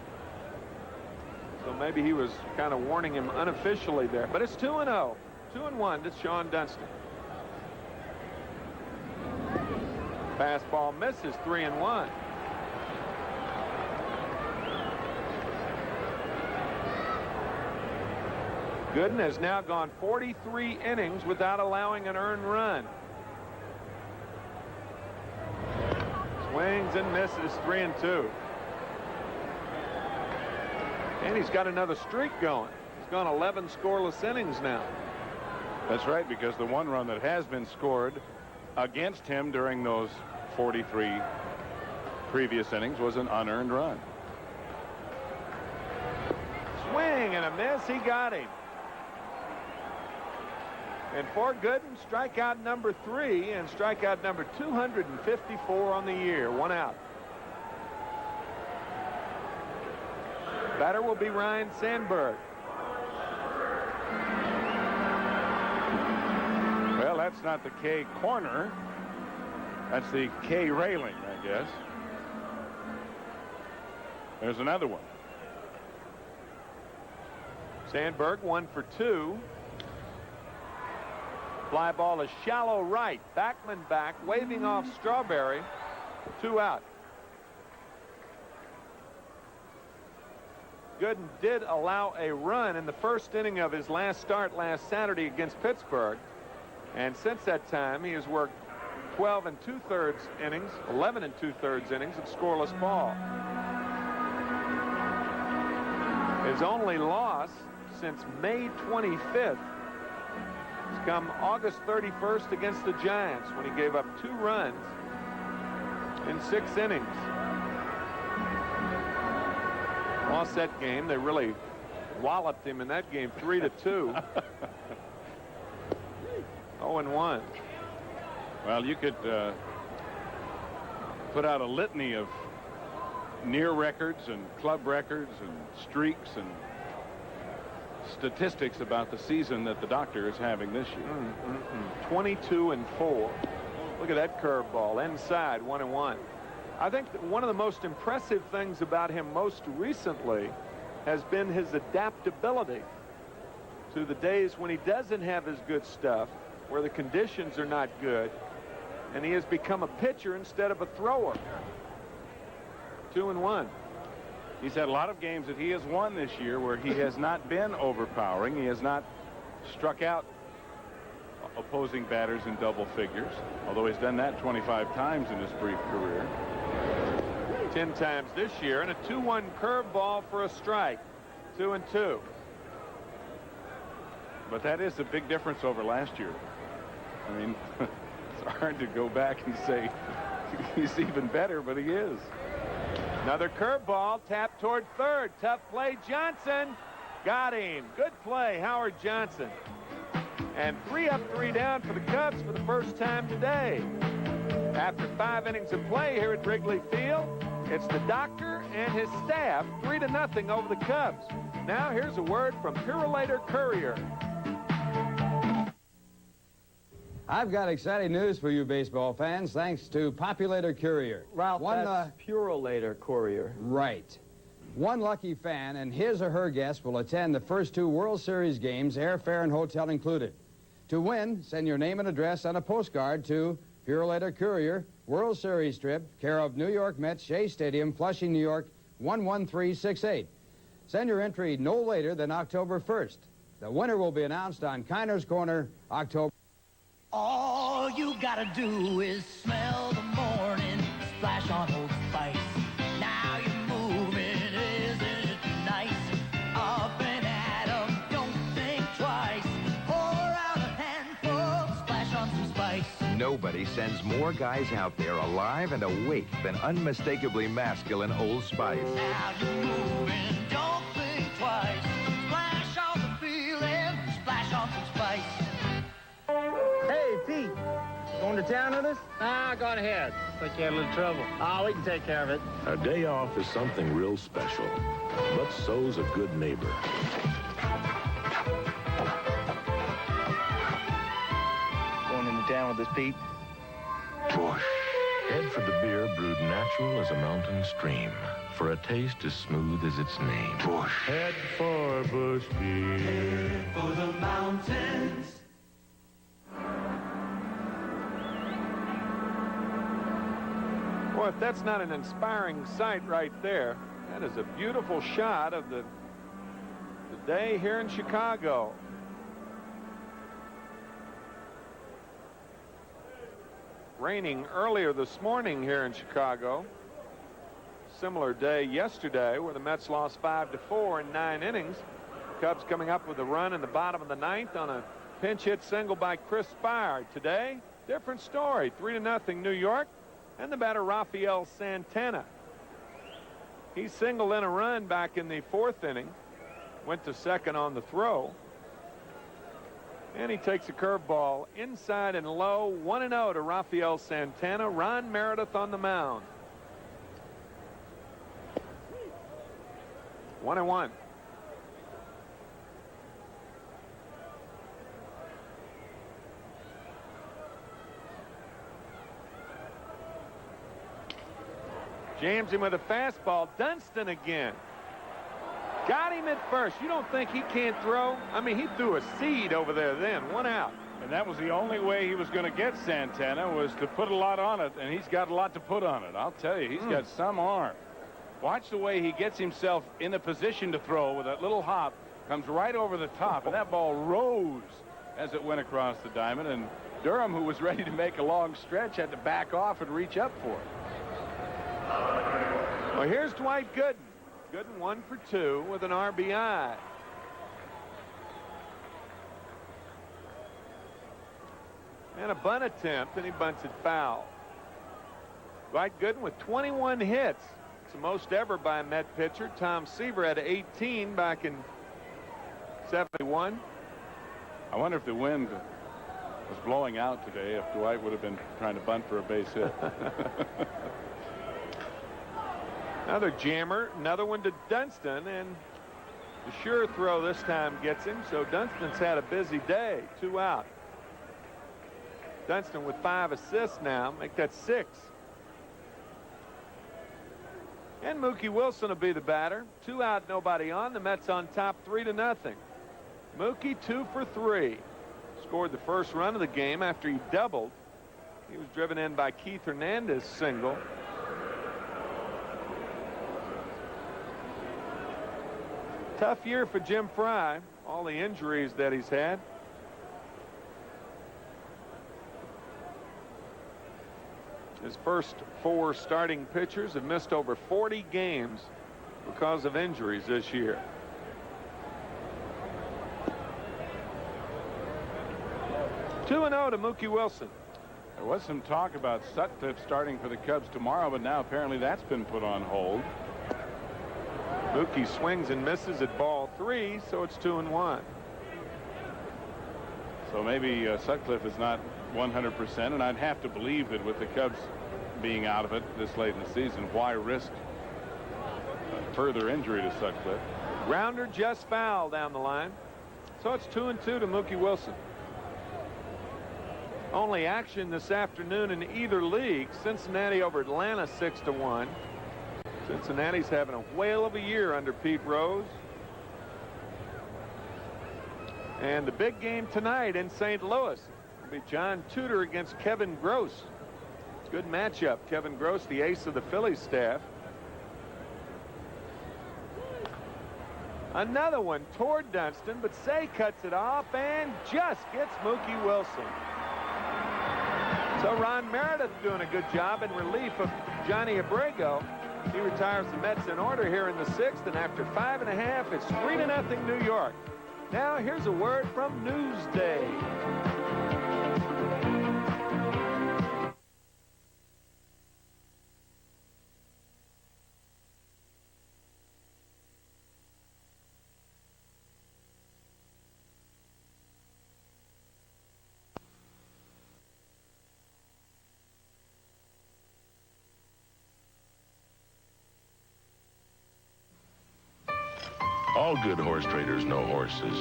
So maybe he was kind of warning him unofficially there. But it's 2-0. 2-1 to Sean Dunston. Fastball misses, 3-1. Gooden has now gone 43 innings without allowing an earned run. Swings and misses, 3-2. And he's got another streak going. He's gone 11 scoreless innings now. That's right, because the one run that has been scored against him during those 43 previous innings was an unearned run. Swing and a miss. He got him. And for Gooden, strikeout number 3 and strikeout number 254 on the year. 1 out. Batter will be Ryan Sandberg. Well, that's not the K corner. That's the K railing, I guess. There's another one. Sandberg 1 for 2. Fly ball is shallow right. Backman back, waving off Strawberry. 2 out. Gooden did allow a run in the first inning of his last start last Saturday against Pittsburgh. And since that time, he has worked 12 2/3 innings, 11 2/3 innings of scoreless ball. His only loss since May 25th has come August 31st against the Giants, when he gave up 2 runs in 6 innings. Lost that game. They really walloped him in that game, 3-2. 0-1. Well, you could put out a litany of near records and club records and streaks and statistics about the season that the doctor is having this year. 22-4. Look at that curveball inside, 1-1. I think that one of the most impressive things about him most recently has been his adaptability to the days when he doesn't have his good stuff, where the conditions are not good, and he has become a pitcher instead of a thrower. 2-1. He's had a lot of games that he has won this year where he has not been overpowering. He has not struck out opposing batters in double figures, although he's done that 25 times in his brief career. 10 times this year, and a 2-1 curveball for a strike. 2-2. But that is a big difference over last year. I mean, it's hard to go back and say he's even better, but he is. Another curveball tapped toward third. Tough play, Johnson. Got him. Good play, Howard Johnson. And 3 up, 3 down for the Cubs for the first time today. After 5 innings of play here at Wrigley Field, it's the doctor and his staff 3-0 over the Cubs. Now here's a word from Purolator Courier. I've got exciting news for you baseball fans, thanks to Populator Courier. Ralph, that's Purolator Courier. Right. One lucky fan and his or her guest will attend the first 2 World Series games, airfare and hotel included. To win, send your name and address on a postcard to Purolator Courier, World Series strip, care of New York Mets, Shea Stadium, Flushing, New York, 11368. Send your entry no later than October 1st. The winner will be announced on Kiner's Corner, October. All you gotta do is smell the morning splash on Old Spice. Now you're moving, isn't it nice? Up and at 'em, don't think twice. Pour out a handful, splash on some spice. Nobody sends more guys out there alive and awake than unmistakably masculine Old Spice. Now you're moving, don't think twice. Splash on the feeling, splash on some spice. Hey, Pete, going to town with us? Ah, go ahead. Think you had a little trouble. Oh, we can take care of it. A day off is something real special, but so's a good neighbor. Going into town with us, Pete? Push. Head for the beer brewed natural as a mountain stream. for a taste as smooth as its name. Bush. Head for Bush Beer. Head for the mountains. Boy, if that's not an inspiring sight right there, that is a beautiful shot of the day here in Chicago. Raining earlier this morning here in Chicago. Similar day yesterday where the Mets lost 5-4 in 9 innings. Cubs coming up with a run in the bottom of the 9th on a pinch hit single by Chris Spire. Today, different story. 3-0 New York, and the batter Rafael Santana. He singled in a run back in the 4th inning. Went to second on the throw. And he takes a curveball inside and low. 1-0 to Rafael Santana. Ron Meredith on the mound. 1-1. Jams him with a fastball. Dunston again. Got him at first. You don't think he can't throw? I mean, he threw a seed over there then. 1 out. And that was the only way he was going to get Santana, was to put a lot on it, and he's got a lot to put on it. I'll tell you, he's got some arm. Watch the way he gets himself in a position to throw with that little hop. Comes right over the top, and that ball rose as it went across the diamond. And Durham, who was ready to make a long stretch, had to back off and reach up for it. Well, here's Dwight Gooden. Gooden 1 for 2 with an RBI. And a bunt attempt, and he bunts it foul. Dwight Gooden with 21 hits. It's the most ever by a Met pitcher. Tom Seaver had 18 back in 71. I wonder if the wind was blowing out today, if Dwight would have been trying to bunt for a base hit. Another jammer, another one to Dunston, and the sure throw this time gets him. So Dunston's had a busy day. 2 out. Dunston with 5 assists now. Make that 6. And Mookie Wilson will be the batter. 2 out, nobody on. The Mets on top 3-0. Mookie 2 for 3. Scored the first run of the game after he doubled. He was driven in by Keith Hernandez's single. Tough year for Jim Fry. All the injuries that he's had. His first 4 starting pitchers have missed over 40 games because of injuries this year. Two 2-0 to Mookie Wilson. There was some talk about Sutcliffe starting for the Cubs tomorrow, but now apparently that's been put on hold. Mookie swings and misses at ball 3, so it's 2-1. So maybe Sutcliffe is not 100%, and I'd have to believe that with the Cubs being out of it this late in the season, why risk further injury to Sutcliffe? Grounder just foul down the line. So it's 2-2 to Mookie Wilson. Only action this afternoon in either league. Cincinnati over Atlanta 6-1. Cincinnati's having a whale of a year under Pete Rose. And the big game tonight in St. Louis will be John Tudor against Kevin Gross. It's a good matchup. Kevin Gross, the ace of the Phillies staff. Another one toward Dunston, but Say cuts it off and just gets Mookie Wilson. So Ron Meredith doing a good job in relief of Johnny Abrego. He retires the Mets in order here in the 6th, and after 5.5, it's 3-0 New York. Now here's a word from Newsday. All good horse traders know horses.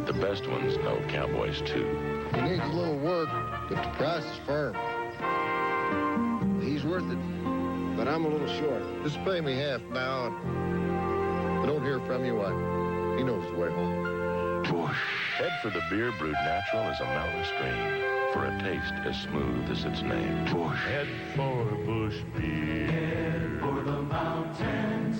The best ones know cowboys, too. He needs a little work, but the price is firm. He's worth it. but I'm a little short. Just pay me half now, and if I don't hear from you, he knows his way home. Bush. Head for the beer brewed natural as a mountain stream. For a taste as smooth as its name. Bush. Head for Bush beer. Head for the mountains.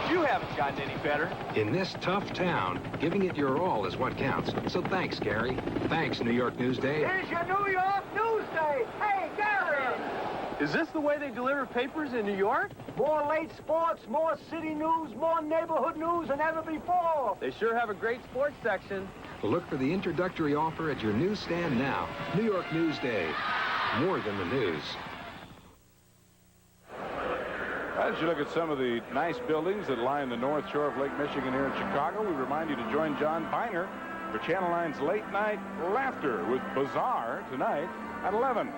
You haven't gotten any better. In this tough town, giving it your all is what counts. So thanks, Gary. Thanks, New York Newsday. Here's your New York Newsday. Hey, Gary! Is this the way they deliver papers in New York? More late sports, more city news, more neighborhood news than ever before. They sure have a great sports section. Look for the introductory offer at your newsstand now. New York Newsday. More than the news. As you look at some of the nice buildings that lie in the north shore of Lake Michigan here in Chicago, we remind you to join John Biner for Channel 9's Late Night Laughter with Bazaar tonight at 11.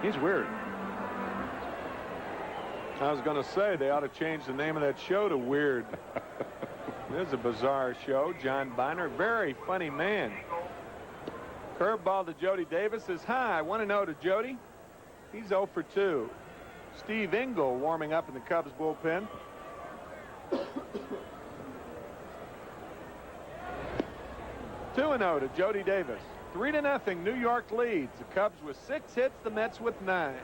He's weird. I was going to say they ought to change the name of that show to Weird. This is a bizarre show. John Biner, very funny man. Curveball to Jody Davis is high. 1-0 to Jody. He's 0 for 2. Steve Engel warming up in the Cubs bullpen. Two 2-0 to Jody Davis. 3-0 New York leads. The Cubs with 6 hits, the Mets with 9.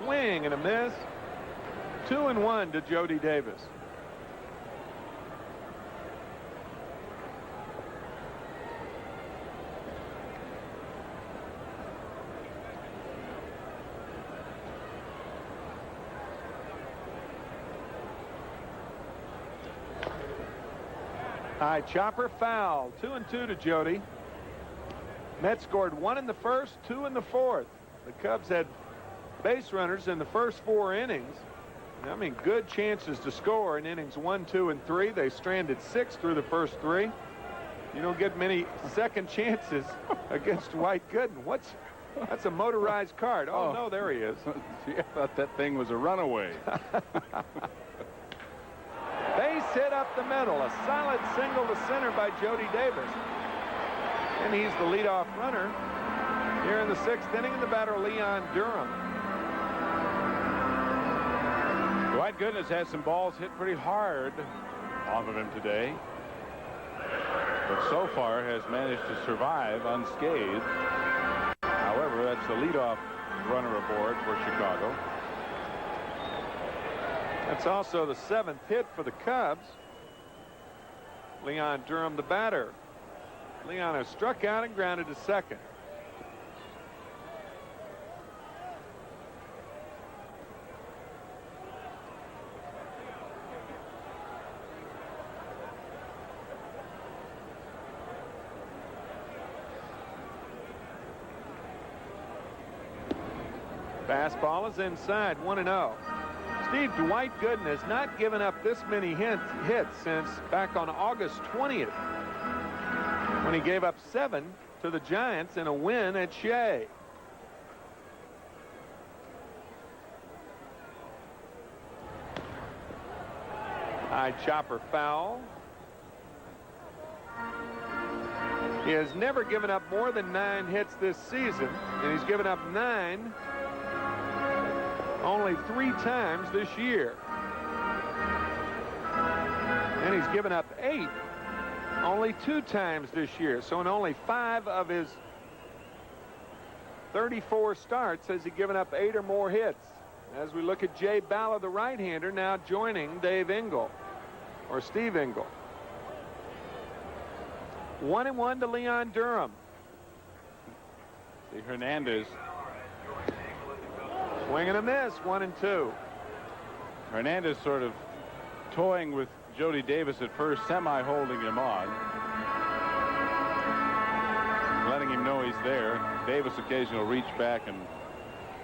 Swing and a miss. 2-1 to Jody Davis. High chopper foul. 2-2 to Jody. Mets scored 1 in the first, 2 in the fourth. The Cubs had base runners in the first 4 innings. I mean, good chances to score in innings 1, 2, and 3. They stranded 6 through the first 3. You don't get many second chances against Dwight Gooden. That's a motorized cart. Oh, no, there he is. I thought that thing was a runaway. Base hit up the middle. A solid single to center by Jody Davis. And he's the leadoff runner here in the 6th inning, and the batter Leon Durham. Dwight Gooden has had some balls hit pretty hard off of him today, but so far has managed to survive unscathed. However, that's the leadoff runner aboard for Chicago. That's also the 7th hit for the Cubs. Leon Durham, the batter. Leon has struck out and grounded to second. Fastball is inside. 1-0. Steve, Dwight Gooden has not given up this many hits since back on August 20th when he gave up 7 to the Giants in a win at Shea. High chopper foul. He has never given up more than 9 hits this season, and he's given up 9 only 3 times this year. And he's given up 8 only 2 times this year. So in only 5 of his 34 starts has he given up 8 or more hits. As we look at Jay Ballard, the right-hander, now joining Dave Engel. or Steve Engel. 1-1 to Leon Durham. See Hernandez. Swing and a miss, 1-2. Hernandez sort of toying with Jody Davis at first, semi-holding him on. Letting him know he's there. Davis occasionally will reach back and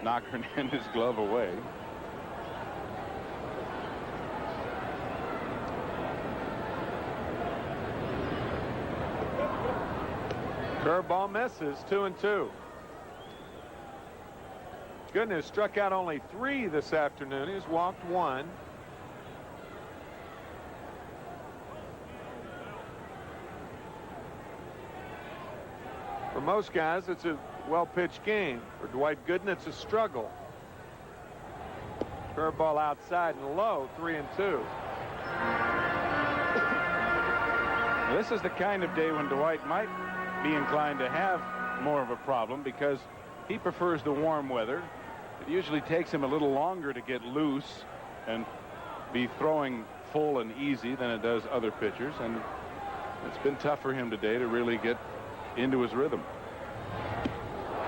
knock Hernandez's glove away. Curveball misses, 2-2. Gooden has struck out only 3 this afternoon. He's walked 1. For most guys, it's a well-pitched game. For Dwight Gooden, it's a struggle. Curveball outside and low, 3-2. This is the kind of day when Dwight might be inclined to have more of a problem because he prefers the warm weather. It usually takes him a little longer to get loose and be throwing full and easy than it does other pitchers, and it's been tough for him today to really get into his rhythm.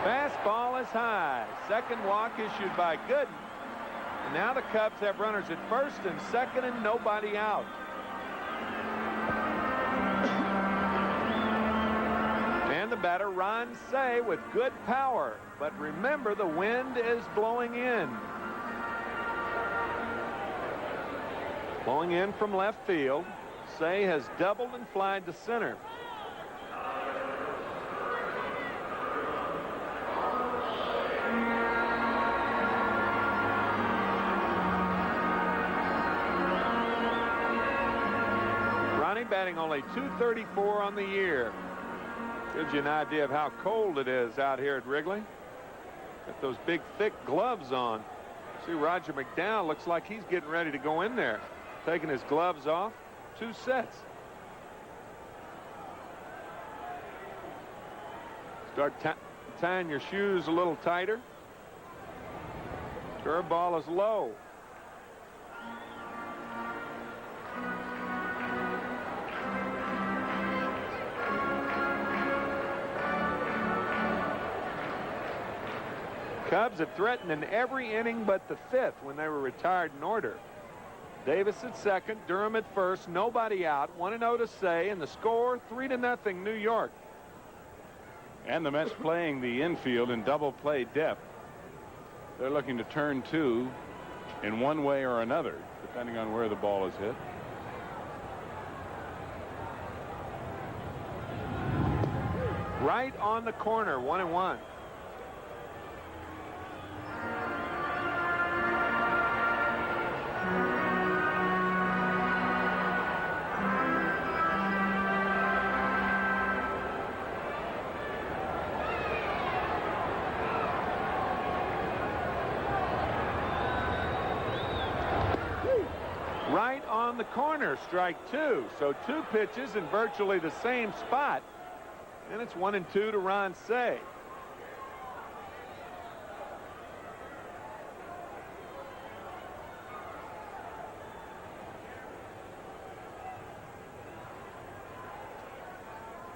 Fastball is high. Second walk issued by Gooden. And now the Cubs have runners at first and second and nobody out. And the batter, Ron Cey, with good power. But remember, the wind is blowing in. Blowing in from left field. Cey has doubled and flied to center. Ronnie batting only .234 on the year. Gives you an idea of how cold it is out here at Wrigley. Got those big, thick gloves on. See, Roger McDowell looks like he's getting ready to go in there. Taking his gloves off. 2 sets. Start tying your shoes a little tighter. Curveball is low. Cubs have threatened in every inning but the 5th when they were retired in order. Davis at second, Durham at first, nobody out, 1-0 to Cey, and the score 3-0 New York. And the Mets playing the infield in double play depth. They're looking to turn 2 in one way or another, depending on where the ball is hit. Right on the corner, 1-1. Right on the corner, strike 2. So 2 pitches in virtually the same spot. And it's 1-2 to Ron Cey.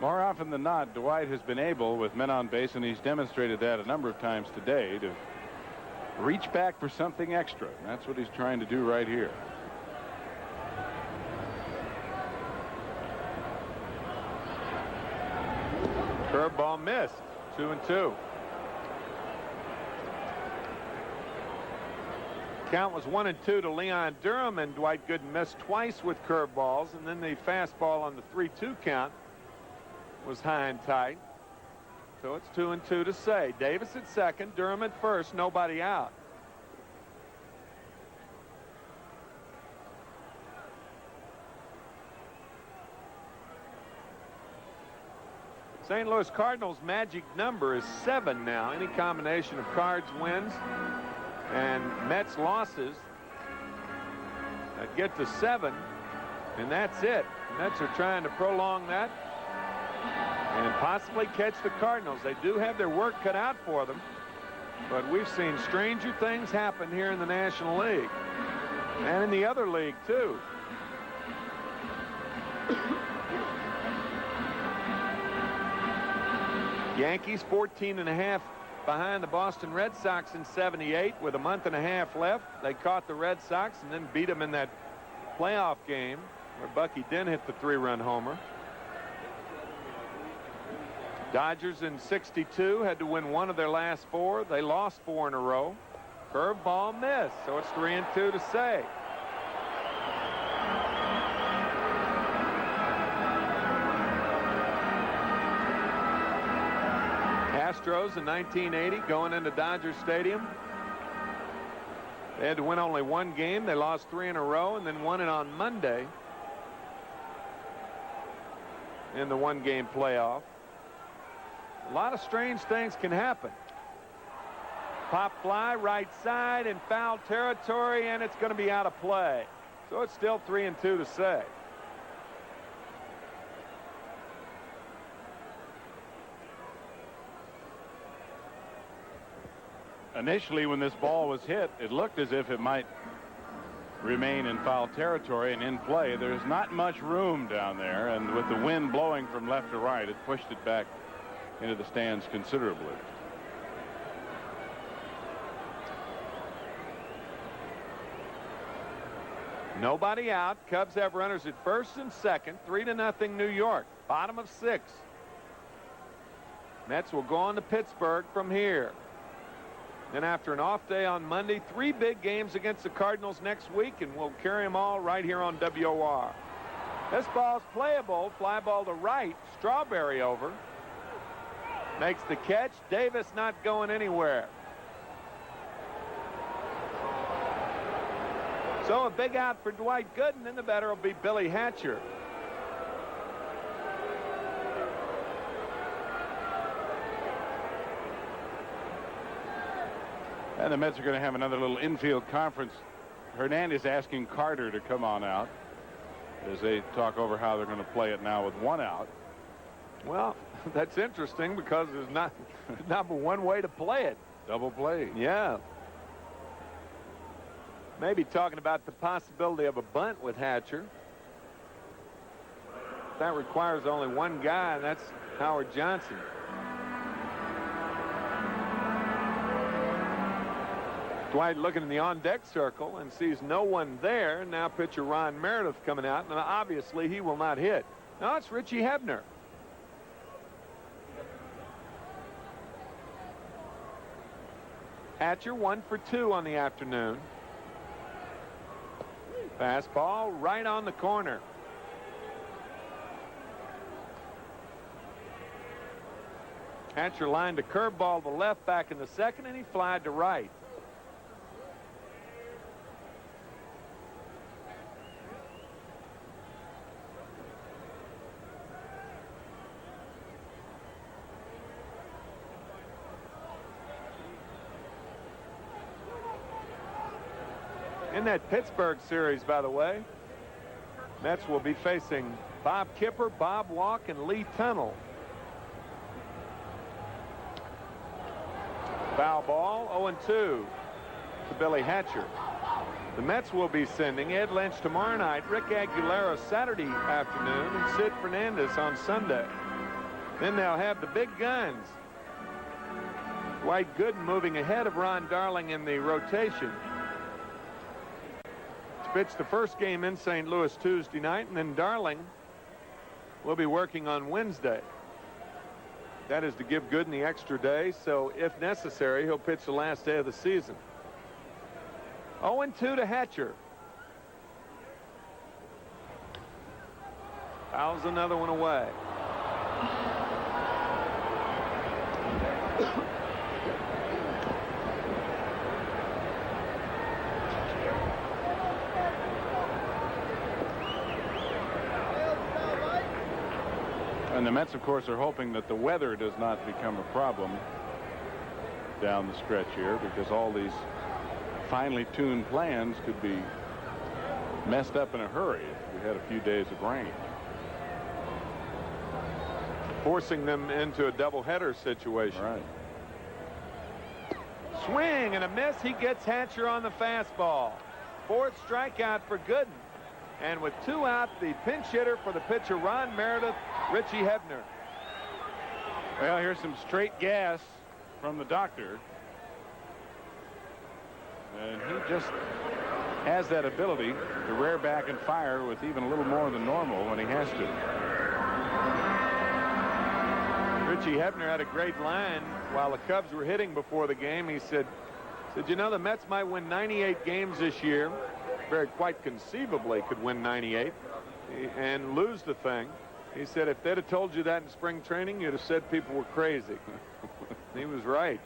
More often than not, Dwight has been able, with men on base, and he's demonstrated that a number of times today, to reach back for something extra. And that's what he's trying to do right here. Curveball missed. 2-2. Count was 1-2 to Leon Durham, and Dwight Gooden missed twice with curveballs, and then the fastball on the 3-2 count was high and tight. So it's 2-2 to Cey. Davis at second, Durham at first, nobody out. St. Louis Cardinals' magic number is 7 now. Any combination of Cards wins and Mets losses that get to 7, and that's it. The Mets are trying to prolong that and possibly catch the Cardinals. They do have their work cut out for them, but we've seen stranger things happen here in the National League and in the other league too. Yankees 14.5 behind the Boston Red Sox in 78 with a month and a half left. They caught the Red Sox and then beat them in that playoff game where Bucky Dent hit the 3-run homer. Dodgers in 62 had to win one of their last 4. They lost 4 in a row. Curveball missed, so it's 3-2 to Say. Astros in 1980 going into Dodger Stadium. They had to win only 1 game. They lost 3 in a row and then won it on Monday in the 1-game playoff. A lot of strange things can happen. Pop fly right side in foul territory, and it's going to be out of play. So it's still 3-2 to Say. Initially, when this ball was hit, it looked as if it might remain in foul territory and in play. There's not much room down there, and with the wind blowing from left to right, it pushed it back into the stands considerably. Nobody out. Cubs have runners at first and second. 3-0 New York. Bottom of 6. Mets will go on to Pittsburgh from here. Then after an off day on Monday, 3 big games against the Cardinals next week, and we'll carry them all right here on WOR. This ball's playable. Fly ball to right. Strawberry over. Makes the catch. Davis not going anywhere. So a big out for Dwight Gooden, and the batter will be Billy Hatcher. And the Mets are going to have another little infield conference. Hernandez asking Carter to come on out as they talk over how they're going to play it now with 1 out. Well, that's interesting because there's not but one way to play it. Double play. Yeah. Maybe talking about the possibility of a bunt with Hatcher. That requires only 1 guy, and that's Howard Johnson. Dwight looking in the on-deck circle and sees no one there. Now pitcher Ron Meredith coming out, and obviously he will not hit. No, it's Richie Hebner. Hatcher 1 for 2 on the afternoon. Fastball right on the corner. Hatcher lined a curveball to left back in the second, and he flied to right. In that Pittsburgh series, by the way, Mets will be facing Bob Kipper, Bob Walk, and Lee Tunnell. Foul ball, 0-2 to Billy Hatcher. The Mets will be sending Ed Lynch tomorrow night, Rick Aguilera Saturday afternoon, and Sid Fernandez on Sunday. Then they'll have the big guns. Dwight Gooden moving ahead of Ron Darling in the rotation. Pitched the first game in St. Louis Tuesday night, and then Darling will be working on Wednesday. That is to give Gooden the extra day, so if necessary, he'll pitch the last day of the season. 0-2 to Hatcher. Fouls another one away. And the Mets, of course, are hoping that the weather does not become a problem down the stretch here, because all these finely tuned plans could be messed up in a hurry if we had a few days of rain. Forcing them into a doubleheader situation. Right. Swing and a miss. He gets Hatcher on the fastball. 4th strikeout for Gooden. And with 2 out, the pinch hitter for the pitcher, Ron Meredith, Richie Hebner. Well, here's some straight gas from the doctor. And he just has that ability to rear back and fire with even a little more than normal when he has to. Richie Hebner had a great line while the Cubs were hitting before the game. He said, you know, the Mets might win 98 games this year. Very quite conceivably could win 98 and lose the thing. He said, if they'd have told you that in spring training, you'd have said people were crazy. He was right.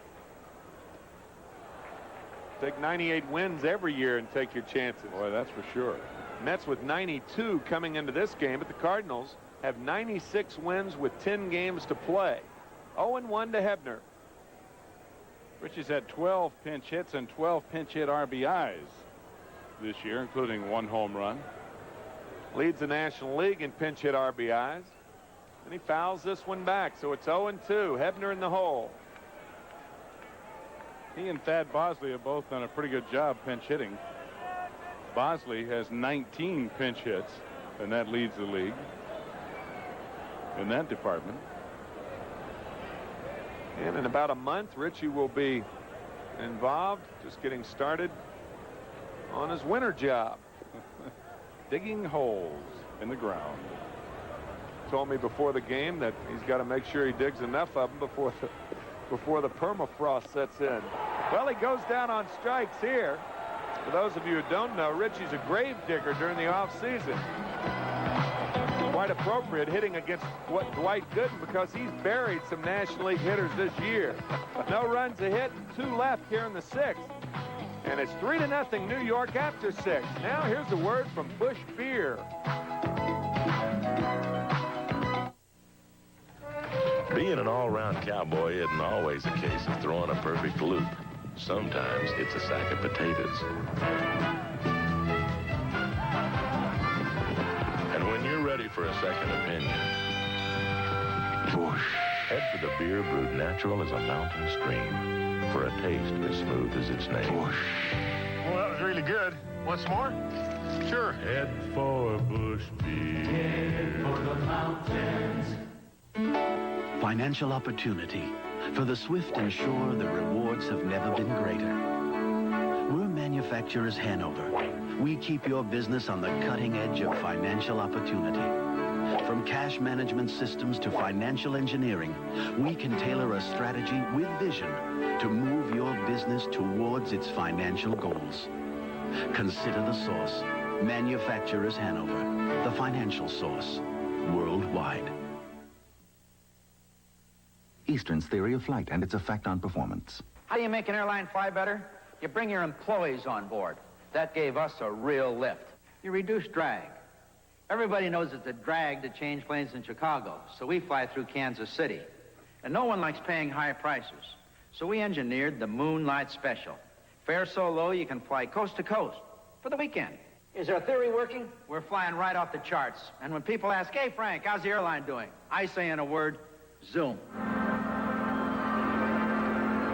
Take 98 wins every year and take your chances. Boy, that's for sure. Mets with 92 coming into this game, but the Cardinals have 96 wins with 10 games to play. 0-1 to Hebner. Richie's had 12 pinch hits and 12 pinch hit RBIs this year, including 1 home run. Leads the National League in pinch hit RBIs. And he fouls this one back, so it's 0-2. Hebner in the hole. He and Thad Bosley have both done a pretty good job pinch hitting. Bosley has 19 pinch hits, and that leads the league in that department. And in about a month, Richie will be involved, just getting started on his winter job. Digging holes in the ground. Told me before the game that he's got to make sure he digs enough of them before the permafrost sets in. Well, he goes down on strikes here. For those of you who don't know, Richie's a grave digger during the offseason. Quite appropriate hitting against Dwight Gooden because he's buried some National League hitters this year. No runs a hit, 2 left here in the 6th. And it's 3-0 New York after 6. Now here's a word from Bush Beer. Being an all-round cowboy isn't always a case of throwing a perfect loop. Sometimes it's a sack of potatoes. And when you're ready for a second opinion, Bush. Head for the beer brewed natural as a mountain stream for a taste as smooth as its name. Bush. Well, that was really good. Want some more? Sure. Head for Bush Beer. Head for the mountains. Financial opportunity. For the swift and sure, the rewards have never been greater. We're Manufacturers Hanover. We keep your business on the cutting edge of financial opportunity. From cash management systems to financial engineering, we can tailor a strategy with vision to move your business towards its financial goals. Consider the source. Manufacturers Hanover. The financial source. Worldwide. Eastern's theory of flight and its effect on performance. How do you make an airline fly better? You bring your employees on board. That gave us a real lift. You reduce drag. Everybody knows it's a drag to change planes in Chicago, so we fly through Kansas City. And no one likes paying high prices. So we engineered the Moonlight Special. Fare so low you can fly coast to coast for the weekend. Is our theory working? We're flying right off the charts. And when people ask, hey, Frank, how's the airline doing? I say in a word, zoom.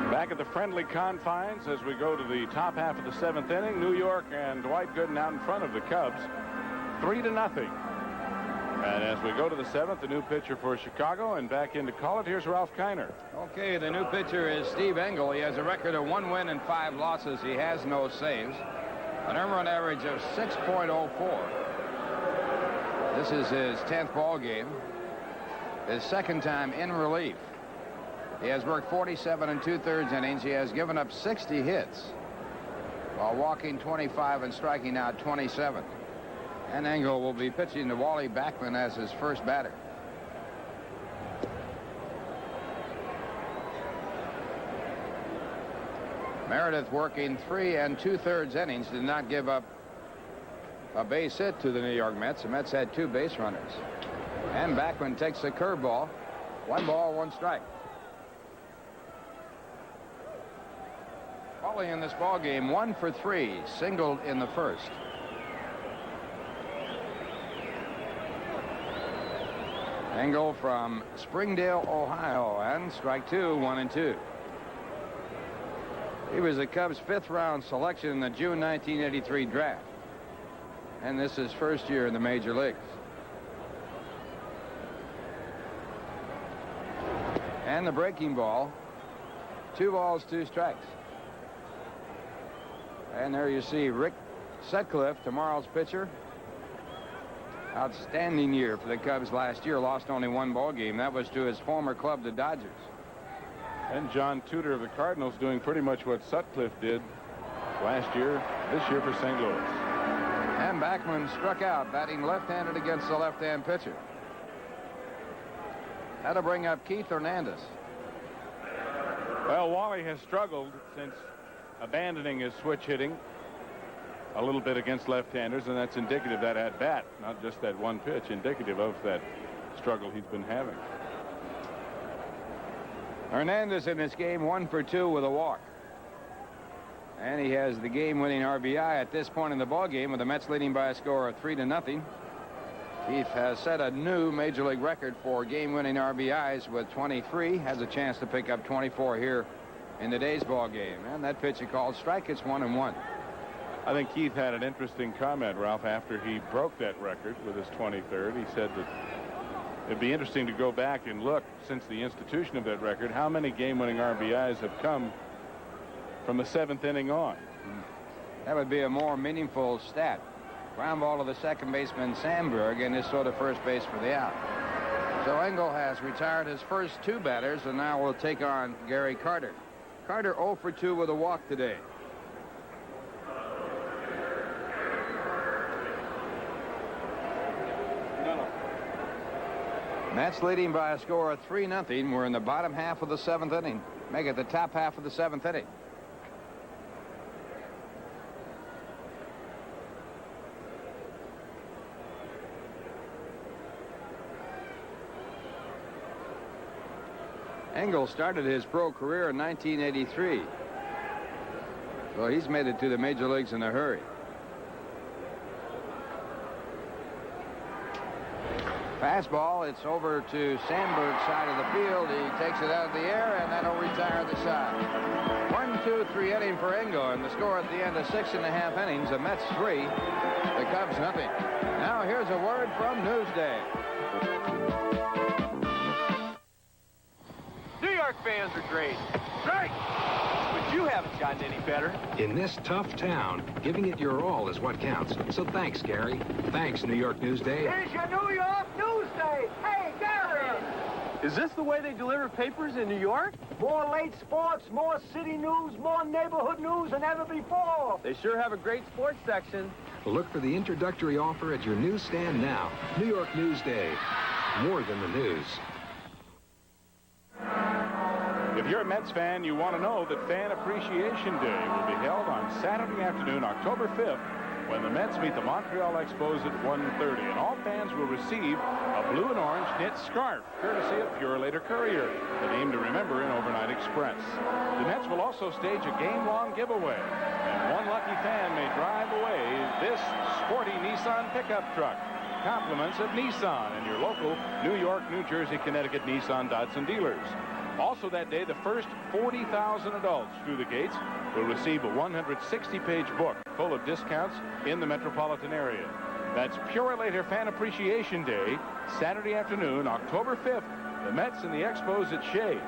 Back at the friendly confines as we go to the top half of the 7th inning. New York and Dwight Gooden out in front of the Cubs. 3-0. And as we go to the 7th, the new pitcher for Chicago, and back in to call it, here's Ralph Kiner. Okay, the new pitcher is Steve Engel. He has a record of 1 win and 5 losses. He has no saves. An earned run average of 6.04. This is his 10th ball game. His 2nd time in relief. He has worked 47 2/3 innings. He has given up 60 hits while walking 25 and striking out 27. And Engel will be pitching to Wally Backman as his first batter. Meredith working 3 2/3 innings, did not give up a base hit to the New York Mets. The Mets had 2 base runners. And Backman takes a curveball. 1 ball, 1 strike. Wally in this ball game 1 for 3, singled in the first. Engel from Springdale, Ohio, and strike 2, 1-2. He was the Cubs' 5th round selection in the June 1983 draft. and this is first year in the major leagues. And the breaking ball. 2 balls, 2 strikes. And there you see Rick Sutcliffe, tomorrow's pitcher. Outstanding year for the Cubs last year. Lost only 1 ball game. That was to his former club, the Dodgers. And John Tudor of the Cardinals doing pretty much what Sutcliffe did last year, this year for St. Louis. And Backman struck out, batting left-handed against the left-hand pitcher. That'll bring up Keith Hernandez. Well, Wally has struggled since abandoning his switch hitting a little bit against left-handers, and that's indicative of that at-bat, not just that one pitch, indicative of that struggle he's been having. Hernandez in this game 1 for 2 with a walk. And he has the game-winning RBI at this point in the ball game, with the Mets leading by a score of 3-0. Keith has set a new major league record for game-winning RBIs with 23. Has a chance to pick up 24 here in today's ball game. And that pitch he called strike. It's 1-1. I think Keith had an interesting comment, Ralph, after he broke that record with his 23rd. He said that it'd be interesting to go back and look, since the institution of that record, how many game-winning RBIs have come from the 7th inning on. That would be a more meaningful stat. Ground ball to the second baseman Sandberg, and is sort of first base for the out. So Engel has retired his first 2 batters, and now will take on Gary Carter. Carter 0 for 2 with a walk today. Mets leading by a score of 3-0. We're in the bottom half of the 7th inning. Make it the top half of the 7th inning. Engel started his pro career in 1983. So he's made it to the major leagues in a hurry. Fastball, it's over to Sandberg's side of the field. He takes it out of the air, and that'll retire the side. 1-2-3 inning for Engel, and the score at the end of 6.5 innings, the Mets 3, the Cubs nothing. Now here's a word from Newsday. New York fans are great. Great! But you haven't gotten any better. In this tough town, giving it your all is what counts. So thanks, Gary. Thanks, New York Newsday. Here's your New York Newsday. Hey, Gary! Is this the way they deliver papers in New York? More late sports, more city news, more neighborhood news than ever before. They sure have a great sports section. Look for the introductory offer at your newsstand now. New York Newsday. More than the news. If you're a Mets fan, you want to know that Fan Appreciation Day will be held on Saturday afternoon, October 5th, when the Mets meet the Montreal Expos at 1:30. And all fans will receive a blue and orange knit scarf, courtesy of Pure Later Courier, the name to remember in Overnight Express. The Mets will also stage a game-long giveaway, and one lucky fan may drive away this sporty Nissan pickup truck. Compliments of Nissan and your local New York, New Jersey, Connecticut Nissan Datsun dealers. Also that day, the first 40,000 adults through the gates will receive a 160-page book full of discounts in the metropolitan area. That's Pure Later Fan Appreciation Day, Saturday afternoon, October 5th. The Mets and the Expos at Shea.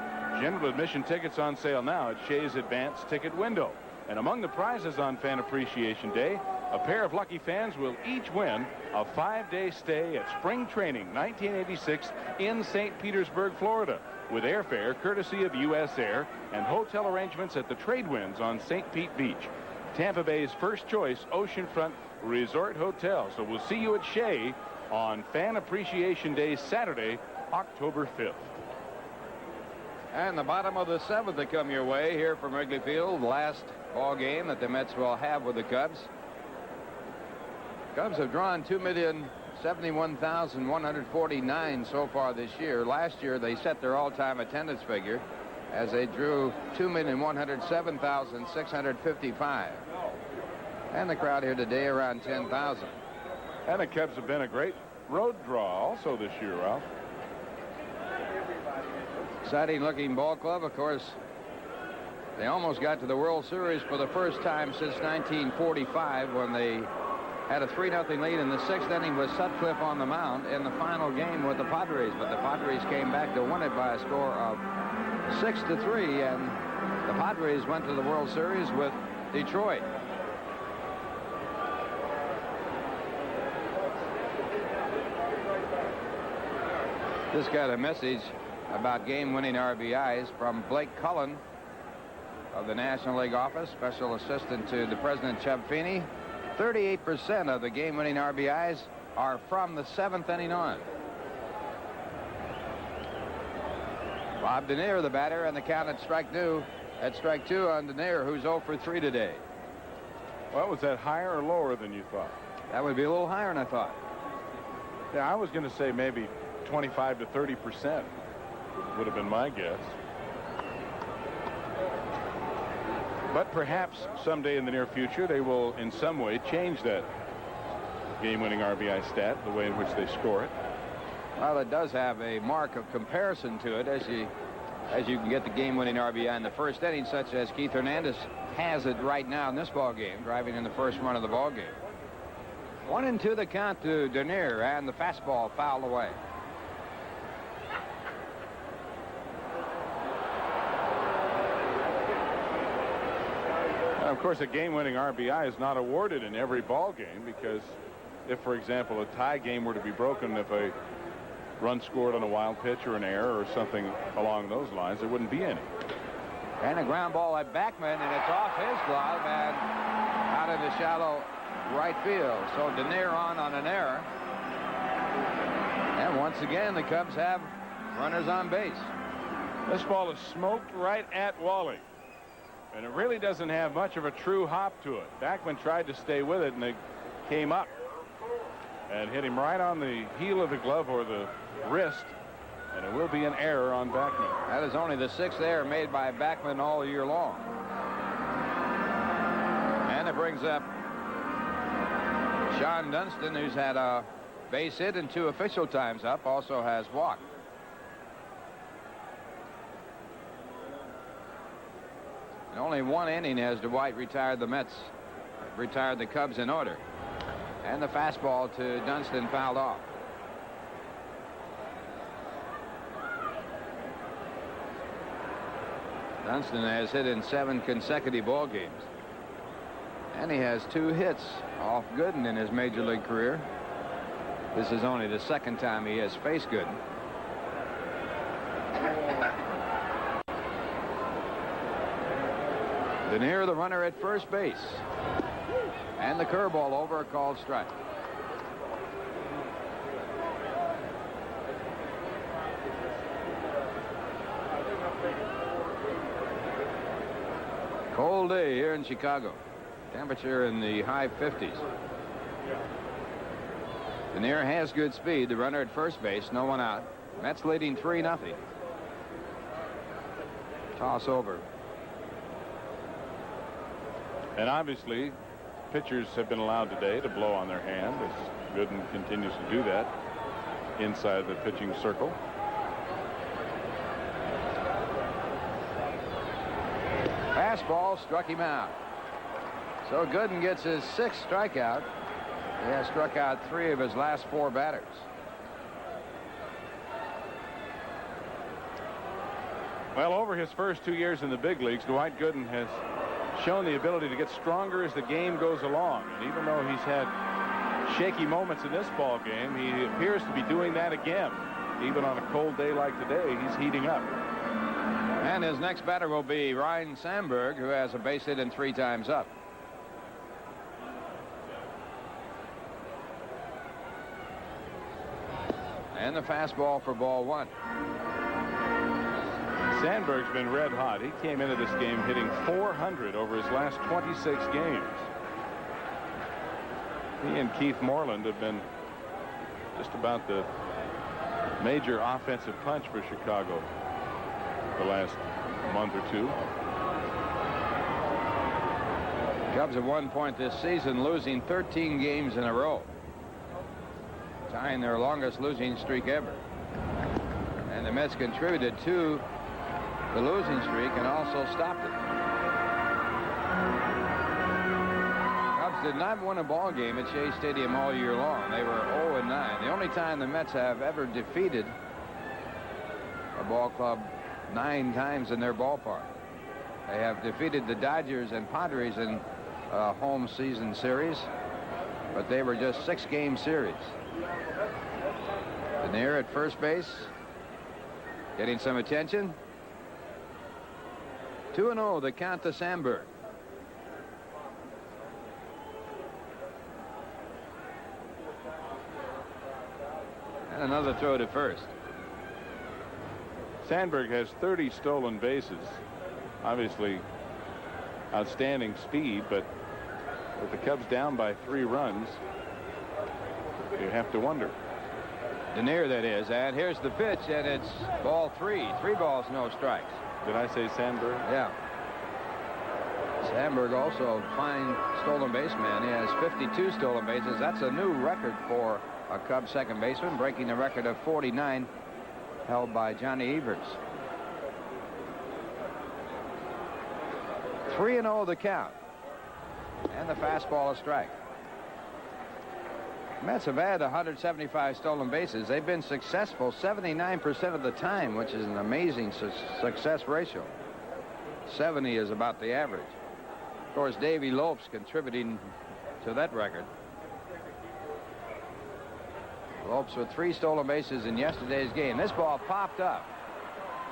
General admission tickets on sale now at Shea's advanced ticket window. And among the prizes on Fan Appreciation Day, a pair of lucky fans will each win a 5-day stay at Spring Training 1986 in St. Petersburg, Florida, with airfare courtesy of U.S. Air and hotel arrangements at the Trade Winds on St. Pete Beach, Tampa Bay's first choice oceanfront resort hotel. So we'll see you at Shea on Fan Appreciation Day, Saturday, October 5th. And the bottom of the 7th to come your way here from Wrigley Field. Last ball game that the Mets will have with the Cubs. Cubs have drawn 2,071,149 so far this year. Last year they set their all-time attendance figure as they drew 2,107,655. And the crowd here today around 10,000. And the Cubs have been a great road draw also this year, Ralph. Exciting looking ball club. Of course, they almost got to the World Series for the first time since 1945 when they had a 3-0 lead in the 6th inning with Sutcliffe on the mound in the final game with the Padres, but the Padres came back to win it by a score of 6-3, and the Padres went to the World Series with Detroit. Just got a message about game-winning RBIs from Blake Cullen of the National League office, special assistant to the president, Chubb Feeney. 38% of the game-winning RBIs are from the 7th inning on. Bob Denier, the batter, and the count at strike two on Denier, who's 0 for 3 today. Well, was that higher or lower than you thought? That would be a little higher than I thought. Yeah, I was going to say maybe 25 to 30% would have been my guess. But perhaps someday in the near future they will in some way change that game-winning RBI stat, the way in which they score it. Well, it does have a mark of comparison to it as you can get the game-winning RBI in the 1st inning, such as Keith Hernandez has it right now in this ball game, driving in the first run of the ball game. 1-2 the count to Denier, and the fastball fouled away. Of course, a game-winning RBI is not awarded in every ball game because if, for example, a tie game were to be broken, if a run scored on a wild pitch or an error or something along those lines, there wouldn't be any. And a ground ball at Backman, and it's off his glove and out into shallow right field. So Denier on an error. And once again, the Cubs have runners on base. This ball is smoked right at Wally. And it really doesn't have much of a true hop to it. Backman tried to stay with it, and it came up and hit him right on the heel of the glove or the wrist, and it will be an error on Backman. That is only the 6th error made by Backman all year long. And it brings up Sean Dunston, who's had a base hit and 2 official times up, also has walked. In only 1 inning has Dwight retired the Cubs in order. And the fastball to Dunston fouled off. Dunston has hit in 7 consecutive ball games. And he has 2 hits off Gooden in his major league career. This is only the 2nd time he has faced Gooden. Denier, the runner at first base. And the curveball over, a called strike. Cold day here in Chicago. Temperature in the high 50s. Denier has good speed. The runner at first base, no one out. Mets leading 3-0. Toss over. And obviously, pitchers have been allowed today to blow on their hand as Gooden continues to do that inside the pitching circle. Fastball struck him out. So Gooden gets his 6th strikeout. He has struck out 3 of his last 4 batters. Well, over his first 2 years in the big leagues, Dwight Gooden has shown the ability to get stronger as the game goes along. And even though he's had shaky moments in this ball game, he appears to be doing that again. Even on a cold day like today, he's heating up. And his next batter will be Ryan Sandberg, who has a base hit and 3 times up. And the fastball for ball 1. Sandberg's been red hot. He came into this game hitting .400 over his last 26 games. He and Keith Moreland have been just about the major offensive punch for Chicago the last month or 2. Cubs at one point this season losing 13 games in a row, tying their longest losing streak ever. And the Mets contributed to the losing streak and also stopped it. Cubs did not win a ball game at Shea Stadium all year long. They were 0-9. The only time the Mets have ever defeated a ball club 9 times in their ballpark. They have defeated the Dodgers and Padres in a home season series, but they were just 6-game series. Denier at first base, getting some attention. 2-0 the count to Sandberg. And another throw to first. Sandberg has 30 stolen bases. Obviously outstanding speed, but with the Cubs down by 3 runs, you have to wonder. Denier, that is. And here's the pitch, and it's ball 3. 3 balls, no strikes. Did I say Sandberg? Yeah. Sandberg also a fine stolen base man. He has 52 stolen bases. That's a new record for a Cubs second baseman, breaking the record of 49 held by Johnny Evers. 3-0 the count. And the fastball a strike. Mets have had 175 stolen bases. They've been successful 79% of the time, which is an amazing success ratio. 70 is about the average. Of course, Davey Lopes contributing to that record. Lopes with 3 stolen bases in yesterday's game. This ball popped up.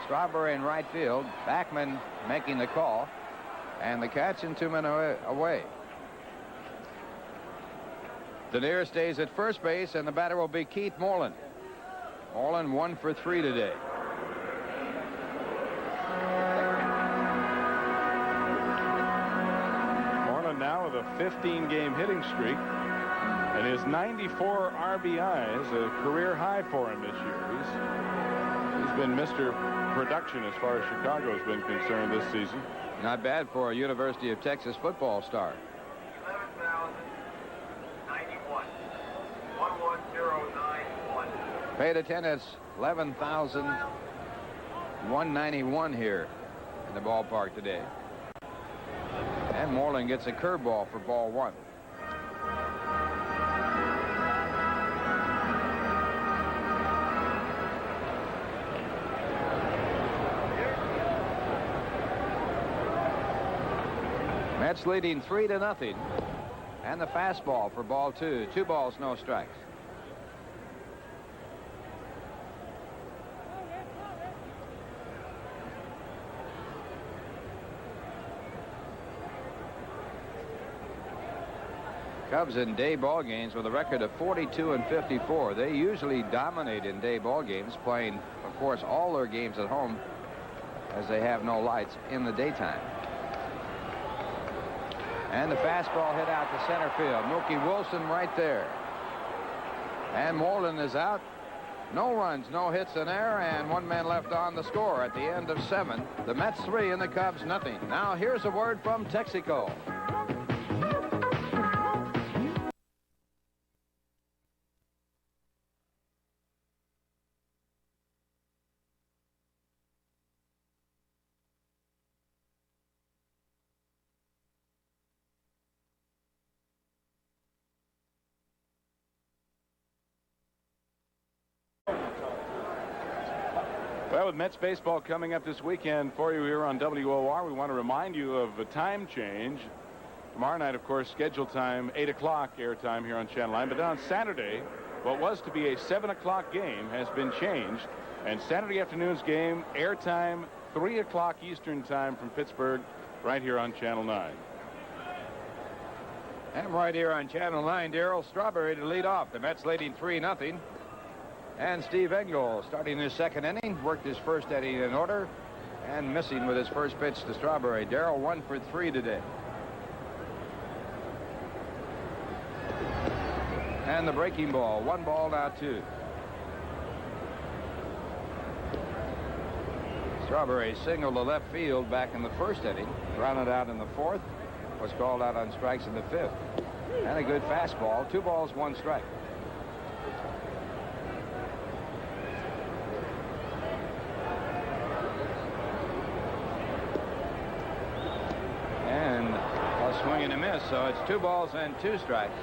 Strawberry in right field. Backman making the call. And the catch, and 2 men away. Denier stays at first base, and the batter will be Keith Moreland. Moreland 1 for 3 today. Moreland now with a 15-game hitting streak, and his 94 RBIs, a career high for him this year. He's been Mr. Production as far as Chicago's been concerned this season. Not bad for a University of Texas football star. 11,091. 11091. Paid attendance 11,191 here in the ballpark today. And Moreland gets a curveball for ball 1. Mets leading 3-0. And the fastball for ball 2. 2 balls, no strikes. Cubs in day ball games with a record of 42-54. They usually dominate in day ball games, playing, of course, all their games at home as they have no lights in the daytime. And the fastball hit out to center field. Mookie Wilson right there. And Moreland is out. No runs, no hits in there, and 1 man left on the score at the end of 7. The Mets 3 and the Cubs nothing. Now here's a word from Texaco. Well, with Mets baseball coming up this weekend for you here on WOR, we want to remind you of a time change. Tomorrow night, of course, scheduled time, 8 o'clock airtime here on Channel 9. But on Saturday, what was to be a 7 o'clock game has been changed. And Saturday afternoon's game, airtime, 3 o'clock Eastern time from Pittsburgh, right here on Channel 9. And right here on Channel 9, Darryl Strawberry to lead off. The Mets leading 3-0. And Steve Engel starting his second inning, worked his first inning in order, and missing with his first pitch to Strawberry. Darryl 1 for 3 today. And the breaking ball, 1 ball, now 2. Strawberry singled to left field back in the first inning, grounded out in the 4th, was called out on strikes in the 5th. And a good fastball, 2 balls, 1 strike. swing and a miss, so it's 2 balls and 2 strikes.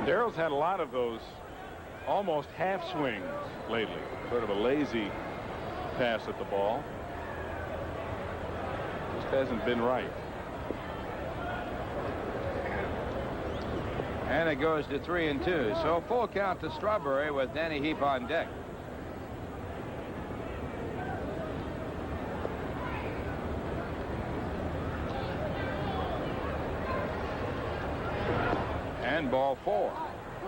Darrell's had a lot of those almost half swings lately. Sort of a lazy pass at the ball. Just hasn't been right. And it goes to 3-2. So full count to Strawberry with Danny Heap on deck. And ball 4.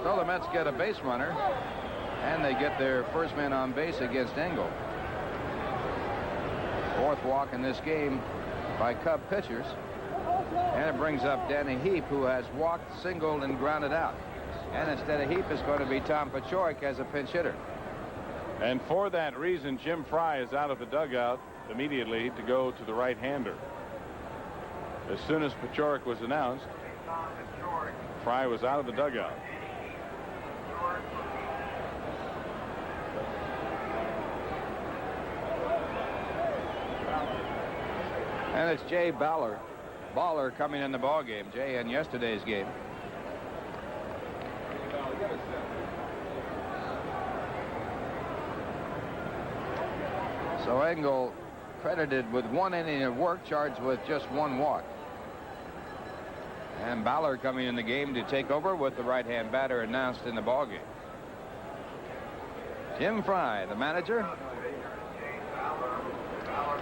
So the Mets get a base runner, and they get their first man on base against Engel. 4th walk in this game by Cub pitchers. And it brings up Danny Heap, who has walked, singled, and grounded out. And instead of Heap, it's going to be Tom Paciorek as a pinch hitter. And for that reason, Jim Fry is out of the dugout immediately to go to the right-hander. As soon as Paciorek was announced, Fry was out of the dugout. And it's Jay Baller coming in the ball game. Jay in yesterday's game. So Engel credited with 1 inning of work, charged with just 1 walk. And Baller coming in the game to take over with the right-hand batter announced in the ball game. Jim Fry, the manager.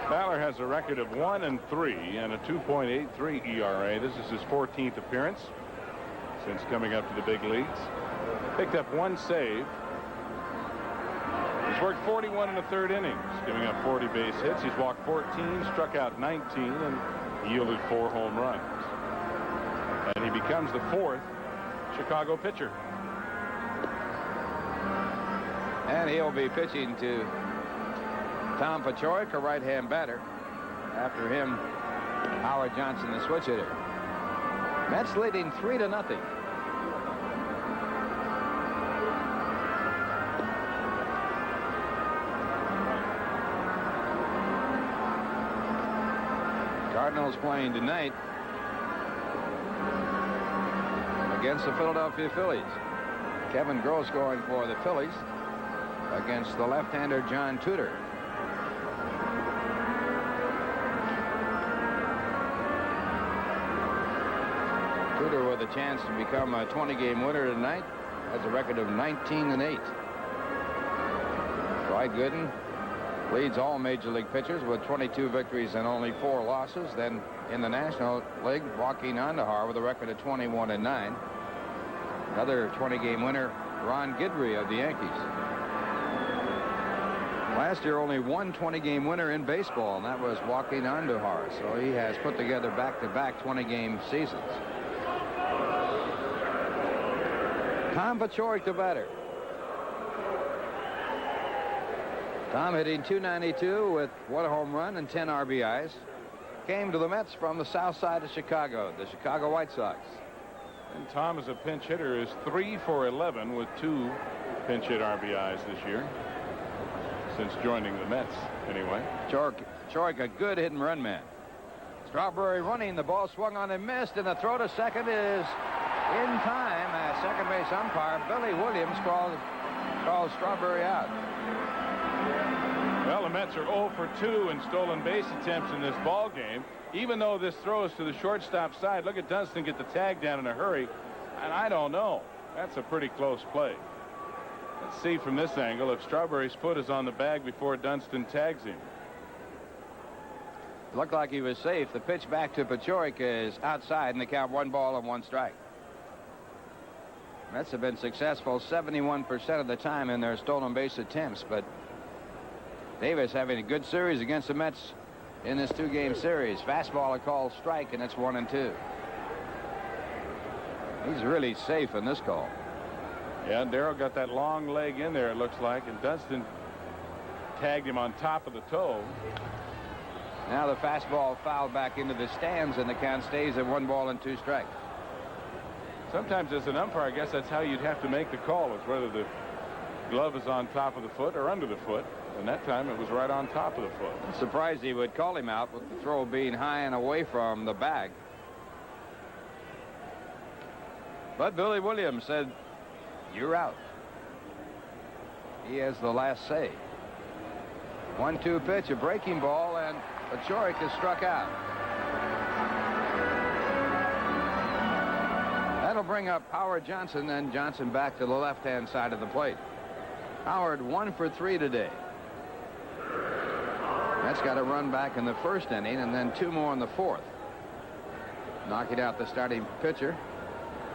Baller has a record of 1-3 and a 2.83 ERA. This is his 14th appearance since coming up to the big leagues. Picked up 1 save. He's worked 41 1/3 innings, giving up 40 base hits. He's walked 14, struck out 19, and yielded 4 home runs. And he becomes the 4th Chicago pitcher. And he'll be pitching to Tom Paciorek, a right-hand batter. After him, Howard Johnson, the switch hitter. Mets leading 3-0. Cardinals playing tonight against the Philadelphia Phillies. Kevin Gross going for the Phillies against the left-hander John Tudor. Tudor with a chance to become a 20-game winner tonight. Has a record of 19-8. Dwight Gooden leads all major league pitchers with 22 victories and only 4 losses. Then in the National League, Joaquin Andújar with a record of 21-9. Another 20-game winner, Ron Guidry of the Yankees. Last year, only one 20-game winner in baseball, and that was Joaquin Andújar. So he has put together back-to-back 20-game seasons. Tom Paciorek, the batter. Tom hitting .292 with 1 home run and 10 RBIs. Came to the Mets from the south side of Chicago, the Chicago White Sox. And Tom, as a pinch hitter, is 3 for 11 with 2 pinch hit RBIs this year. Since joining the Mets, anyway. Paciorek, a good hit and run man. Strawberry running. The ball swung on and missed, and the throw to second is in time. Second base umpire Billy Williams calls Strawberry out. Well, the Mets are 0 for 2 in stolen base attempts in this ball game. Even though this throw is to the shortstop side, look at Dunston get the tag down in a hurry. And I don't know. That's a pretty close play. Let's see from this angle if Strawberry's foot is on the bag before Dunston tags him. Looked like he was safe. The pitch back to Paciorek is outside, and they count 1 ball and 1 strike. Mets have been successful 71% of the time in their stolen base attempts, but Davis having a good series against the Mets in this 2-game series. Fastball a called strike, and it's 1-2. He's really safe in this call. Yeah, Darrell got that long leg in there, it looks like, and Dunston tagged him on top of the toe. Now the fastball fouled back into the stands, and the count stays at 1 ball and 2 strikes. Sometimes as an umpire, I guess that's how you'd have to make the call, is whether the glove is on top of the foot or under the foot. And that time it was right on top of the foot. I'm surprised he would call him out with the throw being high and away from the bag. But Billy Williams said, "You're out." He has the last say. 1-2 pitch, a breaking ball, and Pachorik is struck out. That'll bring up Howard Johnson, and Johnson back to the left-hand side of the plate. Howard 1 for 3 today. That's got a run back in the first inning and then 2 more in the fourth. Knocking out the starting pitcher,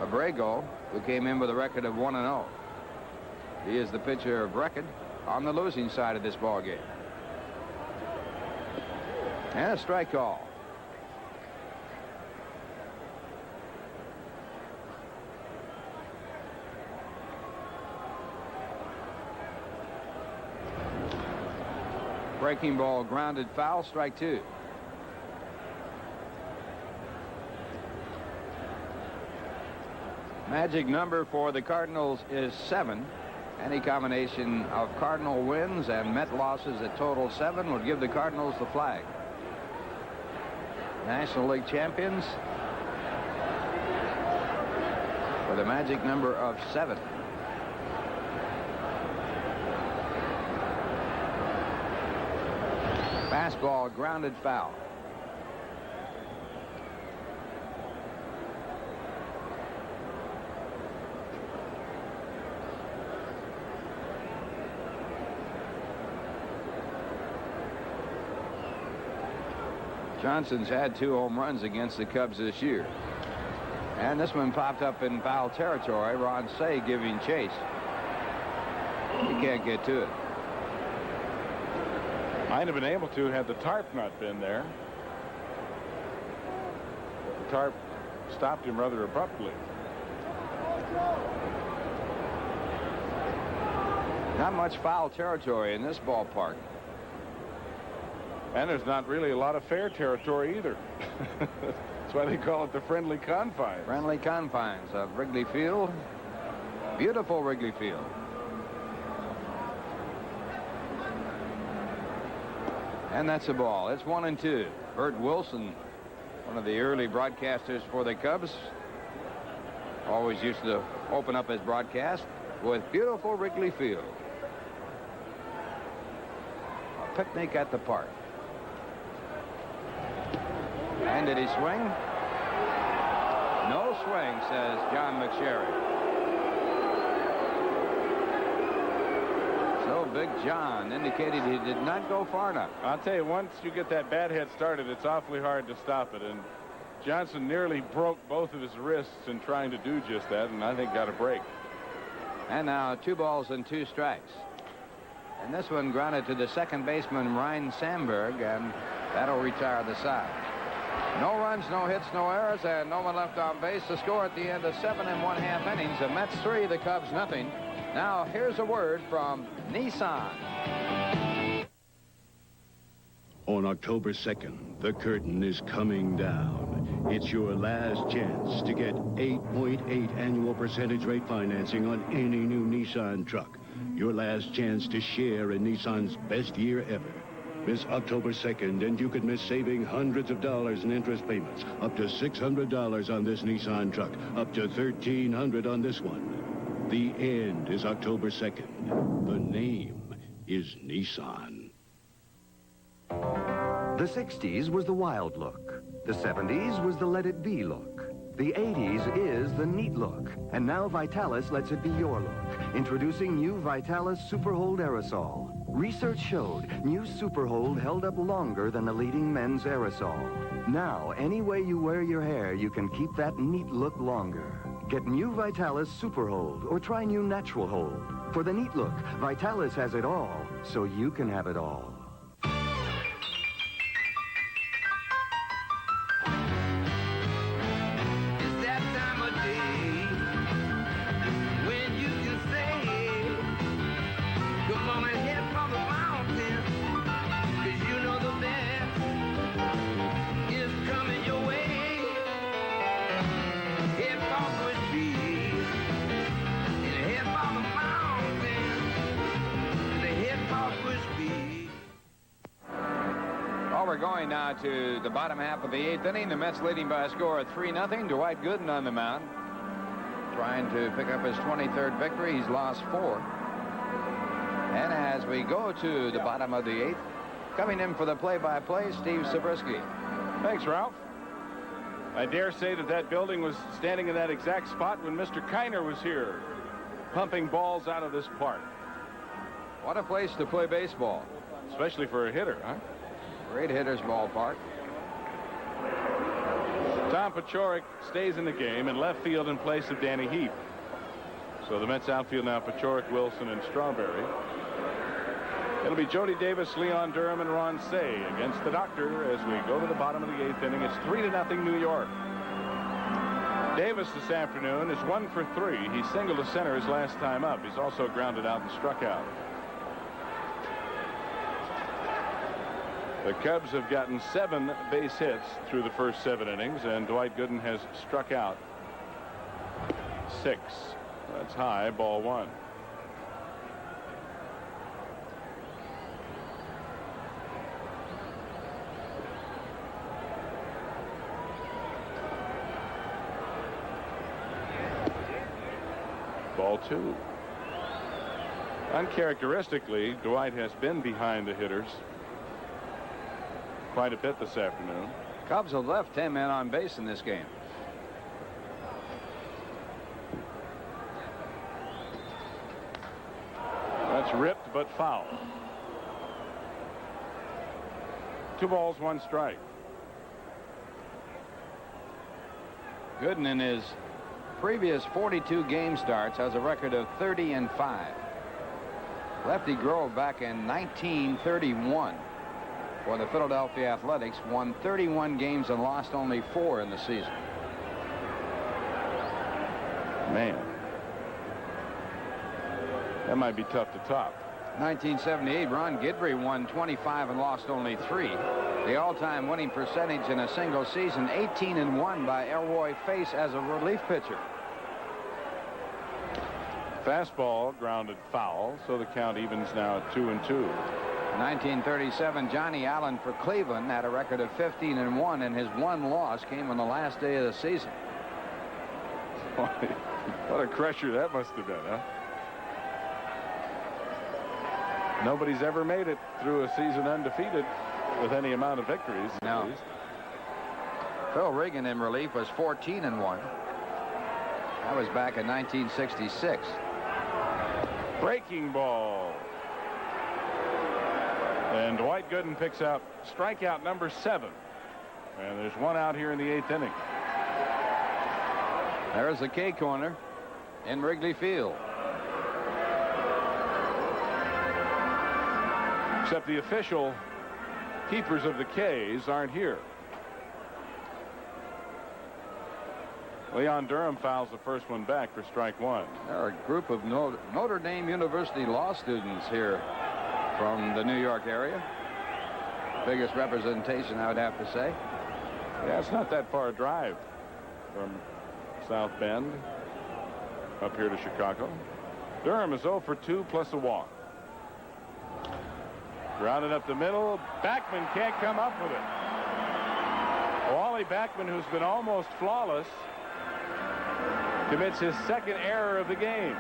Abrego, who came in with a record of 1-0. He is the pitcher of record on the losing side of this ball game. And a strike call. Breaking ball, grounded foul, strike 2. Magic number for the Cardinals is 7. Any combination of Cardinal wins and Met losses at total 7 would give the Cardinals the flag. National League champions with a magic number of 7. Fastball, grounded foul. Johnson's had 2 home runs against the Cubs this year. And this one popped up in foul territory. Ron Cey giving chase. He can't get to it. Might have been able to had the tarp not been there. The tarp stopped him rather abruptly. Not much foul territory in this ballpark. And there's not really a lot of fair territory either. That's why they call it the friendly confines. Friendly confines of Wrigley Field. Beautiful Wrigley Field. And that's a ball. It's 1-2. Bert Wilson, one of the early broadcasters for the Cubs, always used to open up his broadcast with beautiful Wrigley Field. A picnic at the park. And did he swing? No swing, says John McSherry. So Big John indicated he did not go far enough. I'll tell you, once you get that bat head started, it's awfully hard to stop it. And Johnson nearly broke both of his wrists in trying to do just that, and I think got a break. And now 2 balls and 2 strikes. And this one grounded to the second baseman, Ryan Sandberg, and that'll retire the side. No runs, no hits, no errors, and no one left on base. The score at the end of 7 1/2 innings. The Mets 3, the Cubs nothing. Now here's a word from Nissan. On October 2nd, the curtain is coming down. It's your last chance to get 8.8 annual percentage rate financing on any new Nissan truck. Your last chance to share in Nissan's best year ever. Miss October 2nd, and you could miss saving hundreds of dollars in interest payments. Up to $600 on this Nissan truck. Up to $1,300 on this one. The end is October 2nd. The name is Nissan. The 60s was the wild look. The 70s was the let it be look. The 80s is the neat look. And now Vitalis lets it be your look. Introducing new Vitalis Superhold Aerosol. Research showed new Superhold held up longer than the leading men's aerosol. Now, any way you wear your hair, you can keep that neat look longer. Get new Vitalis Superhold or try new Natural Hold. For the neat look, Vitalis has it all, so you can have it all. We're going now to the bottom half of the 8th inning. The Mets leading by a score of 3-0. Dwight Gooden on the mound. trying to pick up his 23rd victory. He's lost 4. And as we go to the bottom of the 8th, coming in for the play-by-play, Steve Zabriskie. Thanks, Ralph. I dare say that building was standing in that exact spot when Mr. Kiner was here, pumping balls out of this park. What a place to play baseball. Especially for a hitter, huh? Great hitter's ballpark. Tom Paciorek stays in the game in left field in place of Danny Heap. So the Mets outfield now Paciorek, Wilson, and Strawberry. It'll be Jody Davis, Leon Durham, and Ron Say against the Doctor as we go to the bottom of the 8th inning. It's 3-0 New York. Davis this afternoon is 1 for 3. He singled to center his last time up. He's also grounded out and struck out. The Cubs have gotten 7 base hits through the first 7 innings, and Dwight Gooden has struck out 6. That's high, ball 1. Ball 2. Uncharacteristically, Dwight has been behind the hitters quite a bit this afternoon. Cubs have left 10 men on base in this game. That's ripped but foul. 2 balls, 1 strike. Gooden in his previous 42 game starts has a record of 30-5. Lefty Grove back in 1931 for the Philadelphia Athletics won 31 games and lost only 4 in the season. Man, that might be tough to top. 1978, Ron Guidry won 25 and lost only 3. The all-time winning percentage in a single season, 18-1 by Elroy Face as a relief pitcher. Fastball grounded foul, so the count evens now at 2-2. 1937, Johnny Allen for Cleveland had a record of 15-1, and his 1 loss came on the last day of the season. What a crusher that must have been, huh? Nobody's ever made it through a season undefeated with any amount of victories. No. Phil Regan in relief was 14-1. That was back in 1966. Breaking ball. And Dwight Gooden picks out strikeout number 7. And there's 1 out here in the 8th inning. There's the K corner in Wrigley Field. Except the official keepers of the K's aren't here. Leon Durham fouls the first one back for strike 1. There are a group of Notre Dame University law students here from the New York area. Biggest representation, I would have to say. Yeah, it's not that far a drive from South Bend up here to Chicago. Durham is 0 for 2 plus a walk. Grounded up the middle. Backman can't come up with it. Wally Backman, who's been almost flawless, commits his 2nd error of the game.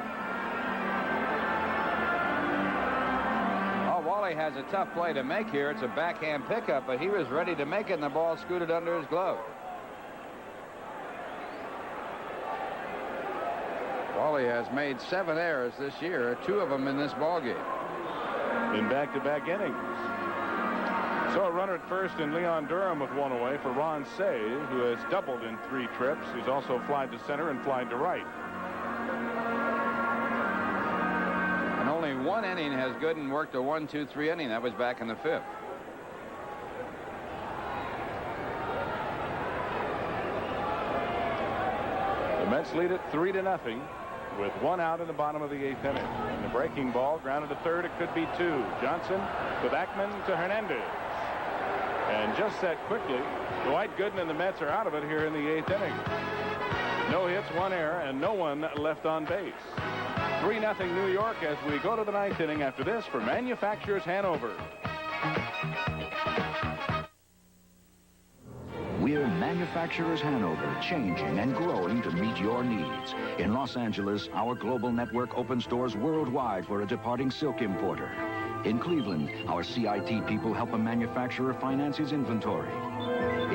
Oh, Wally has a tough play to make here. It's a backhand pickup, but he was ready to make it, and the ball scooted under his glove. Wally has made 7 errors this year, 2 of them in this ballgame. In back-to-back innings. So a runner at first and Leon Durham with 1 away for Ron Say, who has doubled in 3 trips. He's also flied to center and flied to right. And only 1 inning has Gooden worked a 1-2-3 inning. That was back in the 5th. The Mets lead it 3-0 with 1 out in the bottom of the 8th inning. And the breaking ball grounded to third. It could be 2. Johnson to Backman to Hernandez. And just that quickly, Dwight Gooden and the Mets are out of it here in the 8th inning. No hits, 1 error, and no one left on base. 3-0 New York as we go to the 9th inning after this for Manufacturers Hanover. We're Manufacturers Hanover, changing and growing to meet your needs. In Los Angeles, our global network opens doors worldwide for a departing silk importer. In Cleveland, our CIT people help a manufacturer finance his inventory.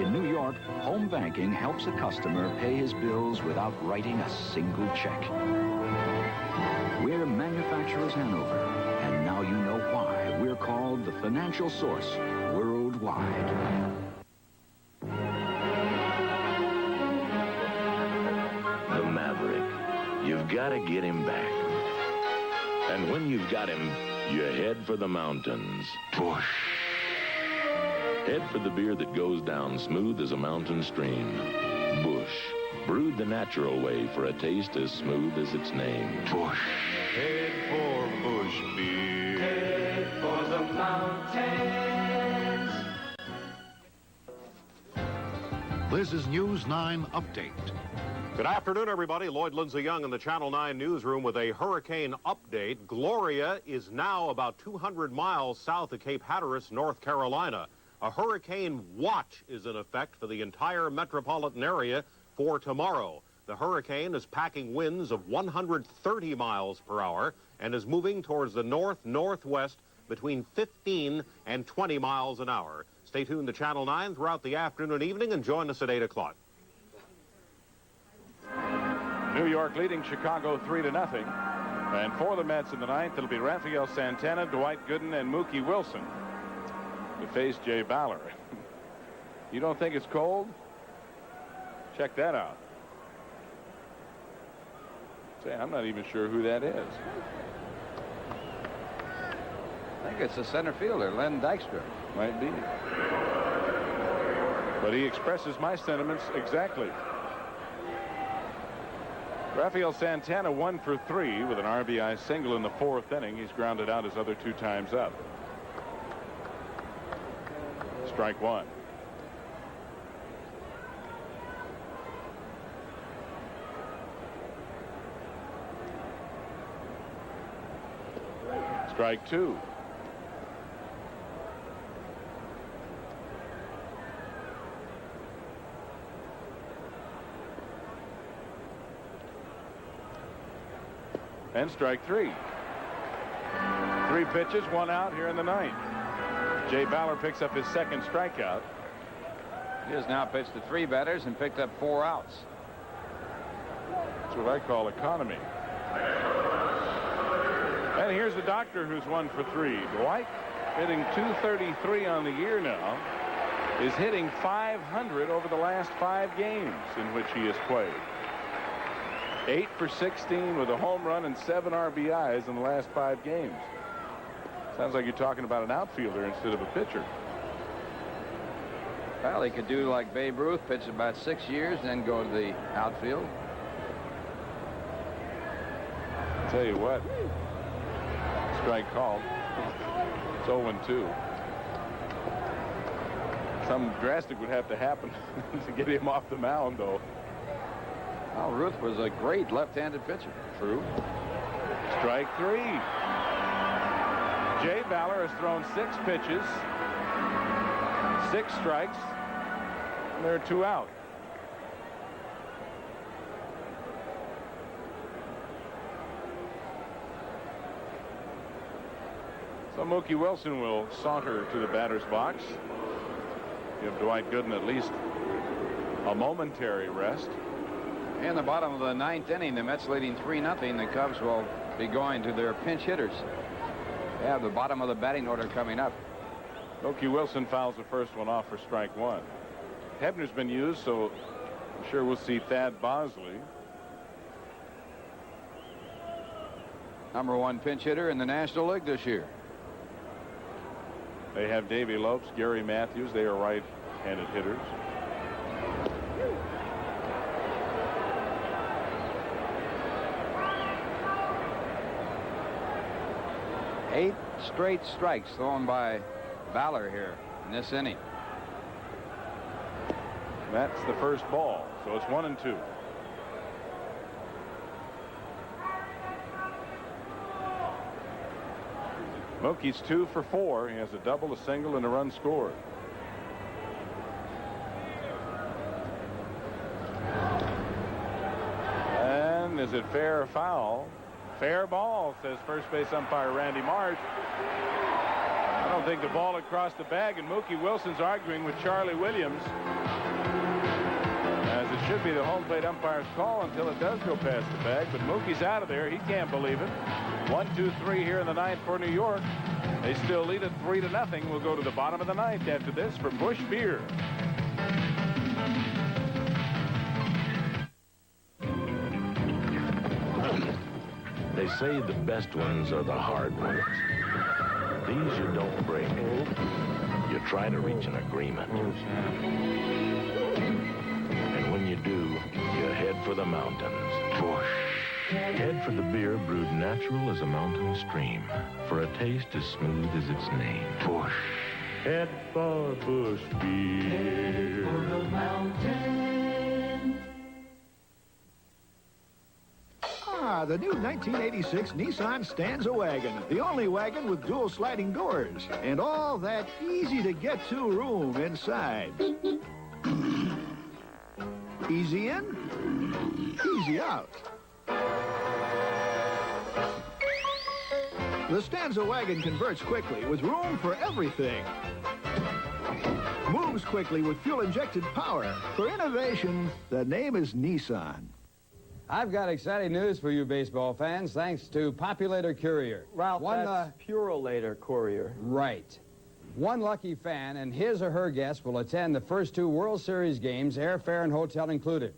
In New York, home banking helps a customer pay his bills without writing a single check. We're Manufacturers Hanover, and now you know why we're called the financial source worldwide. The Maverick. You've got to get him back. And when you've got him, you head for the mountains. Busch. Head for the beer that goes down smooth as a mountain stream. Busch. Brewed the natural way for a taste as smooth as its name. Busch. Head for Busch beer. Head for the mountains. This is News 9 Update. Good afternoon, everybody. Lloyd Lindsay Young in the Channel 9 newsroom with a hurricane update. Gloria is now about 200 miles south of Cape Hatteras, North Carolina. A hurricane watch is in effect for the entire metropolitan area for tomorrow. The hurricane is packing winds of 130 miles per hour and is moving towards the north-northwest between 15 and 20 miles an hour. Stay tuned to Channel 9 throughout the afternoon and evening and join us at 8 o'clock. New York leading Chicago 3-0. And for the Mets in the ninth, it'll be Rafael Santana, Dwight Gooden, and Mookie Wilson to face Jay Ballard. You don't think it's cold? Check that out. Say, I'm not even sure who that is. I think it's the center fielder, Len Dykstra. Might be. But he expresses my sentiments exactly. Rafael Santana 1 for 3 with an RBI single in the fourth inning. He's grounded out his other 2 times up. Strike one. Strike two. And strike three. 3 pitches, 1 out here in the ninth. Jay Ballard picks up his second strikeout. He has now pitched to 3 batters and picked up 4 outs. That's what I call economy. And here's the doctor who's 1 for 3. Dwight, hitting .233 on the year now, is hitting .500 over the last 5 games in which he has played. 8 for 16 with a home run and 7 RBIs in the last 5 games. Sounds like you're talking about an outfielder instead of a pitcher. Well, he could do like Babe Ruth, pitch about 6 years, and then go to the outfield. Tell you what, strike called. It's 0-2. Something drastic would have to happen to get him off the mound, though. Well, Ruth was a great left-handed pitcher. True. Strike 3. Jay Ballard has thrown 6 pitches, 6 strikes, and there are 2 out. So Mookie Wilson will saunter to the batter's box. Give Dwight Gooden at least a momentary rest. In the bottom of the 9th inning, the Mets leading 3-0. The Cubs will be going to their pinch hitters. They have the bottom of the batting order coming up. Mookie Wilson fouls the first one off for strike 1. Hebner's been used, so I'm sure we'll see Thad Bosley. Number 1 pinch hitter in the National League this year. They have Davey Lopes, Gary Matthews. They are right-handed hitters. Eight straight strikes thrown by Ballard here in this inning. That's the first ball, so it's 1-2. Mookie's 2 for 4. He has a double, a single, and a run scored. Is it fair or foul? Fair ball, says first base umpire Randy Marsh. I don't think the ball had crossed the bag, and Mookie Wilson's arguing with Charlie Williams, as it should be the home plate umpire's call until it does go past the bag. But Mookie's out of there. He can't believe it. 1-2-3 here in the ninth for New York. They still lead it 3-0. We'll go to the bottom of the ninth after this for Busch Beer. They say the best ones are the hard ones. These you don't break. You try to reach an agreement. And when you do, you head for the mountains. Busch. Head for the beer brewed natural as a mountain stream, for a taste as smooth as its name. Busch. Head for Busch Beer. For the mountains. Ah, the new 1986 Nissan Stanza wagon. The only wagon with dual sliding doors. And all that easy-to-get-to room inside. Easy in, easy out. The Stanza wagon converts quickly with room for everything. Moves quickly with fuel-injected power. For innovation, the name is Nissan. I've got exciting news for you baseball fans, thanks to Populator Courier. Ralph, that's Purolator Courier. Right. One lucky fan and his or her guest will attend the first 2 World Series games, airfare and hotel included.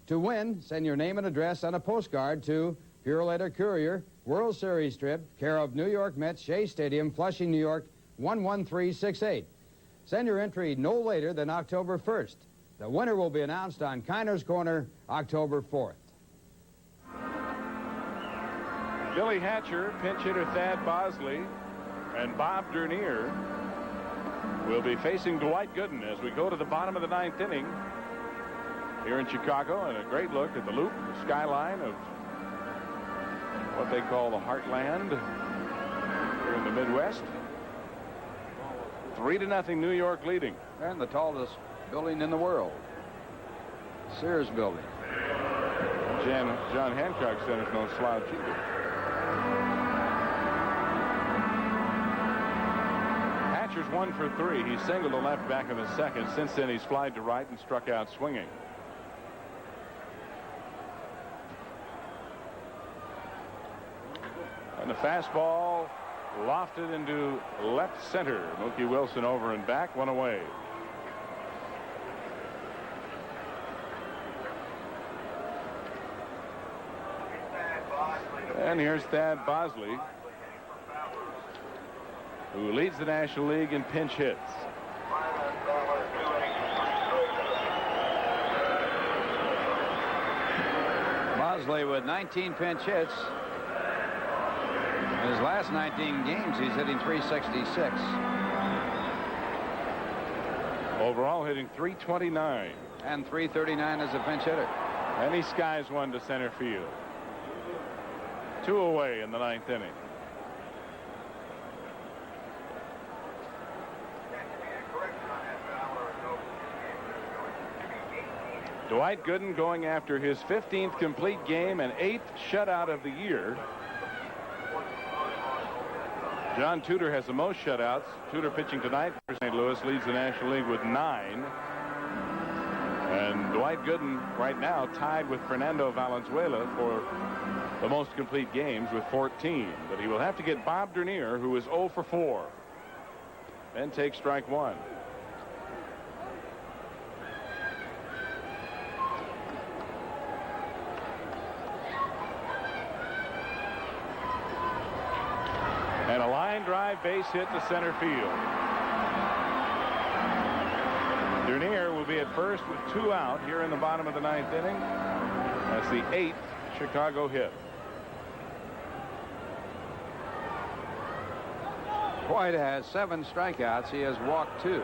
To win, send your name and address on a postcard to Purolator Courier, World Series trip, care of New York Mets, Shea Stadium, Flushing, New York, 11368. Send your entry no later than October 1st. The winner will be announced on Kiner's Corner, October 4th. Billy Hatcher, pinch hitter Thad Bosley, and Bob Dernier will be facing Dwight Gooden as we go to the bottom of the ninth inning here in Chicago, and a great look at the loop, the skyline of what they call the Heartland here in the Midwest. 3-0 New York leading. And the tallest building in the world, Sears Building. John Hancock Center's no slouch either. Hatcher's 1 for 3. He singled to left back in the second. Since then, he's flied to right and struck out swinging. And the fastball lofted into left center. Mookie Wilson over and back, 1 away. And here's Thad Bosley, who leads the National League in pinch hits. Bosley with 19 pinch hits. In his last 19 games, he's hitting .366. Overall, hitting .329. And .339 as a pinch hitter. And he skies one to center field. 2 away in the ninth inning. Dwight Gooden going after his 15th complete game and 8th shutout of the year. John Tudor has the most shutouts. Tudor pitching tonight for St. Louis leads the National League with 9. And Dwight Gooden right now tied with Fernando Valenzuela for the most complete games with 14. But he will have to get Bob Dernier, who is 0 for 4. Then take strike 1. And a line drive base hit to center field. Dernier will be at first with 2 out here in the bottom of the ninth inning. That's the 8th Chicago hit. Dwight has 7 strikeouts. He has walked 2.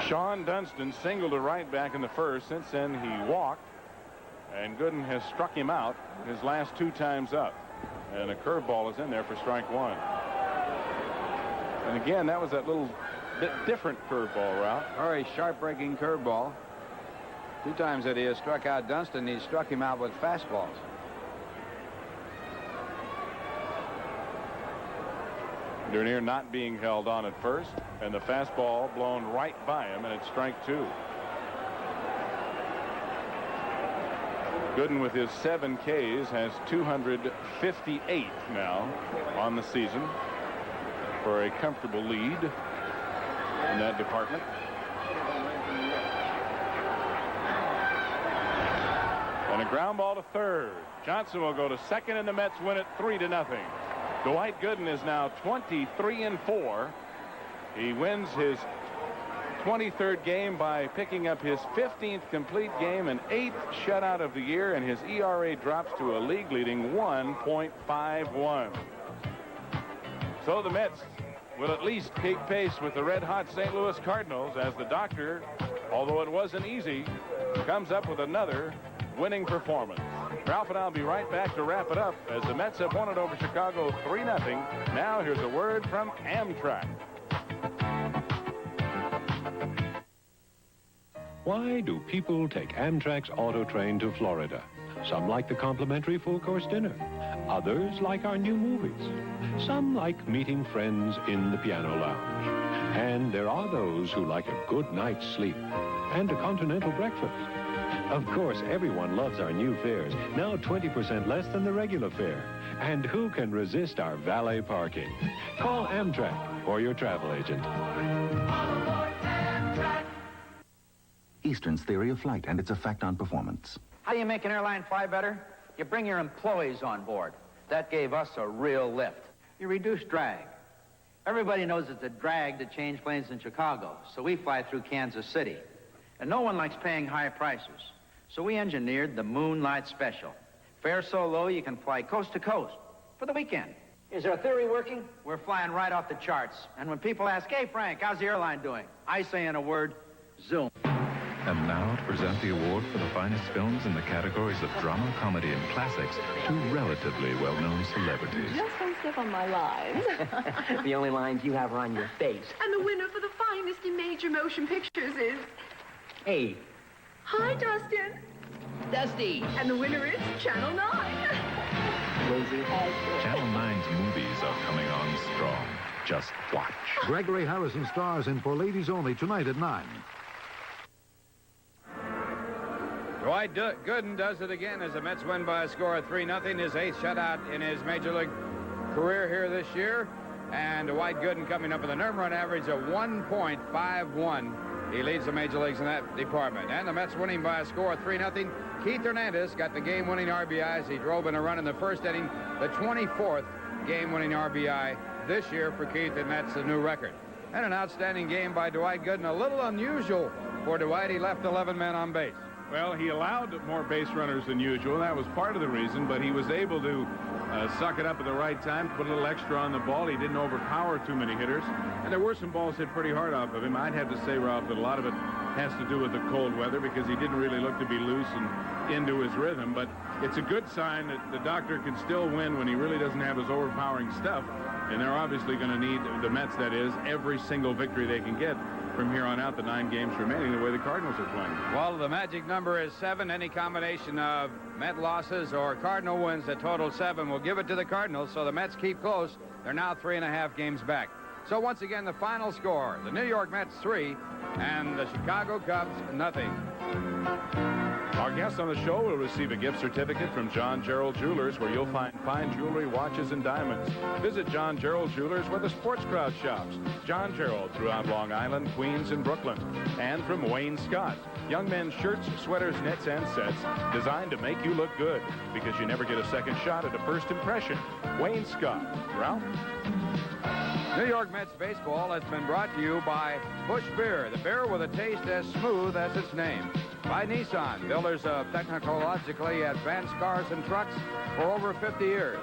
Sean Dunston singled to right back in the first. Since then, he walked. And Gooden has struck him out his last 2 times up. And a curveball is in there for strike 1. And again, that was that little bit different curveball route. Very sharp-breaking curveball. 2 times that he has struck out Dunston, he struck him out with fastballs. Dernier not being held on at first, and the fastball blown right by him, and it's strike 2. Gooden, with his 7 Ks, has 258 now on the season for a comfortable lead in that department. And a ground ball to third. Johnson will go to second, and the Mets win it 3-0. Dwight Gooden is now 23-4. He wins his 23rd game by picking up his 15th complete game and 8th shutout of the year, and his ERA drops to a league-leading 1.51. So the Mets will at least keep pace with the red-hot St. Louis Cardinals as the doctor, although it wasn't easy, comes up with another winning performance. Ralph and I'll be right back to wrap it up as the Mets have won it over Chicago 3-0. Now here's a word from Amtrak. Why do people take Amtrak's auto train to Florida? Some like the complimentary full-course dinner. Others like our new movies. Some like meeting friends in the piano lounge. And there are those who like a good night's sleep and a continental breakfast. Of course, everyone loves our new fares, now 20% less than the regular fare. And who can resist our valet parking? Call Amtrak or your travel agent. Eastern's theory of flight and its effect on performance. How do you make an airline fly better? You bring your employees on board. That gave us a real lift. You reduce drag. Everybody knows it's a drag to change planes in Chicago, so we fly through Kansas City. And no one likes paying high prices. So we engineered the Moonlight Special. Fare so low you can fly coast to coast for the weekend. Is our theory working? We're flying right off the charts. And when people ask, hey, Frank, how's the airline doing? I say in a word, zoom. And now to present the award for the finest films in the categories of drama, comedy, and classics to relatively well-known celebrities. Just don't step on my lines. The only lines you have are on your face. And the winner for the finest in major motion pictures is... Hey. Hi, Dustin. Dusty. And the winner is Channel 9. Rosie. Channel 9's movies are coming on strong. Just watch. Gregory Harrison stars in For Ladies Only tonight at 9. Dwight Gooden does it again as the Mets win by a score of 3-0. His 8th shutout in his Major League career here this year. And Dwight Gooden coming up with an earned run average of 1.51. He leads the Major Leagues in that department. And the Mets winning by a score of 3-0. Keith Hernandez got the game-winning RBIs. He drove in a run in the first inning, the 24th game-winning RBI this year for Keith, and that's a new record. And an outstanding game by Dwight Gooden. A little unusual for Dwight. He left 11 men on base. Well, he allowed more base runners than usual. That was part of the reason, but he was able to suck it up at the right time, put a little extra on the ball. He didn't overpower too many hitters. And there were some balls hit pretty hard off of him. I'd have to say, Ralph, that a lot of it has to do with the cold weather because he didn't really look to be loose and into his rhythm. But it's a good sign that the doctor can still win when he really doesn't have his overpowering stuff. And they're obviously going to need, the Mets that is, every single victory they can get from here on out, the 9 games remaining, the way the Cardinals are playing. Well, the magic number is 7. Any combination of Met losses or Cardinal wins that total 7 will give it to the Cardinals, so the Mets keep close. They're now 3.5 games back. So once again, the final score, the New York Mets 3 and the Chicago Cubs 0. Our guest on the show will receive a gift certificate from John Gerald Jewelers, where you'll find fine jewelry, watches, and diamonds. Visit John Gerald Jewelers, where the sports crowd shops. John Gerald throughout Long Island, Queens, and Brooklyn. And from Wayne Scott. Young men's shirts, sweaters, knits, and sets designed to make you look good, because you never get a second shot at a first impression. Wayne Scott. Ralph? New York Mets baseball has been brought to you by Busch Beer, the beer with a taste as smooth as its name. By Nissan, builders of technologically advanced cars and trucks for over 50 years.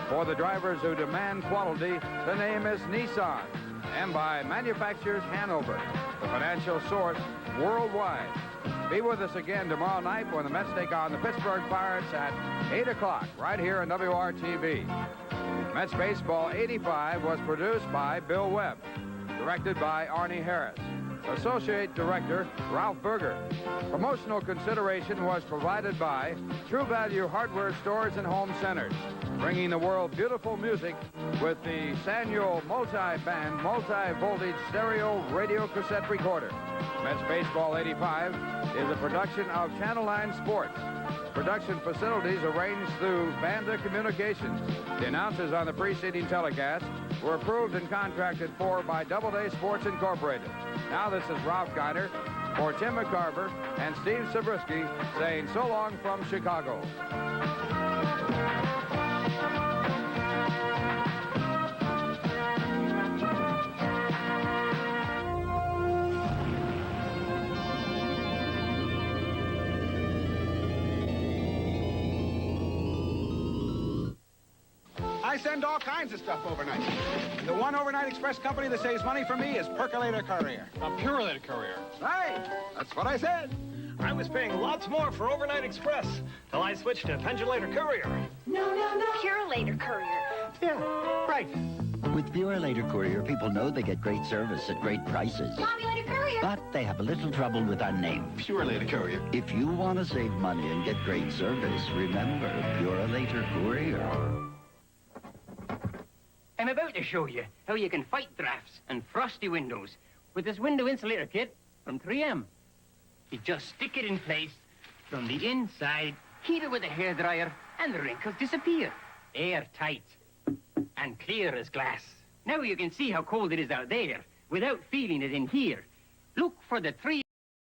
For the drivers who demand quality, the name is Nissan. And by Manufacturers Hanover, the financial source worldwide. Be with us again tomorrow night when the Mets take on the Pittsburgh Pirates at 8 o'clock right here on WRTV. Mets Baseball 85 was produced by Bill Webb, directed by Arnie Harris. Associate Director, Ralph Berger. Promotional consideration was provided by True Value Hardware Stores and Home Centers, bringing the world beautiful music with the Sanyo multi-band, multi-voltage stereo radio cassette recorder. Mets Baseball 85 is a production of Channel 9 Sports. Production facilities arranged through Banda Communications. The announcers on the preceding telecast were approved and contracted for by Doubleday Sports Incorporated. Now this is Ralph Guiner for Tim McCarver and Steve Zabriskie saying so long from Chicago. I send all kinds of stuff overnight. The one overnight express company that saves money for me is Percolator Courier. A Purelator Courier. Right, that's what I said. I was paying lots more for overnight express till I switched to Pendulator Courier. No. Purelator Courier. Yeah, right. With Purelator Courier, people know they get great service at great prices. Populator Courier. But they have a little trouble with our name. Purelator Courier. If you want to save money and get great service, remember Purelator Courier. I'm about to show you how you can fight drafts and frosty windows with this window insulator kit from 3M. You just stick it in place from the inside, heat it with a hairdryer, and the wrinkles disappear. Airtight and clear as glass. Now you can see how cold it is out there without feeling it in here. Look for the 3